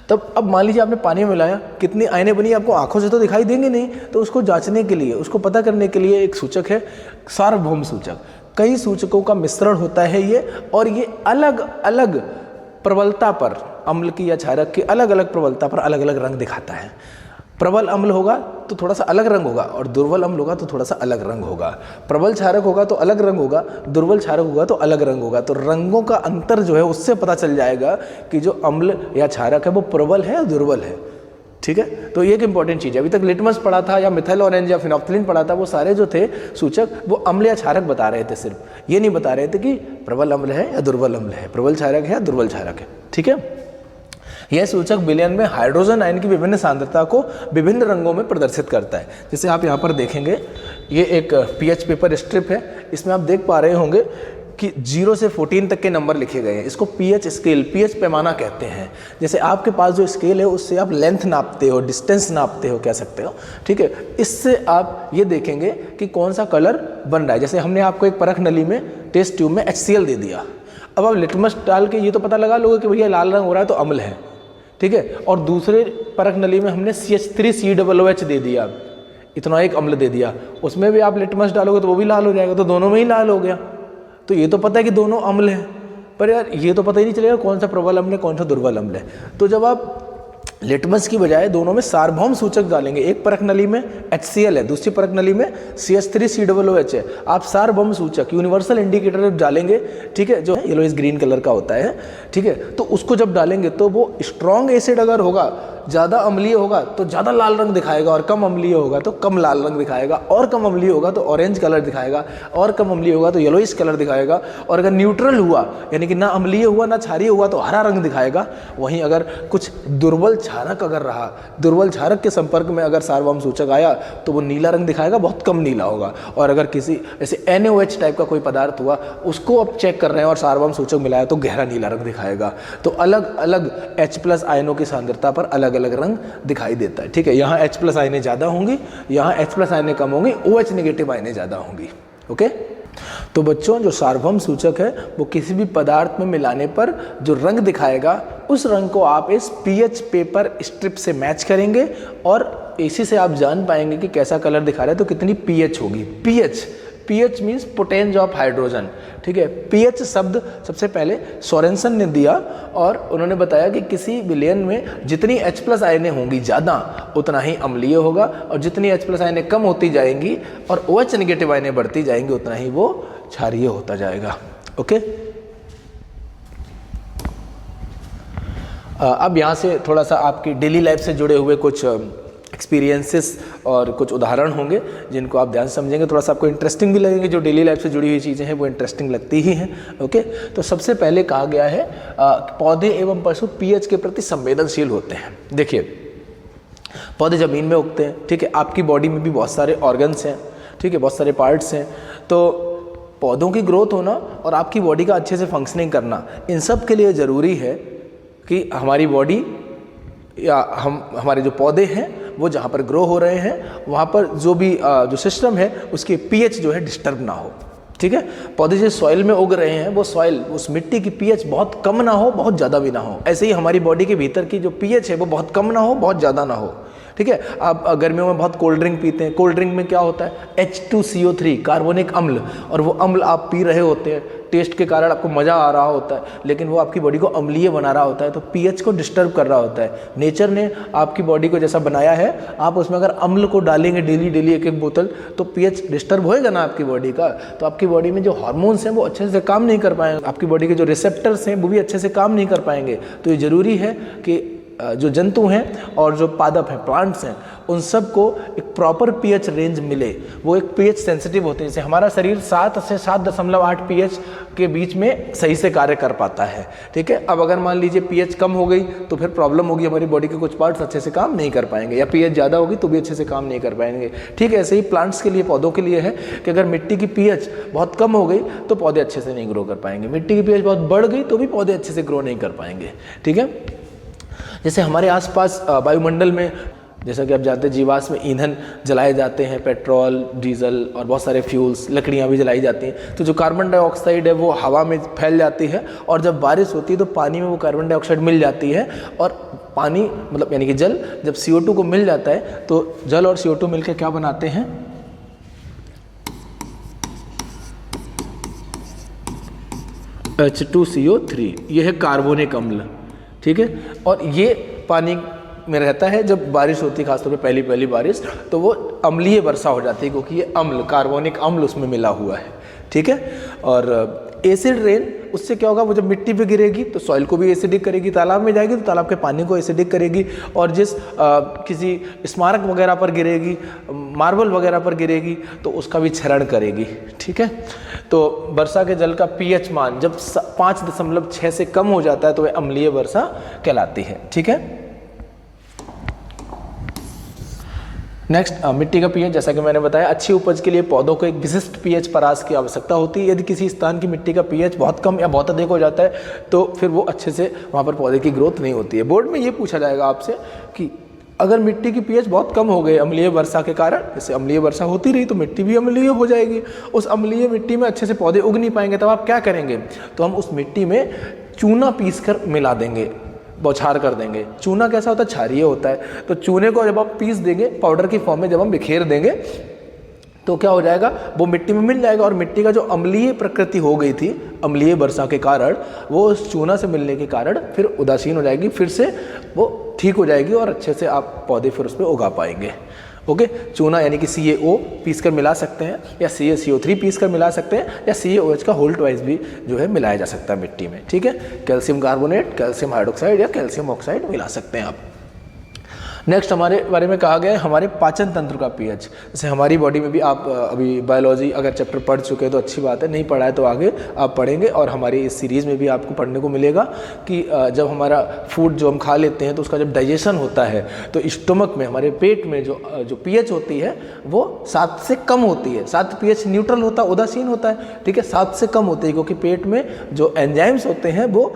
तब अब मान लीजिए आपने पानी में मिलाया, कितनी आयनें बनी आपको आंखों से तो दिखाई देंगे नहीं, तो उसको जांचने के लिए, उसको पता करने के लिए एक सूचक है सार्वभौम सूचक। कई सूचकों का मिश्रण होता है ये, और ये अलग अलग प्रबलता पर, अम्ल की या क्षारक की अलग अलग प्रबलता पर अलग अलग रंग दिखाता है। प्रबल अम्ल होगा तो थोड़ा सा अलग रंग होगा, और दुर्बल अम्ल होगा तो थोड़ा सा अलग रंग होगा। प्रबल क्षारक होगा तो अलग रंग होगा, दुर्बल क्षारक होगा तो अलग रंग होगा। तो रंगों का अंतर जो है उससे पता चल जाएगा कि जो अम्ल या क्षारक है वो प्रबल है या दुर्बल है, ठीक है। तो ये एक इंपॉर्टेंट चीज़ है। अभी तक लिटमस पढ़ा था या मिथाइल ऑरेंज या फिनोफ्थलीन पढ़ा था, वो सारे जो थे सूचक वो अम्ल या क्षारक बता रहे थे, सिर्फ ये नहीं बता रहे थे कि प्रबल अम्ल है या दुर्बल अम्ल है, प्रबल क्षारक है या दुर्बल क्षारक है, ठीक है। यह सूचक विलयन में हाइड्रोजन आयन की विभिन्न सांद्रता को विभिन्न रंगों में प्रदर्शित करता है। जैसे आप यहाँ पर देखेंगे, ये एक पीएच पेपर स्ट्रिप है, इसमें आप देख पा रहे होंगे कि 0 से 14 तक के नंबर लिखे गए हैं। इसको पीएच स्केल, पीएच पैमाना कहते हैं। जैसे आपके पास जो स्केल है उससे आप लेंथ नापते हो, डिस्टेंस नापते हो, कह सकते हो, ठीक है। इससे आप ये देखेंगे कि कौन सा कलर बन रहा है। जैसे हमने आपको एक परख नली में, टेस्ट ट्यूब में HCl दे दिया, अब आप लिटमस डाल के ये तो पता लगा लोगे कि भैया लाल रंग हो रहा है तो अम्ल है, ठीक है। और दूसरे परख नली में हमने CH3COOH दे दिया, इथेनॉइक अम्ल दे दिया, उसमें भी आप लिटमस डालोगे तो वो भी लाल हो जाएगा, तो दोनों में ही लाल हो गया। तो ये तो पता है कि दोनों अम्ल हैं, पर यार ये तो पता ही नहीं चलेगा कौन सा प्रबल अम्ल है कौन सा दुर्बल अम्ल है। तो जब आप लिटमस की बजाय दोनों में सार्वभौम सूचक डालेंगे। एक परख नली में HCl है, दूसरी परख नली में CH3COOH है। आप सार्वभौम सूचक यूनिवर्सल इंडिकेटर डालेंगे, ठीक है, जो येलोइश ग्रीन कलर का होता है, ठीक है, तो उसको जब डालेंगे तो वो स्ट्रॉन्ग एसिड अगर होगा, ज़्यादा अम्लीय होगा तो ज़्यादा लाल रंग दिखाएगा, और कम अम्लीय होगा तो कम लाल रंग दिखाएगा, और कम अम्लीय होगा तो ऑरेंज कलर दिखाएगा, और कम अम्लीय होगा तो येलोइश कलर दिखाएगा, और अगर न्यूट्रल हुआ यानी कि ना अम्लीय हुआ ना क्षारीय हुआ तो हरा रंग दिखाएगा। वहीं अगर कुछ दुर्बल क्षारक अगर रहा, दुर्बल क्षारक के संपर्क में अगर सार्वभौम सूचक आया तो वो नीला रंग दिखाएगा, बहुत कम नीला होगा। और अगर किसी ऐसे NaOH टाइप का कोई पदार्थ हुआ, उसको आप चेक कर रहे हैं और सार्वभौम सूचक मिलाया तो गहरा नीला रंग दिखाएगा। तो अलग अलग H+ आयनों की सांद्रता पर अलग अलग रंग दिखाई देता है, ठीक है। यहाँ H+ आयनें ज़्यादा होंगी, यहाँ H+ आयनें कम होंगी, OH नेगेटिव आयनें ज़्यादा होंगी। ओके, तो बच्चों जो सार्वभौम सूचक है वो किसी भी पदार्थ में मिलाने पर जो रंग दिखाएगा, उस रंग को आप इस pH पेपर स्ट्रिप से मैच करेंगे, और इसी से आप जान पाएंगे कि कैसा कलर दिखा रहा है तो कितनी pH होगी। pH मीन्स पोटेंज ऑफ हाइड्रोजन, ठीक है। pH शब्द सबसे पहले सोरेनसन ने दिया, और उन्होंने बताया कि किसी विलयन में जितनी H+ आयनें होंगी ज़्यादा, उतना ही अम्लीय होगा, और जितनी H+ आयनें कम होती जाएंगी और OH नेगेटिव आयनें बढ़ती जाएंगी, उतना ही वो क्षारीय होता जाएगा। ओके, अब यहाँ से थोड़ा सा आपकी डेली लाइफ से जुड़े हुए कुछ एक्सपीरियंसेस और कुछ उदाहरण होंगे जिनको आप ध्यान से समझेंगे, थोड़ा सा आपको इंटरेस्टिंग भी लगेंगे। जो डेली लाइफ से जुड़ी हुई चीज़ें हैं वो इंटरेस्टिंग लगती ही हैं। ओके, तो सबसे पहले कहा गया है पौधे एवं पशु pH के प्रति संवेदनशील होते हैं। देखिए, पौधे ज़मीन में उगते हैं, ठीक है, आपकी बॉडी में भी बहुत सारे ऑर्गन्स हैं, ठीक है, बहुत सारे पार्ट्स हैं। तो पौधों की ग्रोथ होना और आपकी बॉडी का अच्छे से फंक्शनिंग करना, इन सब के लिए ज़रूरी है कि हमारी बॉडी या हमारे जो पौधे हैं वो जहाँ पर ग्रो हो रहे हैं वहाँ पर जो भी जो सिस्टम है उसकी pH जो है डिस्टर्ब ना हो, ठीक है। पौधे जो सॉइल में उग रहे हैं वो सॉइल, उस मिट्टी की pH बहुत कम ना हो, बहुत ज़्यादा भी ना हो। ऐसे ही हमारी बॉडी के भीतर की जो pH है वो बहुत कम ना हो, बहुत ज़्यादा ना हो, ठीक है। आप गर्मियों में बहुत कोल्ड ड्रिंक पीते हैं, कोल्ड ड्रिंक में क्या होता है H2CO3 कार्बोनिक अम्ल, और वो अम्ल आप पी रहे होते हैं, टेस्ट के कारण आपको मज़ा आ रहा होता है, लेकिन वो आपकी बॉडी को अम्लीय बना रहा होता है, तो pH को डिस्टर्ब कर रहा होता है। नेचर ने आपकी बॉडी को जैसा बनाया है, आप उसमें अगर अम्ल को डालेंगे डेली एक बोतल, तो pH डिस्टर्ब होएगा ना आपकी बॉडी का, तो आपकी बॉडी में जो हार्मोन्स हैं वो अच्छे से काम नहीं कर पाएंगे, आपकी बॉडी के जो रिसेप्टर्स हैं वो भी अच्छे से काम नहीं कर पाएंगे। तो ये ज़रूरी है कि जो जंतु हैं और जो पादप हैं, प्लांट्स हैं, उन सब को एक प्रॉपर pH रेंज मिले। वो एक pH सेंसिटिव होते हैं, जैसे हमारा शरीर 7 से 7.8 pH के बीच में सही से कार्य कर पाता है, ठीक है। अब अगर मान लीजिए pH कम हो गई तो फिर प्रॉब्लम होगी, हमारी बॉडी के कुछ पार्ट्स अच्छे से काम नहीं कर पाएंगे, या pH ज़्यादा होगी तो भी अच्छे से काम नहीं कर पाएंगे, ठीक है। ऐसे ही प्लांट्स के लिए, पौधों के लिए है कि अगर मिट्टी की pH बहुत कम हो गई तो पौधे अच्छे से नहीं ग्रो कर पाएंगे, मिट्टी की pH बहुत बढ़ गई तो भी पौधे अच्छे से ग्रो नहीं कर पाएंगे, ठीक है। जैसे हमारे आसपास वायुमंडल में, जैसा कि आप जानते हैं, जीवाश्म ईंधन जलाए जाते हैं, पेट्रोल, डीजल और बहुत सारे फ्यूल्स, लकड़ियाँ भी जलाई जाती हैं, तो जो कार्बन डाइऑक्साइड है वो हवा में फैल जाती है, और जब बारिश होती है तो पानी में वो कार्बन डाइऑक्साइड मिल जाती है, और पानी मतलब यानी कि जल जब CO2 को मिल जाता है तो जल और CO2 मिलकर क्या बनाते हैं, H2CO3, ये है कार्बोनिक अम्ल, ठीक है। और ये पानी में रहता है, जब बारिश होती है खासतौर पे पहली बारिश, तो वो अम्लीय वर्षा हो जाती है क्योंकि ये अम्ल, कार्बोनिक अम्ल उसमें मिला हुआ है, ठीक है। और एसिड रेन, उससे क्या होगा, वो जब मिट्टी पे गिरेगी तो सॉइल को भी एसिडिक करेगी, तालाब में जाएगी तो तालाब के पानी को एसिडिक करेगी, और जिस किसी स्मारक वगैरह पर गिरेगी, मार्बल वगैरह पर गिरेगी तो उसका भी क्षरण करेगी, ठीक है। तो वर्षा के जल का pH मान जब 5.6 से कम हो जाता है तो वह अम्लीय वर्षा कहलाती है, ठीक है। नेक्स्ट, मिट्टी का pH, जैसा कि मैंने बताया, अच्छी उपज के लिए पौधों को एक विशिष्ट pH परास की आवश्यकता होती है। यदि किसी स्थान की मिट्टी का pH बहुत कम या बहुत अधिक हो जाता है तो फिर वो अच्छे से वहाँ पर पौधे की ग्रोथ नहीं होती है। बोर्ड में ये पूछा जाएगा आपसे कि अगर मिट्टी की pH बहुत कम हो गई अम्लीय वर्षा के कारण, जैसे अम्लीय वर्षा होती रही तो मिट्टी भी अम्लीय हो जाएगी, उस अम्लीय मिट्टी में अच्छे से पौधे उग नहीं पाएंगे, तब आप क्या करेंगे, तो हम उस मिट्टी में चूना पीस कर मिला देंगे, बौछार कर देंगे। चूना कैसा होता है, क्षारीय होता है, तो चूने को जब आप पीस देंगे पाउडर की फॉर्म में, जब हम बिखेर देंगे तो क्या हो जाएगा, वो मिट्टी में मिल जाएगा, और मिट्टी का जो अम्लीय प्रकृति हो गई थी अम्लीय वर्षा के कारण, वो उस चूना से मिलने के कारण फिर उदासीन हो जाएगी, फिर से वो ठीक हो जाएगी और अच्छे से आप पौधे फिर उस पर उगा पाएंगे। ओके, चूना यानी कि CaO पीस कर मिला सकते हैं, या CaCO3 पीस कर मिला सकते हैं, या CaOH का होल ट्वाइस भी जो है मिलाया जा सकता है मिट्टी में। ठीक है, कैल्शियम कार्बोनेट, कैल्शियम हाइड्रोक्साइड या कैल्शियम ऑक्साइड मिला सकते हैं आप। नेक्स्ट हमारे बारे में कहा गया है हमारे पाचन तंत्र का पीएच। जैसे हमारी बॉडी में भी आप अभी बायोलॉजी अगर चैप्टर पढ़ चुके हैं तो अच्छी बात है, नहीं पढ़ा है तो आगे आप पढ़ेंगे, और हमारी इस सीरीज़ में भी आपको पढ़ने को मिलेगा कि जब हमारा फूड जो हम खा लेते हैं तो उसका जब डाइजेशन होता है तो स्टमक में, हमारे पेट में जो पीएच होती है वो 7 से कम होती है। 7 पीएच न्यूट्रल होता है, उदासीन होता है। ठीक है, 7 से कम होती है क्योंकि पेट में जो एंजाइम्स होते हैं वो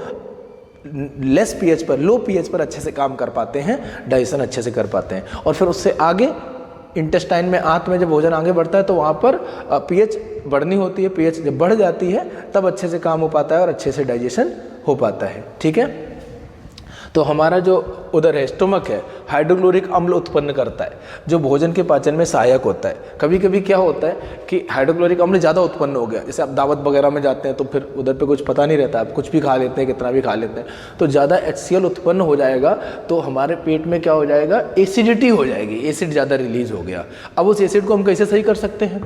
लेस पीएच पर, लो पीएच पर अच्छे से काम कर पाते हैं, डाइजेशन अच्छे से कर पाते हैं। और फिर उससे आगे इंटेस्टाइन में, आंत में जब भोजन आगे बढ़ता है तो वहाँ पर पीएच बढ़नी होती है। पीएच जब बढ़ जाती है तब अच्छे से काम हो पाता है और अच्छे से डाइजेशन हो पाता है। ठीक है, तो हमारा जो उदर है, स्टोमक है, हाइड्रोक्लोरिक अम्ल उत्पन्न करता है जो भोजन के पाचन में सहायक होता है। कभी कभी क्या होता है कि हाइड्रोक्लोरिक अम्ल ज़्यादा उत्पन्न हो गया, जैसे आप दावत वगैरह में जाते हैं तो फिर उधर पे कुछ पता नहीं रहता, आप कुछ भी खा लेते हैं, कितना भी खा लेते हैं, तो ज़्यादा HCl उत्पन्न हो जाएगा तो हमारे पेट में क्या हो जाएगा, एसिडिटी हो जाएगी, एसिड ज़्यादा रिलीज हो गया। अब उस एसिड को हम कैसे सही कर सकते हैं?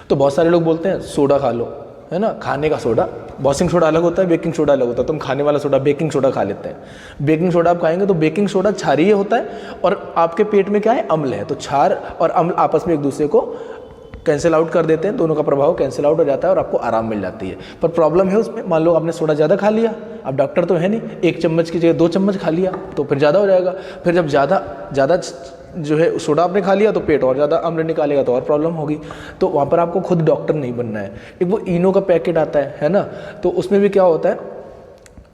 तो बहुत सारे लोग बोलते हैं सोडा खा लो, है ना, खाने का सोडा। वॉशिंग सोडा अलग होता है, बेकिंग सोडा अलग होता है। तुम खाने वाला सोडा बेकिंग सोडा खा लेते हैं। बेकिंग सोडा आप खाएंगे तो बेकिंग सोडा क्षारीय होता है और आपके पेट में क्या है, अम्ल है। तो क्षार और अम्ल आपस में एक दूसरे को कैंसिल आउट कर देते हैं, दोनों का प्रभाव कैंसिल आउट हो जाता है और आपको आराम मिल जाती है। पर प्रॉब्लम है उसमें, मान लो आपने सोडा ज़्यादा खा लिया, अब डॉक्टर तो है नहीं, 1 चम्मच की जगह 2 चम्मच खा लिया तो फिर ज़्यादा हो जाएगा। फिर जब ज़्यादा जो है सोडा आपने खा लिया तो पेट और ज़्यादा अम्ल निकालेगा तो और प्रॉब्लम होगी। तो वहाँ पर आपको खुद डॉक्टर नहीं बनना है। एक वो इनो का पैकेट आता है ना, तो उसमें भी क्या होता है,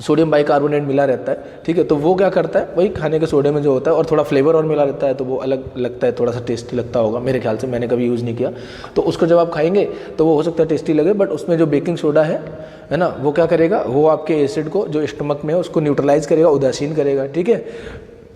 सोडियम बाइकार्बोनेट मिला रहता है। ठीक है, तो वो क्या करता है, वही खाने के सोडे में जो होता है और थोड़ा फ्लेवर और मिला रहता है तो वो अलग लगता है, थोड़ा सा टेस्टी लगता होगा मेरे ख्याल से, मैंने कभी यूज़ नहीं किया। तो उसको जब आप खाएंगे तो वो हो सकता है टेस्टी लगे, बट उसमें जो बेकिंग सोडा है ना, वो क्या करेगा, वो आपके एसिड को जो स्टमक में है उसको न्यूट्रलाइज करेगा, उदासीन करेगा। ठीक है,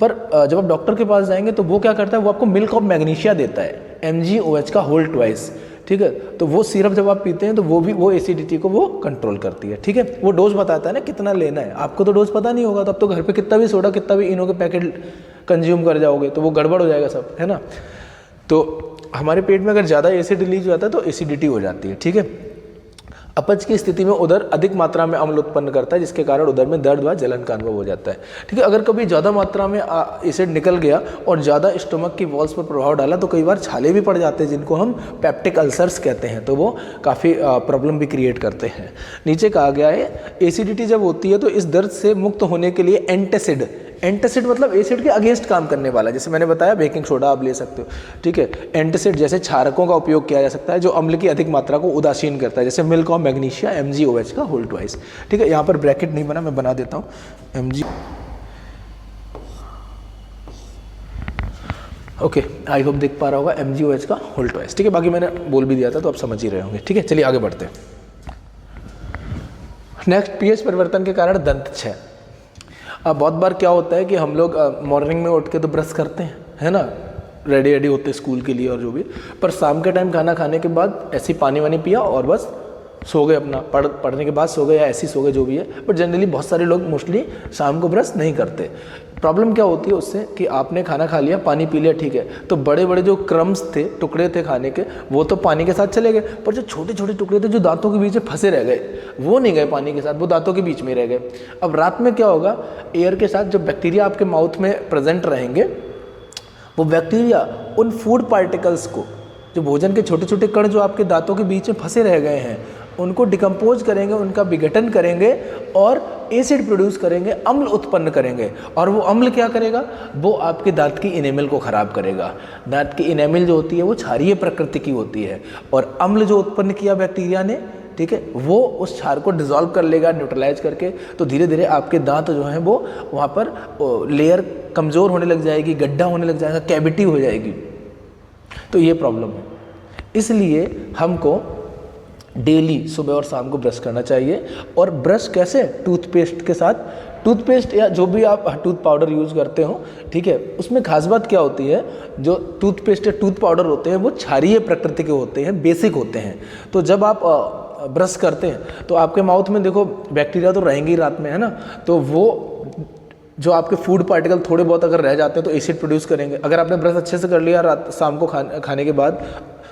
पर जब आप डॉक्टर के पास जाएंगे तो वो क्या करता है, वो आपको मिल्क ऑफ मैग्नीशिया देता है, MgOH का होल ट्वाइस। ठीक है, तो वो सिरप जब आप पीते हैं तो वो एसिडिटी को वो कंट्रोल करती है। ठीक है, वो डोज बताता है ना कितना लेना है। आपको तो डोज पता नहीं होगा, तो अब तो घर पे कितना भी सोडा, कितना भी इनो के पैकेट कंज्यूम कर जाओगे तो वो गड़बड़ हो जाएगा सब, है ना। तो हमारे पेट में अगर ज़्यादा एसिड रिलीज हो जाता है तो एसिडिटी हो जाती है। ठीक है, अपच की स्थिति में उदर अधिक मात्रा में अम्ल उत्पन्न करता है, जिसके कारण उदर में दर्द व जलन का अनुभव हो जाता है। ठीक है, अगर कभी ज़्यादा मात्रा में एसिड निकल गया और ज़्यादा स्टमक की वॉल्स पर प्रभाव डाला तो कई बार छाले भी पड़ जाते हैं, जिनको हम पेप्टिक अल्सर्स कहते हैं, तो वो काफ़ी प्रॉब्लम भी क्रिएट करते हैं। नीचे कहा गया है एसिडिटी जब होती है तो इस दर्द से मुक्त होने के लिए एंटासिड मतलब एसिड के अगेंस्ट काम करने वाला, जैसे मैंने बताया बेकिंग सोडा आप ले सकते हो। ठीक है, एंटासिड जैसे क्षारकों का उपयोग किया जा सकता है जो अम्ल की अधिक मात्रा को उदासीन करता है, जैसे मिल्क ऑफ मैग्नीशिया, MgOH का होल ट्वाइस। ठीक है, यहाँ पर ब्रैकेट नहीं बना, मैं बना देता हूँ, MG। ओके, आई होप देख पा रहा होगा, MgOH का होल ट्वाइस। ठीक है, बाकी मैंने बोल भी दिया था तो आप समझ ही रहे होंगे। ठीक है, चलिए आगे बढ़ते हैं। नेक्स्ट, पीएच परिवर्तन के कारण दंत क्षय। अब बहुत बार क्या होता है कि हम लोग मॉर्निंग में उठ के तो ब्रश करते हैं, है ना, रेडी होते स्कूल के लिए और जो भी, पर शाम के टाइम खाना खाने के बाद ऐसे पानी वानी पिया और बस सो गए, अपना पढ़ने के बाद सो गए या ऐसे ही सो गए, जो भी है। बट जनरली बहुत सारे लोग मोस्टली शाम को ब्रश नहीं करते। प्रॉब्लम क्या होती है उससे कि आपने खाना खा लिया, पानी पी लिया, ठीक है, तो बड़े बड़े जो क्रम्स थे, टुकड़े थे खाने के, वो तो पानी के साथ चले गए, पर जो छोटे छोटे टुकड़े थे जो दांतों के बीच में फंसे रह गए, वो नहीं गए पानी के साथ, वो दांतों के बीच में रह गए। अब रात में क्या होगा, एयर के साथ जो बैक्टीरिया आपके माउथ में प्रेजेंट रहेंगे, वो बैक्टीरिया उन फूड पार्टिकल्स को, जो भोजन के छोटे छोटे कण जो आपके दांतों के बीच में फंसे रह गए हैं, उनको डिकम्पोज करेंगे, उनका विघटन करेंगे और एसिड प्रोड्यूस करेंगे, अम्ल उत्पन्न करेंगे। और वो अम्ल क्या करेगा, वो आपके दांत की इनेमल को ख़राब करेगा। दांत की इनेमल जो होती है वो क्षारीय प्रकृति की होती है, और अम्ल जो उत्पन्न किया बैक्टीरिया ने, ठीक है, वो उस क्षार को डिसॉल्व कर लेगा न्यूट्रलाइज करके। तो धीरे धीरे आपके दांत जो हैं वो वहाँ पर लेयर कमज़ोर होने लग जाएगी, गड्ढा होने लग जाएगा, कैविटी हो जाएगी। तो ये प्रॉब्लम है। इसलिए हमको डेली सुबह और शाम को ब्रश करना चाहिए। और ब्रश कैसे, टूथपेस्ट के साथ, टूथपेस्ट या जो भी आप टूथ पाउडर यूज़ करते हो, ठीक है, उसमें खास बात क्या होती है, जो टूथपेस्ट या टूथ पाउडर होते हैं वो क्षारीय प्रकृति के होते हैं, बेसिक होते हैं। तो जब आप ब्रश करते हैं तो आपके माउथ में देखो बैक्टीरिया तो रहेंगे ही रात में, है ना, तो वो जो आपके फूड पार्टिकल थोड़े बहुत अगर रह जाते हैं तो एसिड प्रोड्यूस करेंगे। अगर आपने ब्रश अच्छे से कर लिया रात शाम को खाने के बाद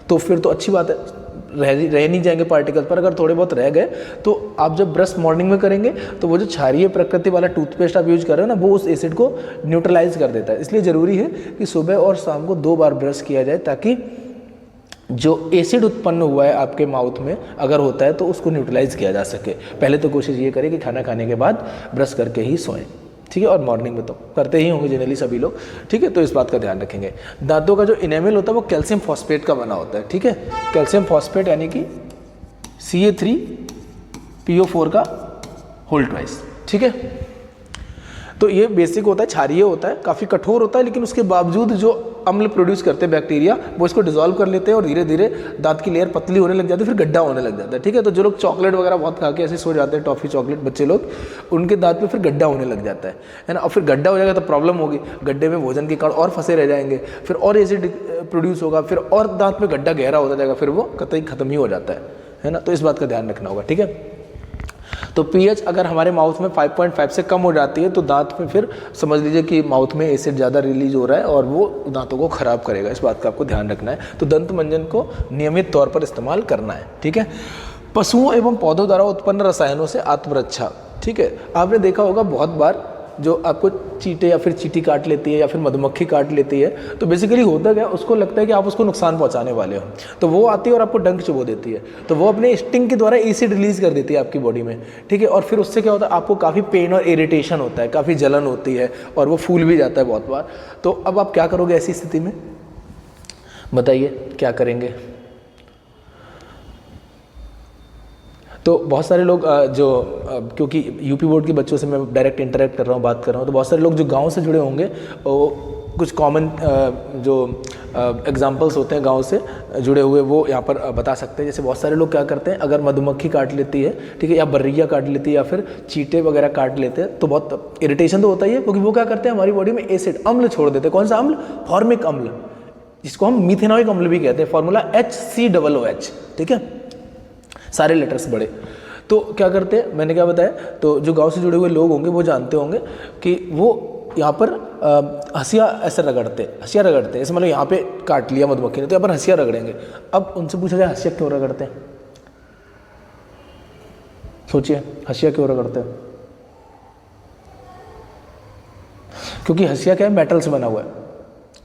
तो फिर तो अच्छी बात है, रह नहीं जाएंगे पार्टिकल। पर अगर थोड़े बहुत रह गए तो आप जब ब्रश मॉर्निंग में करेंगे तो वो जो क्षारीय प्रकृति वाला टूथपेस्ट आप यूज कर रहे हो ना, वो उस एसिड को न्यूट्रलाइज कर देता है। इसलिए ज़रूरी है कि सुबह और शाम को 2 बार ब्रश किया जाए, ताकि जो एसिड उत्पन्न हुआ है आपके माउथ में अगर होता है तो उसको न्यूट्रलाइज किया जा सके। पहले तो कोशिश ये करें कि खाना खाने के बाद ब्रश करके ही सोएं, ठीक है। और मॉर्निंग में तो करते ही होंगे जनरली सभी लोग, ठीक है। तो इस बात का ध्यान रखेंगे। दांतों का जो इनेमल होता है वो कैल्शियम फॉस्फेट का बना होता है, ठीक है। कैल्शियम फॉस्फेट यानी कि Ca3PO4 का होल ट्वाइस, ठीक है। तो ये बेसिक होता है, क्षारीय होता है, काफ़ी कठोर होता है, लेकिन उसके बावजूद जो अम्ल प्रोड्यूस करते हैं बैक्टीरिया वो इसको डिसॉल्व कर लेते हैं और धीरे धीरे दांत की लेयर पतली होने लग जाती है, फिर गड्ढा होने लग जाता है, ठीक है। तो जो लोग चॉकलेट वगैरह बहुत खा के ऐसे सो जाते हैं, टॉफ़ी चॉकलेट बच्चे लोग, उनके दांत में फिर गड्ढा होने लग जाता है ना। और फिर गड्ढा हो जाएगा तो प्रॉब्लम होगी, गड्ढे में भोजन के कण और फंसे रह जाएंगे, फिर और एसिड प्रोड्यूस होगा, फिर और दांत में गड्ढा गहरा होता जाएगा, फिर वो कतई खत्म ही हो जाता है ना। तो इस बात का ध्यान रखना होगा, ठीक है। तो पीएच अगर हमारे माउथ में 5.5 से कम हो जाती है तो दांत में फिर समझ लीजिए कि माउथ में एसिड ज़्यादा रिलीज हो रहा है और वो दांतों को ख़राब करेगा। इस बात का आपको ध्यान रखना है। तो दंत मंजन को नियमित तौर पर इस्तेमाल करना है, ठीक है। पशुओं एवं पौधों द्वारा उत्पन्न रसायनों से आत्मरक्षा, ठीक है। आपने देखा होगा बहुत बार जो आपको चींटे या फिर चींटी काट लेती है या फिर मधुमक्खी काट लेती है, तो बेसिकली होता क्या, उसको लगता है कि आप उसको नुकसान पहुंचाने वाले हो, तो वो आती है और आपको डंक चुभो देती है, तो वो अपने स्टिंग के द्वारा एसिड रिलीज कर देती है आपकी बॉडी में, ठीक है। और फिर उससे क्या होता है, आपको काफ़ी पेन और इरिटेशन होता है, काफ़ी जलन होती है और वो फूल भी जाता है बहुत बार। तो अब आप क्या करोगे ऐसी स्थिति में, बताइए क्या करेंगे। तो बहुत सारे लोग क्योंकि यूपी बोर्ड के बच्चों से मैं डायरेक्ट इंटरेक्ट कर रहा हूँ, बात कर रहा हूँ, तो बहुत सारे लोग जो गांव से जुड़े होंगे वो कुछ कॉमन जो एग्जांपल्स होते हैं गांव से जुड़े हुए वो यहाँ पर बता सकते हैं। जैसे बहुत सारे लोग क्या करते हैं, अगर मधुमक्खी काट लेती है, ठीक है, या बर्रिया काट लेती है या फिर चींटे वगैरह काट लेते हैं, तो बहुत इरिटेशन तो होता ही है, क्योंकि वो क्या करते हैं, हमारी बॉडी में एसिड अम्ल छोड़ देते हैं। कौन सा अम्ल, फॉर्मिक अम्ल, जिसको हम मिथेनॉइक अम्ल भी कहते हैं, फॉर्मूला HCOOH, ठीक है, सारे लेटर्स बड़े। तो क्या करते हैं, मैंने क्या बताया, तो जो गांव से जुड़े हुए लोग होंगे वो जानते होंगे कि वो यहाँ पर हंसिया ऐसे रगड़ते हैं, हंसिया रगड़ते हैं, ऐसे मतलब यहाँ पे काट लिया मधुमक्खी ने तो यहाँ पर हंसिया रगड़ेंगे। अब उनसे पूछा जाए हंसिया क्यों रगड़ते हैं, सोचिए हंसिया क्यों रगड़ते हैं। क्योंकि हंसिया क्या है, मेटल से बना हुआ है,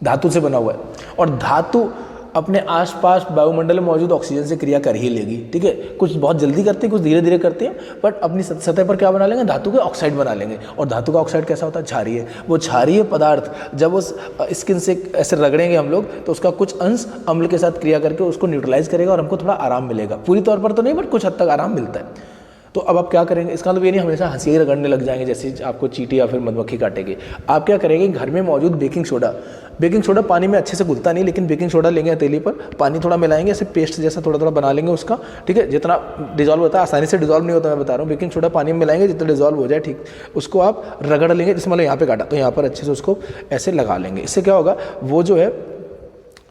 धातु से बना हुआ है, और धातु अपने आसपास वायुमंडल में मौजूद ऑक्सीजन से क्रिया कर ही लेगी, ठीक है। कुछ बहुत जल्दी करती है, कुछ धीरे धीरे करती है, बट अपनी सतह पर क्या बना लेंगे, धातु के ऑक्साइड बना लेंगे। और धातु का ऑक्साइड कैसा होता है, क्षारीय। वो क्षारीय पदार्थ जब उस स्किन से ऐसे रगड़ेंगे हम लोग, तो उसका कुछ अंश अम्ल के साथ क्रिया करके उसको न्यूट्रलाइज करेगा और हमको थोड़ा आराम मिलेगा। पूरी तौर पर तो नहीं, बट कुछ हद तक आराम मिलता है। तो अब आप क्या करेंगे, इसका मतलब ये नहीं हमेशा हंसिया ही रगड़ने लग जाएंगे जैसे आपको चींटी या फिर मधुमक्खी काटेगी। आप क्या करेंगे, घर में मौजूद बेकिंग सोडा पानी में अच्छे से घुलता नहीं, लेकिन बेकिंग सोडा लेंगे हथेली पर, पानी थोड़ा मिलाएंगे, ऐसे पेस्ट जैसा थोड़ा थोड़ा बना लेंगे उसका, ठीक है। जितना डिजॉल्व होता है, आसानी से डिजॉल्व नहीं होता, मैं बता रहा हूँ। बेकिंग सोडा पानी में मिलाएंगे, जितना डिजॉल्व हो जाए, ठीक, उसको आप रगड़ लेंगे। जैसे मतलब यहाँ पे काटा तो यहाँ पर अच्छे से उसको ऐसे लगा लेंगे। इससे क्या होगा, वो जो है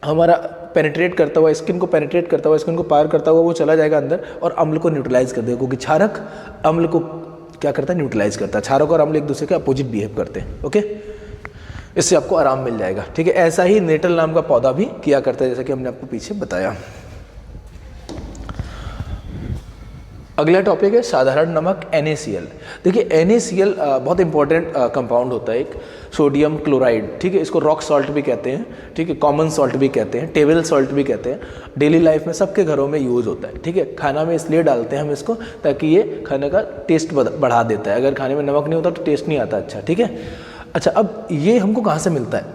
हमारा पेनिट्रेट करता हुआ, स्किन को पेनिट्रेट करता हुआ, स्किन को पार करता हुआ वो चला जाएगा अंदर और अम्ल को न्यूट्रलाइज कर देगा। क्योंकि क्षारक अम्ल को क्या करता है, न्यूट्रलाइज करता है। क्षारक और अम्ल एक दूसरे के अपोजिट बिहेव करते हैं, ओके। इससे आपको आराम मिल जाएगा, ठीक है। ऐसा ही नेटल नाम का पौधा भी किया करता है, जैसा कि हमने आपको पीछे बताया। अगला टॉपिक है साधारण नमक NaCl। देखिए NaCl बहुत इंपॉर्टेंट कंपाउंड होता है, एक सोडियम क्लोराइड, ठीक है। इसको रॉक सॉल्ट भी कहते हैं, ठीक है, कॉमन सॉल्ट भी कहते हैं, टेबल सॉल्ट भी कहते हैं। डेली लाइफ में सबके घरों में यूज़ होता है, ठीक है। खाना में इसलिए डालते हैं हम इसको ताकि ये खाने का टेस्ट बढ़ा देता है। अगर खाने में नमक नहीं होता तो टेस्ट नहीं आता अच्छा, ठीक है। अच्छा, अब ये हमको कहाँ से मिलता है,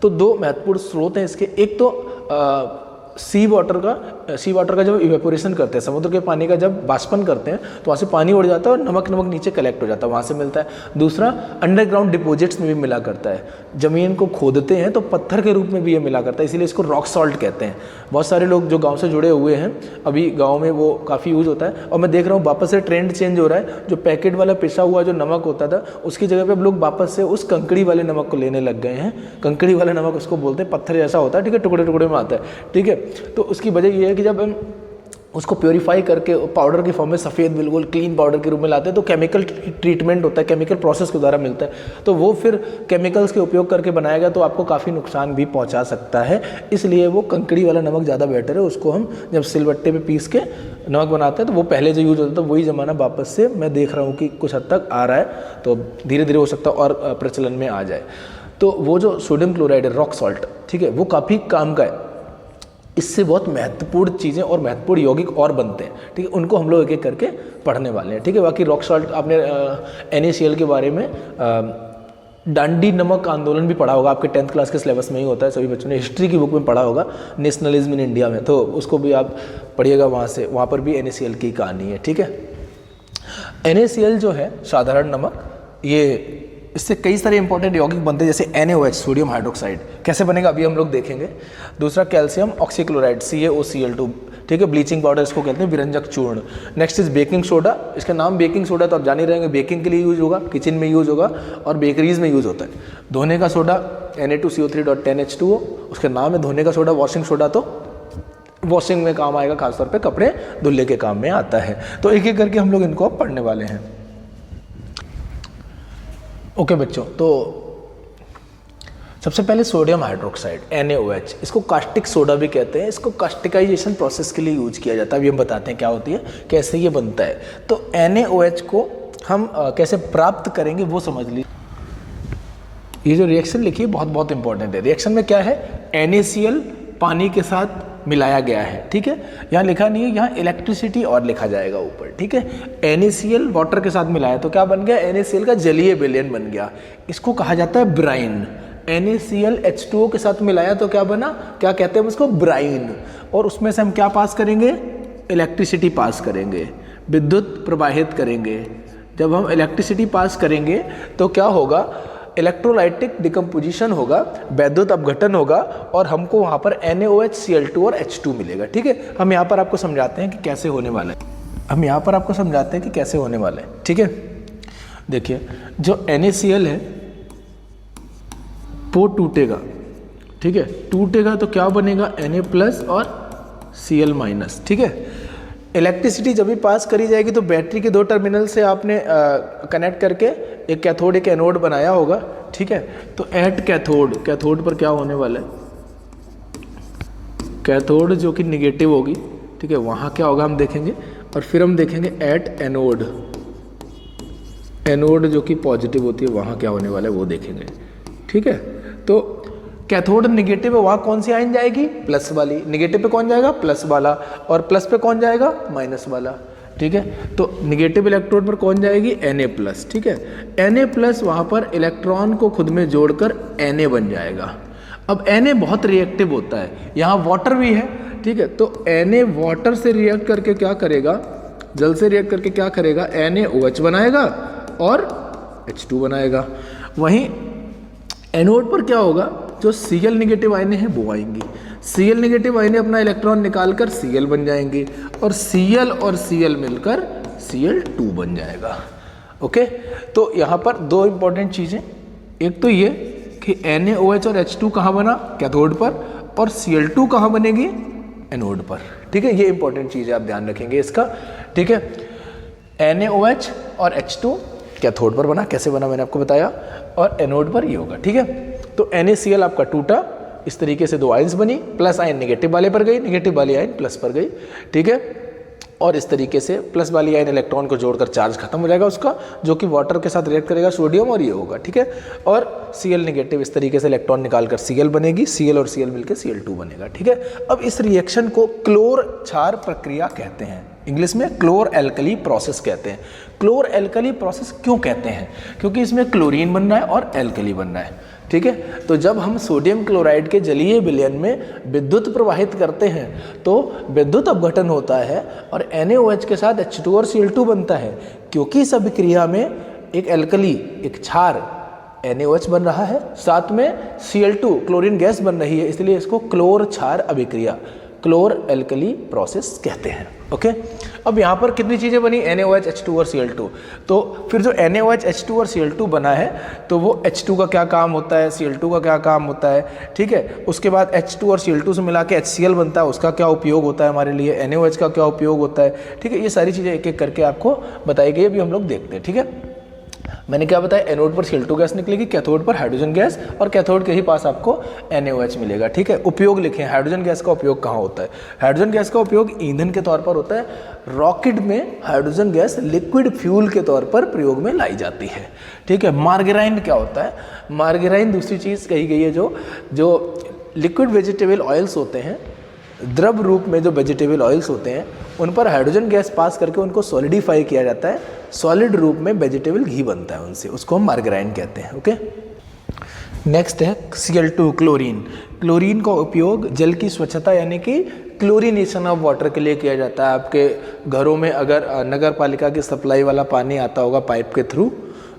तो 2 महत्वपूर्ण स्रोत हैं इसके। एक तो सी वाटर का जब इवेपोरेशन करते हैं, समुद्र के पानी का जब बाष्पन करते हैं तो वहाँ से पानी उड़ जाता है और नमक नीचे कलेक्ट हो जाता है, वहाँ से मिलता है। दूसरा, अंडरग्राउंड डिपॉजिट्स में भी मिला करता है, ज़मीन को खोदते हैं तो पत्थर के रूप में भी ये मिला करता है, इसीलिए इसको रॉक सॉल्ट कहते हैं। बहुत सारे लोग जो गाँव से जुड़े हुए हैं, अभी गाँव में वो काफ़ी यूज़ होता है। और मैं देख रहा हूँ वापस से ट्रेंड चेंज हो रहा है, जो पैकेट वाला पिसा हुआ जो नमक होता था उसकी जगह पर अब लोग वापस से उस कंकड़ी वाले नमक को लेने लग गए हैं। कंकड़ी वाला नमक उसको बोलते हैं, पत्थर जैसा होता है, ठीक है, टुकड़े टुकड़े में आता है, ठीक है। तो उसकी वजह ये है कि जब उसको प्योरीफाई करके पाउडर की फॉर्म में सफ़ेद बिल्कुल क्लीन पाउडर के रूप में लाते हैं, तो केमिकल ट्रीटमेंट होता है, केमिकल प्रोसेस के द्वारा मिलता है, तो वो फिर केमिकल्स के उपयोग करके बनाया गया तो आपको काफ़ी नुकसान भी पहुंचा सकता है। इसलिए वो कंकड़ी वाला नमक ज़्यादा बेटर है। उसको हम जब सिलबट्टे पे पीस के नमक बनाते हैं तो वो पहले जो यूज़ होता था वही ज़माना वापस से मैं देख रहा हूँ कि कुछ हद तक आ रहा है, तो धीरे धीरे हो सकता है और प्रचलन में आ जाए। तो वो जो सोडियम क्लोराइड है, रॉक सॉल्ट, ठीक है, वो काफ़ी काम का है। इससे बहुत महत्वपूर्ण चीज़ें और महत्वपूर्ण यौगिक और बनते हैं, ठीक है, उनको हम लोग एक एक करके पढ़ने वाले हैं, ठीक है। बाकी रॉक सॉल्ट आपने NaCl के बारे में डांडी नमक आंदोलन भी पढ़ा होगा, आपके 10th क्लास के सिलेबस में ही होता है, सभी बच्चों ने हिस्ट्री की बुक में पढ़ा होगा, नेशनलिज्म इन इंडिया में, तो उसको भी आप पढ़िएगा वहाँ पर भी NaCl की कहानी है, ठीक है। NaCl जो है साधारण नमक, ये इससे कई सारे इंपॉर्टेंट यौगिक बनते हैं, जैसे NaOH सोडियम हाइड्रोक्साइड कैसे बनेगा अभी हम लोग देखेंगे। दूसरा कैल्शियम ऑक्सीक्लोराइड CaOCl2, ठीक है, ब्लीचिंग पाउडर इसको कहते हैं, विरंजक चूर्ण। नेक्स्ट इज बेकिंग सोडा, इसका नाम बेकिंग सोडा तो आप जान ही रहेंगे, बेकिंग के लिए यूज होगा, किचन में यूज होगा और बेकरीज में यूज होता है। धोने का सोडा Na2CO3.10H2O, उसका नाम है धोने का सोडा। वॉशिंग सोडा तो वॉशिंग में काम आएगा, खासतौर पर कपड़े धुलने के काम में आता है। तो एक एक करके हम लोग इनको पढ़ने वाले हैं। ओके बच्चों, तो सबसे पहले सोडियम हाइड्रोक्साइड NaOH, इसको कास्टिक सोडा भी कहते हैं, इसको कास्टिकाइजेशन प्रोसेस के लिए यूज किया जाता है। अभी हम बताते हैं क्या होती है, कैसे ये बनता है। तो NaOH को हम कैसे प्राप्त करेंगे वो समझ लीजिए। ये जो रिएक्शन लिखी है बहुत इंपॉर्टेंट है। रिएक्शन में क्या है, NaCl पानी के साथ मिलाया गया है, ठीक है, यहाँ लिखा नहीं है, यहाँ इलेक्ट्रिसिटी और लिखा जाएगा ऊपर, ठीक है। NaCl वाटर के साथ मिलाया तो क्या बन गया, NaCl का जलीय विलयन बन गया, इसको कहा जाता है ब्राइन। NaCl H2O के साथ मिलाया तो क्या बना, क्या कहते हैं उसको, ब्राइन। और उसमें से हम क्या पास करेंगे, इलेक्ट्रिसिटी पास करेंगे, विद्युत प्रवाहित करेंगे। जब हम इलेक्ट्रिसिटी पास करेंगे तो क्या होगा, इलेक्ट्रोलाइटिक डिकम्पोजिशन होगा, वैद्युत अपघटन होगा और हमको वहाँ पर NaOH Cl2 और H2 मिलेगा, ठीक है। हम यहाँ पर आपको समझाते हैं कि कैसे होने वाला है, ठीक है। देखिए जो NaCl है वो टूटेगा, ठीक है, टूटेगा तो क्या बनेगा, Na+ और Cl-, ठीक है। इलेक्ट्रिसिटी जब भी पास करी जाएगी तो बैटरी के 2 टर्मिनल से आपने कनेक्ट करके एक कैथोड एक एनोड बनाया होगा, ठीक है। तो एट कैथोड पर क्या होने वाला है, कैथोड जो कि निगेटिव होगी, ठीक है, वहाँ क्या होगा हम देखेंगे। और फिर हम देखेंगे एट एनोड जो कि पॉजिटिव होती है, वहाँ क्या होने वाला है वो देखेंगे, ठीक है। तो कैथोड निगेटिव है, वहाँ कौन सी आयन जाएगी, प्लस वाली। निगेटिव पे कौन जाएगा, प्लस वाला। और प्लस पे कौन जाएगा, माइनस वाला, ठीक है। तो निगेटिव इलेक्ट्रोड पर कौन जाएगी, Na+, ठीक है। Na+ वहाँ पर इलेक्ट्रॉन को खुद में जोड़कर Na बन जाएगा। अब Na बहुत रिएक्टिव होता है, यहाँ वाटर भी है, ठीक है। तो Na वाटर से रिएक्ट करके क्या करेगा, जल से रिएक्ट करके क्या करेगा, NaOH बनाएगा और H2 बनाएगा। वहीं एनोड पर क्या होगा, जो Cl नेगेटिव आयनें हैं वो आएंगी, Cl नेगेटिव आयनें अपना इलेक्ट्रॉन निकालकर Cl बन जाएंगे और Cl मिलकर Cl2 बन जाएगा। ओके, तो यहाँ पर 2 इंपॉर्टेंट चीज़ें, एक तो ये कि NaOH और H2 कहाँ बना, कैथोड पर, और Cl2 कहाँ बनेगी, एनोड पर, ठीक है। ये इंपॉर्टेंट चीज़ है, आप ध्यान रखेंगे इसका, ठीक है। NaOH और H2 कैथोड पर बना, कैसे बना मैंने आपको बताया, और एनोड पर ये होगा, ठीक है। तो NaCl आपका टूटा, इस तरीके से 2 आयंस बनी, प्लस आयन नेगेटिव वाले पर गई, नेगेटिव वाली आयन प्लस पर गई, ठीक है। और इस तरीके से प्लस वाली आयन इलेक्ट्रॉन को जोड़कर चार्ज खत्म हो जाएगा उसका, जो कि वाटर के साथ रिएक्ट करेगा सोडियम, और ये होगा, ठीक है। और Cl नेगेटिव इस तरीके से इलेक्ट्रॉन निकालकर Cl बनेगी, Cl और Cl मिलकर Cl2 बनेगा, ठीक है। अब इस रिएक्शन को क्लोर क्षार प्रक्रिया कहते हैं, इंग्लिश में क्लोर एल्कली प्रोसेस कहते हैं। क्लोर एल्कली प्रोसेस क्यों कहते हैं, क्योंकि इसमें क्लोरीन बनना है और एल्कली बनना है, ठीक है। तो जब हम सोडियम क्लोराइड के जलीय विलयन में विद्युत प्रवाहित करते हैं तो विद्युत अपघटन होता है और NaOH के साथ H2 और Cl2 बनता है, क्योंकि इस अभिक्रिया में एक एल्कली, एक क्षार NaOH बन रहा है, साथ में Cl2 क्लोरीन गैस बन रही है, इसलिए इसको क्लोर क्षार अभिक्रिया क्लोर एल्कली प्रोसेस कहते हैं। ओके, अब यहाँ पर कितनी चीज़ें बनी, NaOH, H2 और Cl2। तो फिर जो NaOH, H2 और Cl2 बना है तो वो H2 का क्या काम होता है, Cl2 का क्या काम होता है, ठीक है। उसके बाद H2 और Cl2 से मिला के HCl बनता है, उसका क्या उपयोग होता है हमारे लिए, NaOH का क्या उपयोग होता है, ठीक है। ये सारी चीज़ें एक एक करके आपको बताई गई, अभी हम लोग देखते हैं, ठीक है। मैंने क्या बताया, एनोड पर Cl2 गैस निकलेगी, कैथोड पर हाइड्रोजन गैस, और कैथोड के ही पास आपको NaOH मिलेगा, ठीक है। उपयोग लिखें, हाइड्रोजन गैस का उपयोग कहाँ होता है। हाइड्रोजन गैस का उपयोग ईंधन के तौर पर होता है। रॉकेट में हाइड्रोजन गैस लिक्विड फ्यूल के तौर पर प्रयोग में लाई जाती है, ठीक है। मार्गेराइन क्या होता है, मार्गेराइन दूसरी चीज़ कही गई है, जो लिक्विड वेजिटेबल ऑयल्स होते हैं, द्रव रूप में जो वेजिटेबल ऑयल्स होते हैं, उन पर हाइड्रोजन गैस पास करके उनको सॉलिडिफाई किया जाता है, सॉलिड रूप में वेजिटेबल घी बनता है उनसे, उसको हम मार्गेराइन कहते हैं। ओके, नेक्स्ट है Cl2 क्लोरीन। क्लोरीन का उपयोग जल की स्वच्छता यानी कि क्लोरीनेशन ऑफ वाटर के लिए किया जाता है। आपके घरों में अगर नगर पालिका की सप्लाई वाला पानी आता होगा पाइप के थ्रू,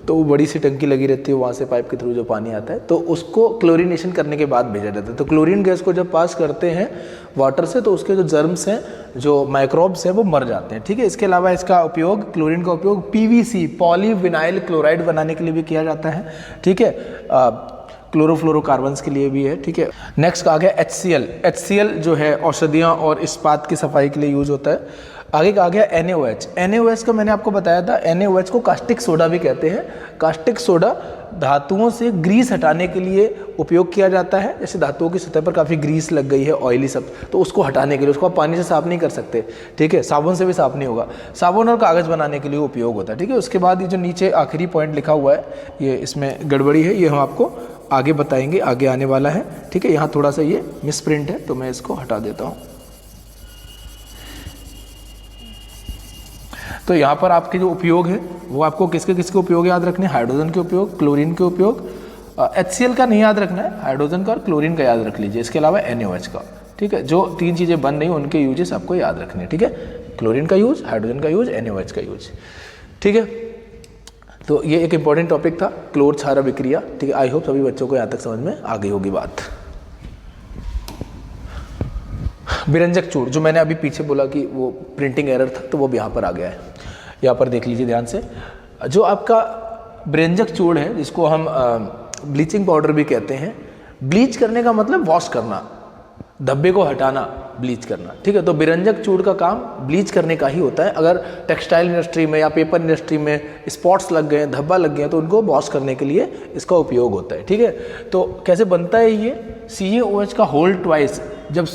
तो वो बड़ी सी टंकी लगी रहती है, वहाँ से पाइप के थ्रू जो पानी आता है तो उसको क्लोरीनेशन करने के बाद भेजा जाता है। तो क्लोरीन गैस को जब पास करते हैं वाटर से तो उसके जो जर्म्स हैं, जो माइक्रोब्स हैं, वो मर जाते हैं, ठीक है। इसके अलावा इसका उपयोग, क्लोरीन का उपयोग PVC पॉलीविनाइल क्लोराइड बनाने के लिए भी किया जाता है, ठीक है। क्लोरोफ्लोरोकार्बन्स के लिए भी है, ठीक है। नेक्स्ट आ गया HCl। HCl जो है औषधियाँ और इस्पात की सफाई के लिए यूज होता है। आगे का आ गया NaOH। NaOH का मैंने आपको बताया था, NaOH को कास्टिक सोडा भी कहते हैं। कास्टिक सोडा धातुओं से ग्रीस हटाने के लिए उपयोग किया जाता है। जैसे धातुओं की सतह पर काफ़ी ग्रीस लग गई है, ऑयली सब, तो उसको हटाने के लिए, उसको आप पानी से साफ नहीं कर सकते, ठीक है, साबुन से भी साफ नहीं होगा, साबुन और कागज़ बनाने के लिए उपयोग होता है, ठीक है। उसके बाद ये जो नीचे आखिरी पॉइंट लिखा हुआ है, ये इसमें गड़बड़ी है, ये हम आपको आगे बताएंगे, आगे आने वाला है, ठीक है। यहाँ थोड़ा सा ये मिसप्रिंट है तो मैं इसको हटा देता हूँ। तो यहाँ पर आपके जो उपयोग है वो आपको किसके किसके उपयोग याद रखने हैं, हाइड्रोजन के उपयोग, क्लोरीन के उपयोग, HCl का नहीं याद रखना है, हाइड्रोजन का और क्लोरीन का याद रख लीजिए, इसके अलावा NaOH का, ठीक है। जो तीन चीज़ें बन रही हैं उनके यूजेस आपको याद रखने हैं, ठीक है। क्लोरीन का यूज, हाइड्रोजन का यूज, NaOH का यूज, ठीक है। तो ये एक इंपॉर्टेंट टॉपिक था, क्लोर क्षार अभिक्रिया, ठीक है। आई होप सभी बच्चों को यहाँ तक समझ में आ गई होगी बात। विरंजक चूड़, जो मैंने अभी पीछे बोला कि वो प्रिंटिंग एरर था, तो वो भी यहाँ पर आ गया है, यहाँ पर देख लीजिए ध्यान से। जो आपका विरंजक चूड़ है, जिसको हम ब्लीचिंग पाउडर भी कहते हैं, ब्लीच करने का मतलब वॉश करना, धब्बे को हटाना, ब्लीच करना, ठीक है। तो विरंजक चूड़ का काम ब्लीच करने का ही होता है। अगर टेक्सटाइल इंडस्ट्री में या पेपर इंडस्ट्री में स्पॉट्स लग गए हैं, धब्बा लग गया, तो उनको वॉश करने के लिए इसका उपयोग होता है, ठीक है। तो कैसे बनता है ये, CaOH का होल ट्वाइस, जब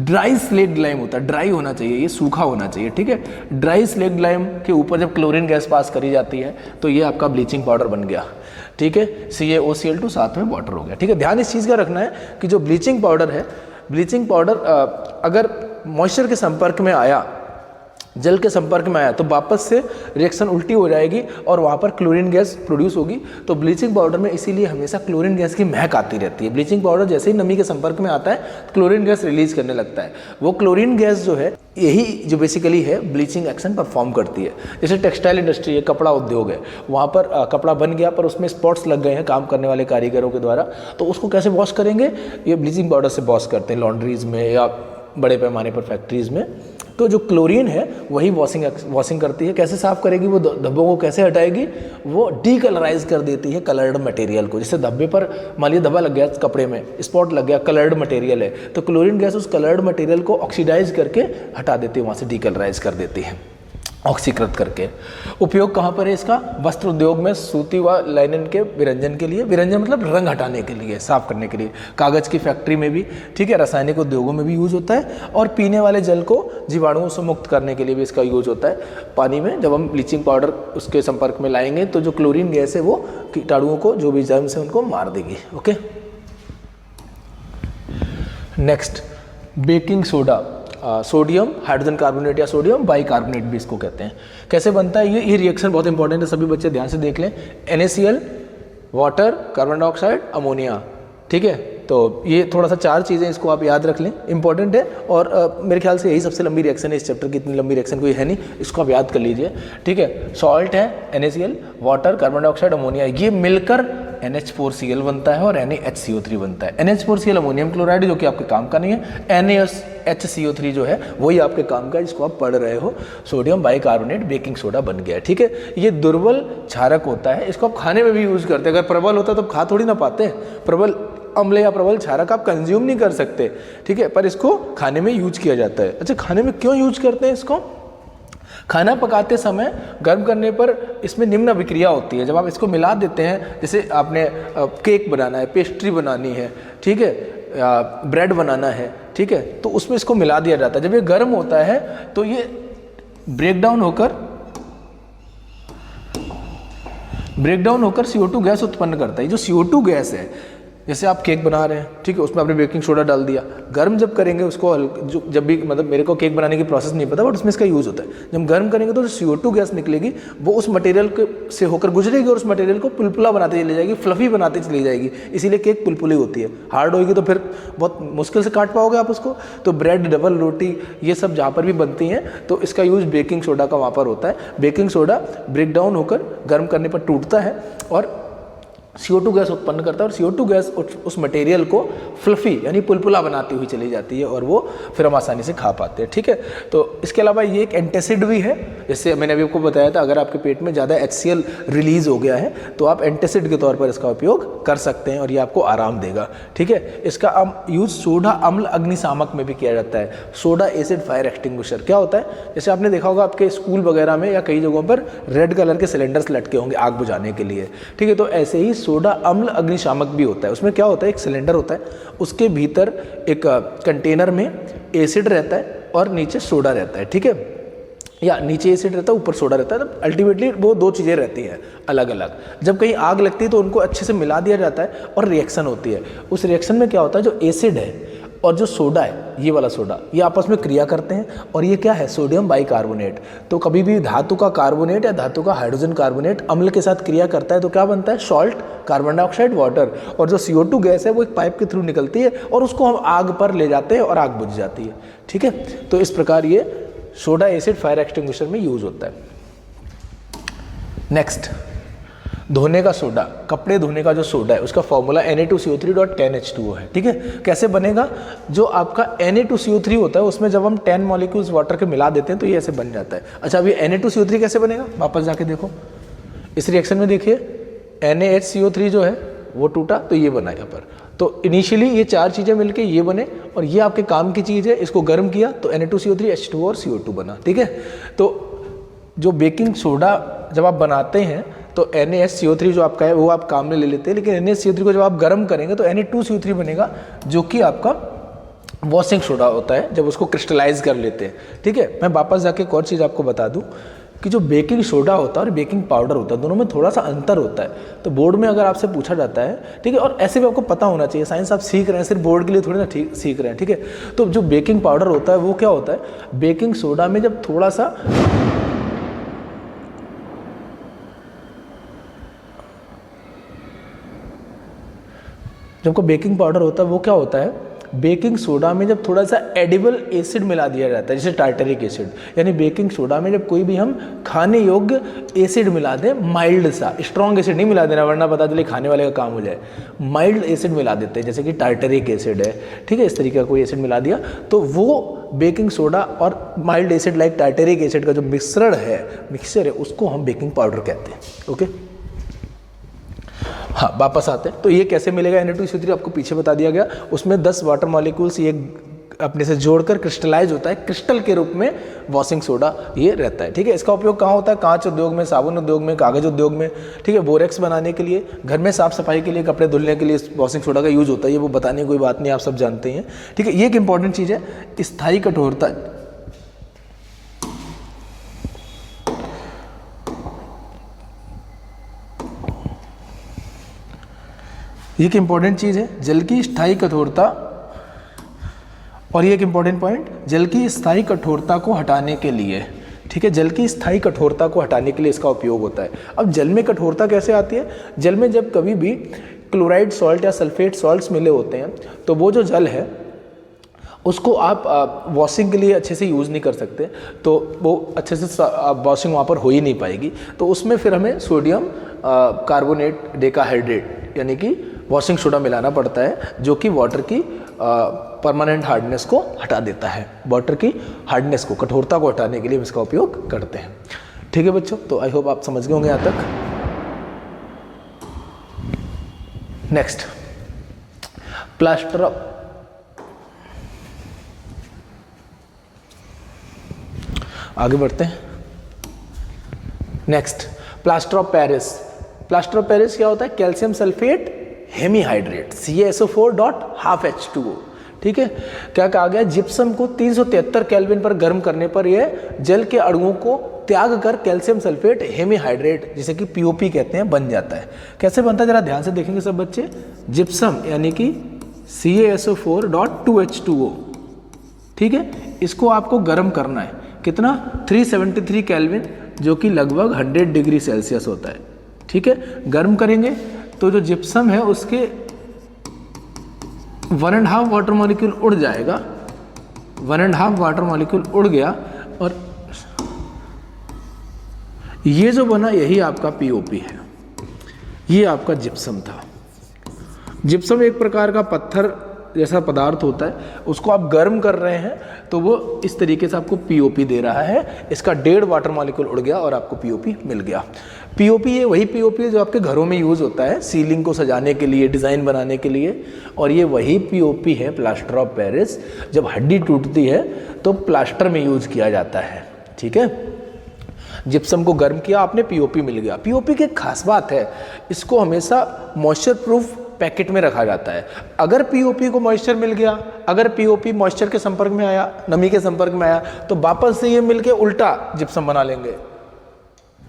ड्राई स्लेट लाइम होता है, ड्राई होना चाहिए, ये सूखा होना चाहिए, ठीक है। ड्राई स्लेट लाइम के ऊपर जब क्लोरीन गैस पास करी जाती है तो ये आपका ब्लीचिंग पाउडर बन गया, ठीक है। CaOCl2 साथ में वाटर हो गया, ठीक है। ध्यान इस चीज़ का रखना है कि जो ब्लीचिंग पाउडर है, ब्लीचिंग पाउडर अगर मॉइस्चर के संपर्क में आया, जल के संपर्क में आया, तो वापस से रिएक्शन उल्टी हो जाएगी और वहाँ पर क्लोरीन गैस प्रोड्यूस होगी। तो ब्लीचिंग पाउडर में इसीलिए हमेशा क्लोरीन गैस की महक आती रहती है। ब्लीचिंग पाउडर जैसे ही नमी के संपर्क में आता है तो क्लोरीन गैस रिलीज करने लगता है। वो क्लोरीन गैस जो है, यही जो बेसिकली है ब्लीचिंग एक्शन परफॉर्म करती है। जैसे टेक्सटाइल इंडस्ट्री है, कपड़ा उद्योग है, वहाँ पर कपड़ा बन गया पर उसमें स्पॉट्स लग गए हैं काम करने वाले कारीगरों के द्वारा, तो उसको कैसे वॉश करेंगे, ये ब्लीचिंग पाउडर से वॉश करते हैं लॉन्ड्रीज में या बड़े पैमाने पर फैक्ट्रीज में। तो जो क्लोरीन है वही वॉशिंग करती है। कैसे साफ करेगी, वो धब्बों को कैसे हटाएगी, वो डीकलराइज कर देती है कलर्ड मटेरियल को। जैसे धब्बे पर मान लीजिए धब्बा लग गया, कपड़े में स्पॉट लग गया, कलर्ड मटेरियल है, तो क्लोरीन गैस उस कलर्ड मटेरियल को ऑक्सीडाइज करके हटा देती है, वहाँ से डीकलराइज कर देती है, ऑक्सीकृत करके। उपयोग कहाँ पर है इसका, वस्त्र उद्योग में सूती व लाइनन के विरंजन के लिए, विरंजन मतलब रंग हटाने के लिए, साफ करने के लिए, कागज़ की फैक्ट्री में भी, ठीक है, रासायनिक उद्योगों में भी यूज होता है, और पीने वाले जल को जीवाणुओं से मुक्त करने के लिए भी इसका यूज होता है। पानी में जब हम ब्लीचिंग पाउडर उसके संपर्क में लाएंगे तो जो क्लोरीन गैस है वो कीटाणुओं को, जो भी जर्म्स है, उनको मार देगी। Okay, next baking soda, sodium hydrogen carbonate या सोडियम बाइकार्बोनेट भी इसको कहते हैं। कैसे बनता है ये रिएक्शन बहुत इंपॉर्टेंट है, सभी बच्चे ध्यान से देख लें। NaCl, water, carbon dioxide, ammonia, ठीक है। तो ये थोड़ा सा चार चीज़ें, इसको आप याद रख लें, इंपॉर्टेंट है। और मेरे ख्याल से यही सबसे लंबी रिएक्शन है इस चैप्टर की, इतनी लंबी रिएक्शन कोई है नहीं, इसको आप याद कर लीजिए, ठीक है। सॉल्ट है NaCl, water, carbon dioxide, ammonia, ये मिलकर NH4Cl बनता है और NaHCO3 बनता है। NH4Cl अमोनियम क्लोराइड जो कि आपके काम का नहीं है, NaHCO3 जो है वही आपके काम का है जिसको आप पढ़ रहे हो, सोडियम बाइकार्बोनेट बेकिंग सोडा बन गया है। ठीक है, ये दुर्बल क्षारक होता है, इसको आप खाने में भी यूज़ करते हैं। अगर प्रबल होता तो आप खा थोड़ी ना पाते, प्रबल अम्ल या प्रबल क्षारक आप कंज्यूम नहीं कर सकते। ठीक है, पर इसको खाने में यूज किया जाता है। अच्छा, खाने में क्यों यूज करते हैं इसको? खाना पकाते समय गर्म करने पर इसमें निम्न अभिक्रिया होती है। जब आप इसको मिला देते हैं, जैसे आपने केक बनाना है, पेस्ट्री बनानी है, ठीक है, ब्रेड बनाना है, ठीक है, तो उसमें इसको मिला दिया जाता है। जब ये गर्म होता है तो ये ब्रेक डाउन होकर CO2 गैस उत्पन्न करता है। जो CO2 गैस है, जैसे आप केक बना रहे हैं, ठीक है, उसमें आपने बेकिंग सोडा डाल दिया, गर्म जब करेंगे उसको, जब भी, मतलब मेरे को केक बनाने की प्रोसेस नहीं पता, बट उसमें इसका यूज़ होता है। जब गर्म करेंगे तो CO2 गैस निकलेगी, वो उस मटेरियल से होकर गुजरेगी और उस मटेरियल को पुलपुला बनाते चली जाएगी, फ्लफी बनाते चली जाएगी। इसीलिए केक पुलपुली होती है। हार्ड होगी तो फिर बहुत मुश्किल से काट पाओगे आप उसको। तो ब्रेड, डबल रोटी, ये सब जहाँ पर भी बनती हैं तो इसका यूज़ बेकिंग सोडा का वहाँ पर होता है। बेकिंग सोडा ब्रेक डाउन होकर गर्म करने पर टूटता है और CO2 गैस उत्पन्न करता है, और CO2 गैस उस मटेरियल को फ्लफी यानी पुलपुला बनाती हुई चली जाती है और वो फिर हम आसानी से खा पाते हैं। ठीक है, तो इसके अलावा ये एक एंटासिड भी है। जैसे मैंने अभी आपको बताया था, अगर आपके पेट में ज़्यादा HCl रिलीज हो गया है तो आप एंटासिड के तौर पर इसका उपयोग कर सकते हैं और ये आपको आराम देगा। ठीक है, इसका यूज़ सोडा अम्ल अग्निशामक में भी किया जाता है। सोडा एसिड फायर एक्सटिंग्विशर क्या होता है? जैसे आपने देखा होगा आपके स्कूल वगैरह में या कई जगहों पर रेड कलर के सिलेंडर्स लटके होंगे आग बुझाने के लिए। ठीक है, तो ऐसे ही सोडा अम्ल अग्निशामक भी होता है। उसमें क्या होता है, एक सिलेंडर होता है, उसके भीतर एक कंटेनर में एसिड रहता है और नीचे सोडा रहता है। ठीक है, या नीचे एसिड रहता है, ऊपर सोडा रहता है। तो अल्टीमेटली वो दो चीज़ें रहती हैं अलग अलग। जब कहीं आग लगती है तो उनको अच्छे से मिला दिया जाता है और रिएक्शन होती है। उस रिएक्शन में क्या होता है, जो एसिड है और जो सोडा है, ये वाला सोडा, ये आपस में क्रिया करते हैं और ये क्या है, सोडियम बाइकार्बोनेट। तो कभी भी धातु का कार्बोनेट या धातु का हाइड्रोजन कार्बोनेट अम्ल के साथ क्रिया करता है तो क्या बनता है, सॉल्ट, कार्बन डाइऑक्साइड, वाटर। और जो CO2 गैस है वो एक पाइप के थ्रू निकलती है और उसको हम आग पर ले जाते हैं और आग बुझ जाती है। ठीक है, तो इस प्रकार ये सोडा एसिड फायर एक्सटिंग्विशर में यूज होता है। नेक्स्ट, धोने का सोडा, कपड़े धोने का जो सोडा है उसका फॉर्मूला Na2CO3.10H2O है। ठीक है, कैसे बनेगा? जो आपका Na2CO3 होता है उसमें जब हम 10 मॉलिक्यूल्स वाटर के मिला देते हैं तो ये ऐसे बन जाता है। अच्छा, अभी Na2CO3 कैसे बनेगा, वापस जाके देखो इस रिएक्शन में, देखिए NaHCO3 जो है वो टूटा तो ये बना यहाँ पर। तो इनिशियली ये चार चीज़ें मिलके ये बने और ये आपके काम की चीज़ है। इसको गर्म किया तो Na2CO3, H2O और CO2 बना। ठीक है, तो जो बेकिंग सोडा जब आप बनाते हैं तो NaHCO3 जो आपका है वो आप काम में ले लेते हैं, लेकिन NaHCO3 को जब आप गर्म करेंगे तो Na2CO3 बनेगा, जो कि आपका वॉशिंग सोडा होता है जब उसको क्रिस्टलाइज कर लेते हैं। ठीक है, मैं वापस जाके एक और चीज़ आपको बता दूं कि जो बेकिंग सोडा होता है और बेकिंग पाउडर होता है, दोनों में थोड़ा सा अंतर होता है। तो बोर्ड में अगर आपसे पूछा जाता है, ठीक है, और ऐसे भी आपको पता होना चाहिए, साइंस आप सीख रहे हैं, सिर्फ बोर्ड के लिए थोड़ी ना सीख रहे हैं। ठीक है, तो जो बेकिंग पाउडर होता है वो क्या होता है, बेकिंग सोडा में जब थोड़ा सा बेकिंग पाउडर होता है वो क्या होता है, बेकिंग सोडा में जब थोड़ा सा एडिबल एसिड मिला दिया जाता है, जैसे टार्टरिक एसिड। यानी बेकिंग सोडा में जब कोई भी हम खाने योग्य एसिड मिला दें, माइल्ड सा, स्ट्रॉन्ग एसिड नहीं मिला देना वरना पता चले खाने वाले का काम हो जाए, माइल्ड एसिड मिला देते हैं, जैसे कि टार्टरिक एसिड है। ठीक है, इस तरीके का कोई एसिड मिला दिया तो वो बेकिंग सोडा और mild acid like tartaric acid का जो मिक्सचर है उसको हम बेकिंग पाउडर कहते हैं। ओके, हाँ, वापस आते हैं। तो ये कैसे मिलेगा Na2CO3 आपको पीछे बता दिया गया। उसमें 10 वाटर मॉलिक्यूल्स ये अपने से जोड़कर क्रिस्टलाइज होता है, क्रिस्टल के रूप में वॉशिंग सोडा ये रहता है। ठीक है, इसका उपयोग कहाँ होता है, कांच उद्योग में, साबुन उद्योग में, कागज उद्योग में। ठीक है, बोरेक्स बनाने के लिए, घर में साफ सफाई के लिए, कपड़े धुलने के लिए वॉशिंग सोडा का यूज होता है। ये वो बताने की कोई बात नहीं, आप सब जानते हैं। ठीक है, ये एक इंपॉर्टेंट चीज़ है, स्थायी कठोरता। ये एक इंपॉर्टेंट चीज़ है, जल की स्थायी कठोरता। और ये एक इंपॉर्टेंट पॉइंट, जल की स्थायी कठोरता को हटाने के लिए, ठीक है, जल की स्थायी कठोरता को हटाने के लिए इसका उपयोग होता है। अब जल में कठोरता कैसे आती है, जल में जब कभी भी क्लोराइड सॉल्ट या सल्फेट सॉल्ट्स मिले होते हैं तो वो जो जल है उसको आप वॉशिंग के लिए अच्छे से यूज़ नहीं कर सकते, तो वो अच्छे से वॉशिंग वहाँ पर हो ही नहीं पाएगी। तो उसमें फिर हमें सोडियम कार्बोनेट डेकाहाइड्रेट यानी कि वॉशिंग सोडा मिलाना पड़ता है, जो कि वाटर की परमानेंट हार्डनेस को हटा देता है। वाटर की हार्डनेस को, कठोरता को हटाने के लिए हम इसका उपयोग करते हैं। ठीक है बच्चों, तो आई होप आप समझ गए होंगे यहाँ तक। नेक्स्ट, प्लास्टर ऑफ, आगे बढ़ते हैं। Next, plaster of Paris. Plaster of Paris क्या होता है? Calcium sulphate hemihydrate, CaSO4.12H2O। ठीक है, क्या कहा गया? जिप्सम को 373 केल्विन पर गर्म करने पर यह जल के अणुओं को त्याग कर कैल्शियम सल्फेट हेमीहाइड्रेट, जिसे कि POP कहते हैं, बन जाता है। कैसे बनता है जरा ध्यान से देखेंगे सब बच्चे। जिप्सम यानी कि CaSO4.2H2O, ठीक है, इसको आपको गर्म करना है। कितना? 373 केल्विन, जो कि लगभग 100 डिग्री सेल्सियस होता है। ठीक है, गर्म करेंगे तो जो जिप्सम है उसके 1.5 वाटर मॉलिक्यूल उड़ जाएगा। 1.5 वाटर मॉलिक्यूल उड़ गया और ये जो बना यही आपका POP है। ये आपका जिप्सम था। जिप्सम एक प्रकार का पत्थर जैसा पदार्थ होता है, उसको आप गर्म कर रहे हैं तो वो इस तरीके से आपको POP दे रहा है। इसका 1.5 वाटर मॉलिक्यूल उड़ गया और आपको POP मिल गया। POP ये वही POP है जो आपके घरों में यूज़ होता है, सीलिंग को सजाने के लिए, डिज़ाइन बनाने के लिए। और ये वही POP है, प्लास्टर ऑफ पेरिस, जब हड्डी टूटती है तो प्लास्टर में यूज़ किया जाता है। ठीक है, जिप्सम को गर्म किया आपने, POP मिल गया। POP की एक खास बात है, इसको हमेशा मॉइस्चर प्रूफ पैकेट में रखा जाता है। अगर POP को मॉइस्चर मिल गया, अगर POP मॉइस्चर के संपर्क में आया, नमी के संपर्क में आया, तो वापस से ये मिलके उल्टा जिप्सम बना लेंगे।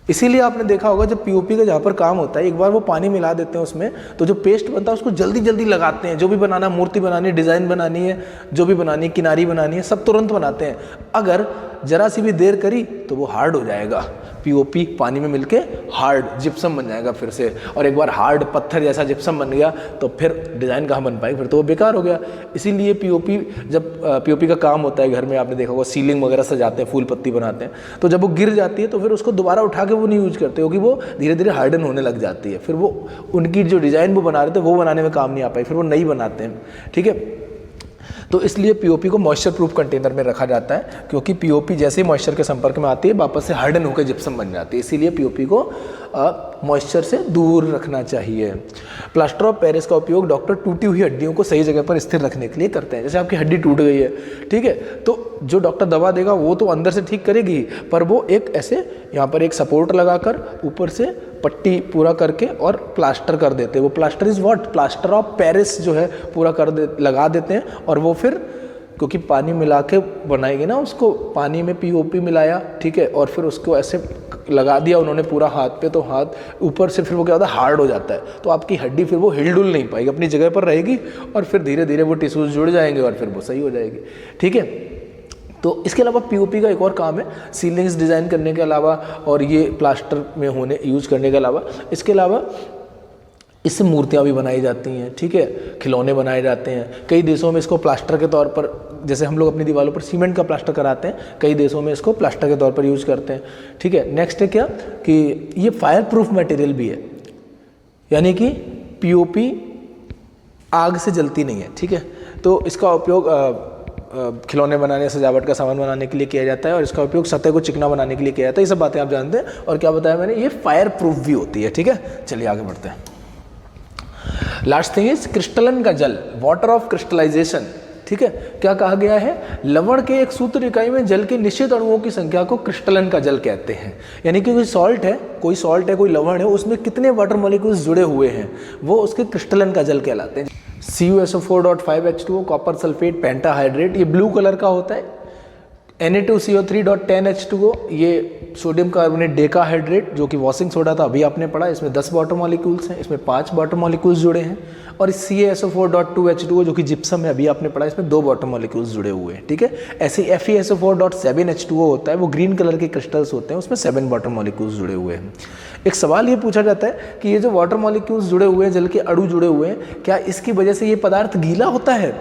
इसीलिए आपने देखा होगा जब POP का जहाँ पर काम होता है, एक बार वो पानी मिला देते हैं उसमें, तो जो पेस्ट बनता है उसको जल्दी जल्दी लगाते हैं। जो भी बनाना, मूर्ति बनानी है, डिज़ाइन बनानी है, जो भी बनानी है, किनारी बनानी है, सब तुरंत बनाते हैं। अगर जरा सी भी देर करी तो वो हार्ड हो जाएगा। POP पानी में मिलके हार्ड जिप्सम बन जाएगा फिर से। और एक बार हार्ड पत्थर जैसा जिप्सम बन गया तो फिर डिज़ाइन कहाँ बन पाएगी, फिर तो वो बेकार हो गया। इसीलिए POP, जब POP का काम होता है घर में, आपने देखा होगा सीलिंग वगैरह सजाते हैं, फूल पत्ती बनाते हैं, तो जब वो गिर जाती है तो फिर उसको दोबारा उठा के वो नहीं यूज करते, क्योंकि वो धीरे धीरे हार्डन होने लग जाती है। फिर वो उनकी जो डिज़ाइन वो बना रहे थे वो बनाने में काम नहीं आ पाई, फिर वो नई बनाते हैं। ठीक है, तो इसलिए POP को मॉइस्चर प्रूफ कंटेनर में रखा जाता है, क्योंकि POP जैसे ही मॉइस्चर के संपर्क में आती है वापस से हार्डन होकर जिप्सम बन जाती है। इसीलिए POP को मॉइस्चर से दूर रखना चाहिए। प्लास्टर ऑफ पेरिस का उपयोग डॉक्टर टूटी हुई हड्डियों को सही जगह पर स्थिर रखने के लिए करते हैं। जैसे आपकी हड्डी टूट गई है, ठीक है, तो जो डॉक्टर दवा देगा वो तो अंदर से ठीक करेगी, पर वो एक ऐसे यहाँ पर एक सपोर्ट लगाकर ऊपर से पट्टी पूरा करके और प्लास्टर कर देते हैं। वो plaster is what? Plaster of Paris जो है पूरा लगा देते हैं। और वो फिर क्योंकि पानी मिला के बनाएगी ना, उसको पानी में POP मिलाया, ठीक है, और फिर उसको ऐसे लगा दिया उन्होंने पूरा हाथ पे, तो हाथ ऊपर से फिर वो क्या होता है, हार्ड हो जाता है। तो आपकी हड्डी फिर वो हिलडुल नहीं पाएगी, अपनी जगह पर रहेगी और फिर धीरे धीरे वो टिश्यूज जुड़ जाएंगे और फिर वो सही हो जाएगी। ठीक है, तो इसके अलावा POP का एक और काम है, सीलिंग्स डिज़ाइन करने के अलावा और ये प्लास्टर में होने यूज़ करने के अलावा, इसके अलावा इससे मूर्तियाँ भी बनाई जाती हैं। ठीक है, खिलौने बनाए जाते हैं। कई देशों में इसको प्लास्टर के तौर पर, जैसे हम लोग अपनी दीवारों पर सीमेंट का प्लास्टर कराते हैं, कई देशों में इसको प्लास्टर के तौर पर यूज़ करते हैं। ठीक है, नेक्स्ट है क्या कि ये फायर प्रूफ मटेरियल भी है, यानी कि POP आग से जलती नहीं है। ठीक है, तो इसका उपयोग खिलौने बनाने, सजावट का सामान बनाने के लिए किया जाता है और इसका उपयोग सतह को चिकना बनाने के लिए किया जाता है। ये सब बातें आप जानते हैं। और क्या बताया मैंने, ये फायर प्रूफ भी होती है। ठीक है, चलिए आगे बढ़ते हैं। लास्ट थिंग इज क्रिस्टलन का जल, वाटर ऑफ क्रिस्टलाइजेशन। ठीक है, क्या कहा गया है? लवण के एक सूत्र इकाई में जल के निश्चित अणुओं की संख्या को क्रिस्टलन का जल कहते हैं। यानी कि कोई सॉल्ट है, कोई लवण है, उसमें कितने वाटर मॉलिक्यूल्स जुड़े हुए हैं, वो उसके क्रिस्टलन का जल कहलाते हैं। CuSO4.5H2O, कॉपर सल्फेट पेंटाहाइड्रेट, ये ब्लू कलर का होता है। Na2CO3.10H2O, ये सोडियम कार्बोनेट डेकाहाइड्रेट, जो कि वॉशिंग सोडा था, अभी आपने पढ़ा, इसमें 10 वाटर मॉलिक्यूल्स हैं, इसमें 5 वाटर मॉलिक्यूल्स जुड़े हैं। और CaSO4.2H2O, जो कि जिप्सम है, अभी आपने पढ़ा, इसमें 2 वाटर मॉलिक्यूल्स जुड़े हुए हैं। ठीक है, ऐसे FeSO4.7H2O होता है, वो ग्रीन कलर के क्रिस्टल्स होते हैं, उसमें 7 वाटर मॉलिक्यूल्स जुड़े हुए हैं। एक सवाल ये पूछा जाता है कि ये जो वाटर मॉलिक्यूल्स जुड़े हुए हैं, जल के अणु जुड़े हुए हैं, क्या इसकी वजह से ये पदार्थ गीला होता है?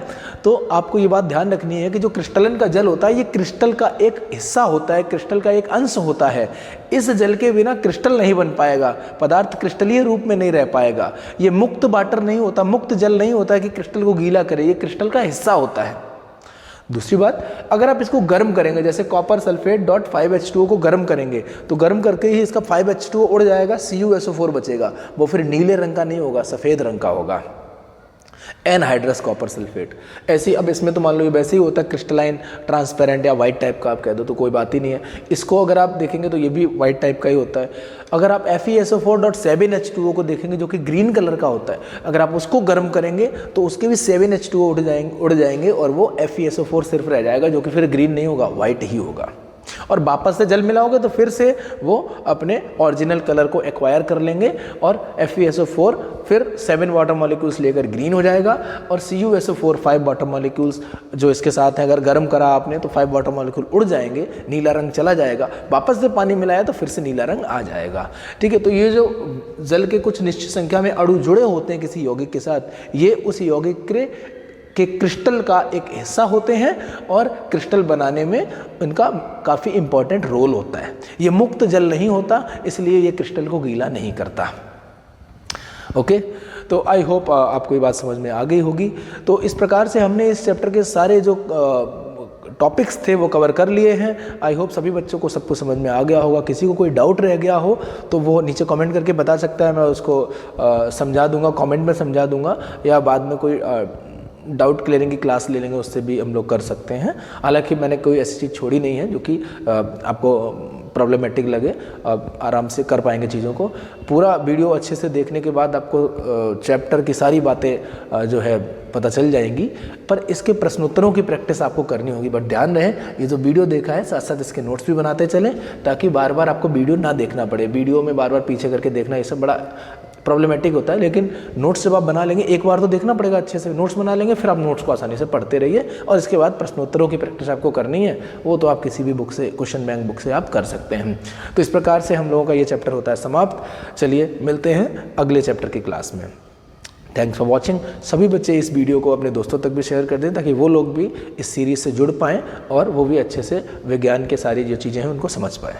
तो आपको ये बात ध्यान रखनी है कि जो क्रिस्टलन का जल होता है, ये क्रिस्टल क्रिस्टल का एक हिस्सा होता है, क्रिस्टल का एक अंश होता है। इस जल के बिना क्रिस्टल नहीं बन पाएगा, पदार्थ क्रिस्टलीय रूप में नहीं रह पाएगा। ये मुक्त वाटर नहीं होता, मुक्त जल नहीं होता कि क्रिस्टल को गीला करे, ये क्रिस्टल का हिस्सा होता है। दूसरी बात, अगर आप इसको गर्म करेंगे, जैसे कॉपर सल्फेट डॉट 5H2O को गर्म करेंगे, तो गर्म करके ही इसका 5H2O उड़ जाएगा, CuSO4 बचेगा। वो फिर नीले रंग का नहीं होगा, सफ़ेद रंग का होगा, एनहाइड्रस कॉपर सल्फेट। ऐसी अब इसमें तो मान लो ये वैसे ही होता है, क्रिस्टलाइन ट्रांसपेरेंट या वाइट टाइप का आप कह दो तो कोई बात ही नहीं है। इसको अगर आप देखेंगे तो ये भी वाइट टाइप का ही होता है। अगर आप FeSO4.7H2O को देखेंगे जो कि ग्रीन कलर का होता है, अगर आप उसको गर्म करेंगे तो उसके भी 7H2O उड़ जाएंगे और वो FeSO4 सिर्फ रह जाएगा, जो कि फिर ग्रीन नहीं होगा, वाइट ही होगा। और वापस से जल मिलाओगे तो फिर से वो अपने ओरिजिनल कलर को एक्वायर कर लेंगे और FeSO4 फिर 7 वाटर मॉलिक्यूल्स लेकर ग्रीन हो जाएगा और CuSO4 5 वाटर मॉलिक्यूल्स जो इसके साथ हैं, अगर गर्म करा आपने तो 5 वाटर मॉलिक्यूल उड़ जाएंगे, नीला रंग चला जाएगा, वापस से पानी मिलाया तो फिर से नीला रंग आ जाएगा। ठीक है, तो ये जो जल के कुछ निश्चित संख्या में अणु जुड़े होते हैं किसी यौगिक के साथ, ये उस यौगिक के क्रिस्टल का एक हिस्सा होते हैं और क्रिस्टल बनाने में इनका काफ़ी इम्पॉर्टेंट रोल होता है। ये मुक्त जल नहीं होता, इसलिए ये क्रिस्टल को गीला नहीं करता। ओके, तो आई होप आपको ये बात समझ में आ गई होगी। तो इस प्रकार से हमने इस चैप्टर के सारे जो टॉपिक्स थे वो कवर कर लिए हैं। आई होप सभी बच्चों को सब कुछ समझ में आ गया होगा। किसी को कोई डाउट रह गया हो तो वो नीचे कमेंट करके बता सकता है, मैं उसको समझा दूंगा, कमेंट में समझा दूंगा, या बाद में कोई डाउट क्लियरिंग की क्लास ले लेंगे, उससे भी हम लोग कर सकते हैं। हालांकि मैंने कोई ऐसी चीज़ छोड़ी नहीं है जो कि आपको प्रॉब्लमेटिक लगे, आप आराम से कर पाएंगे चीज़ों को। पूरा वीडियो अच्छे से देखने के बाद आपको चैप्टर की सारी बातें जो है पता चल जाएंगी, पर इसके प्रश्नोत्तरों की प्रैक्टिस आपको करनी होगी। बट ध्यान रहे, ये जो वीडियो देखा है साथ साथ इसके नोट्स भी बनाते चलें, ताकि बार बार आपको वीडियो ना देखना पड़े। वीडियो में बार बार पीछे करके देखना ये सब बड़ा प्रॉब्लमेटिक होता है। लेकिन नोट्स जब आप बना लेंगे, एक बार तो देखना पड़ेगा अच्छे से, नोट्स बना लेंगे, फिर आप नोट्स को आसानी से पढ़ते रहिए और इसके बाद प्रश्नोत्तरों की प्रैक्टिस आपको करनी है, वो तो आप किसी भी बुक से, क्वेश्चन बैंक बुक से आप कर सकते हैं। तो इस प्रकार से हम लोगों का ये चैप्टर होता है समाप्त। चलिए मिलते हैं अगले चैप्टर की क्लास में। Thanks for watching. सभी बच्चे इस वीडियो को अपने दोस्तों तक भी शेयर कर दें, ताकि वो लोग भी इस सीरीज़ से जुड़ पाएँ और वो भी अच्छे से विज्ञान के सारी जो चीज़ें हैं उनको समझ पाएँ।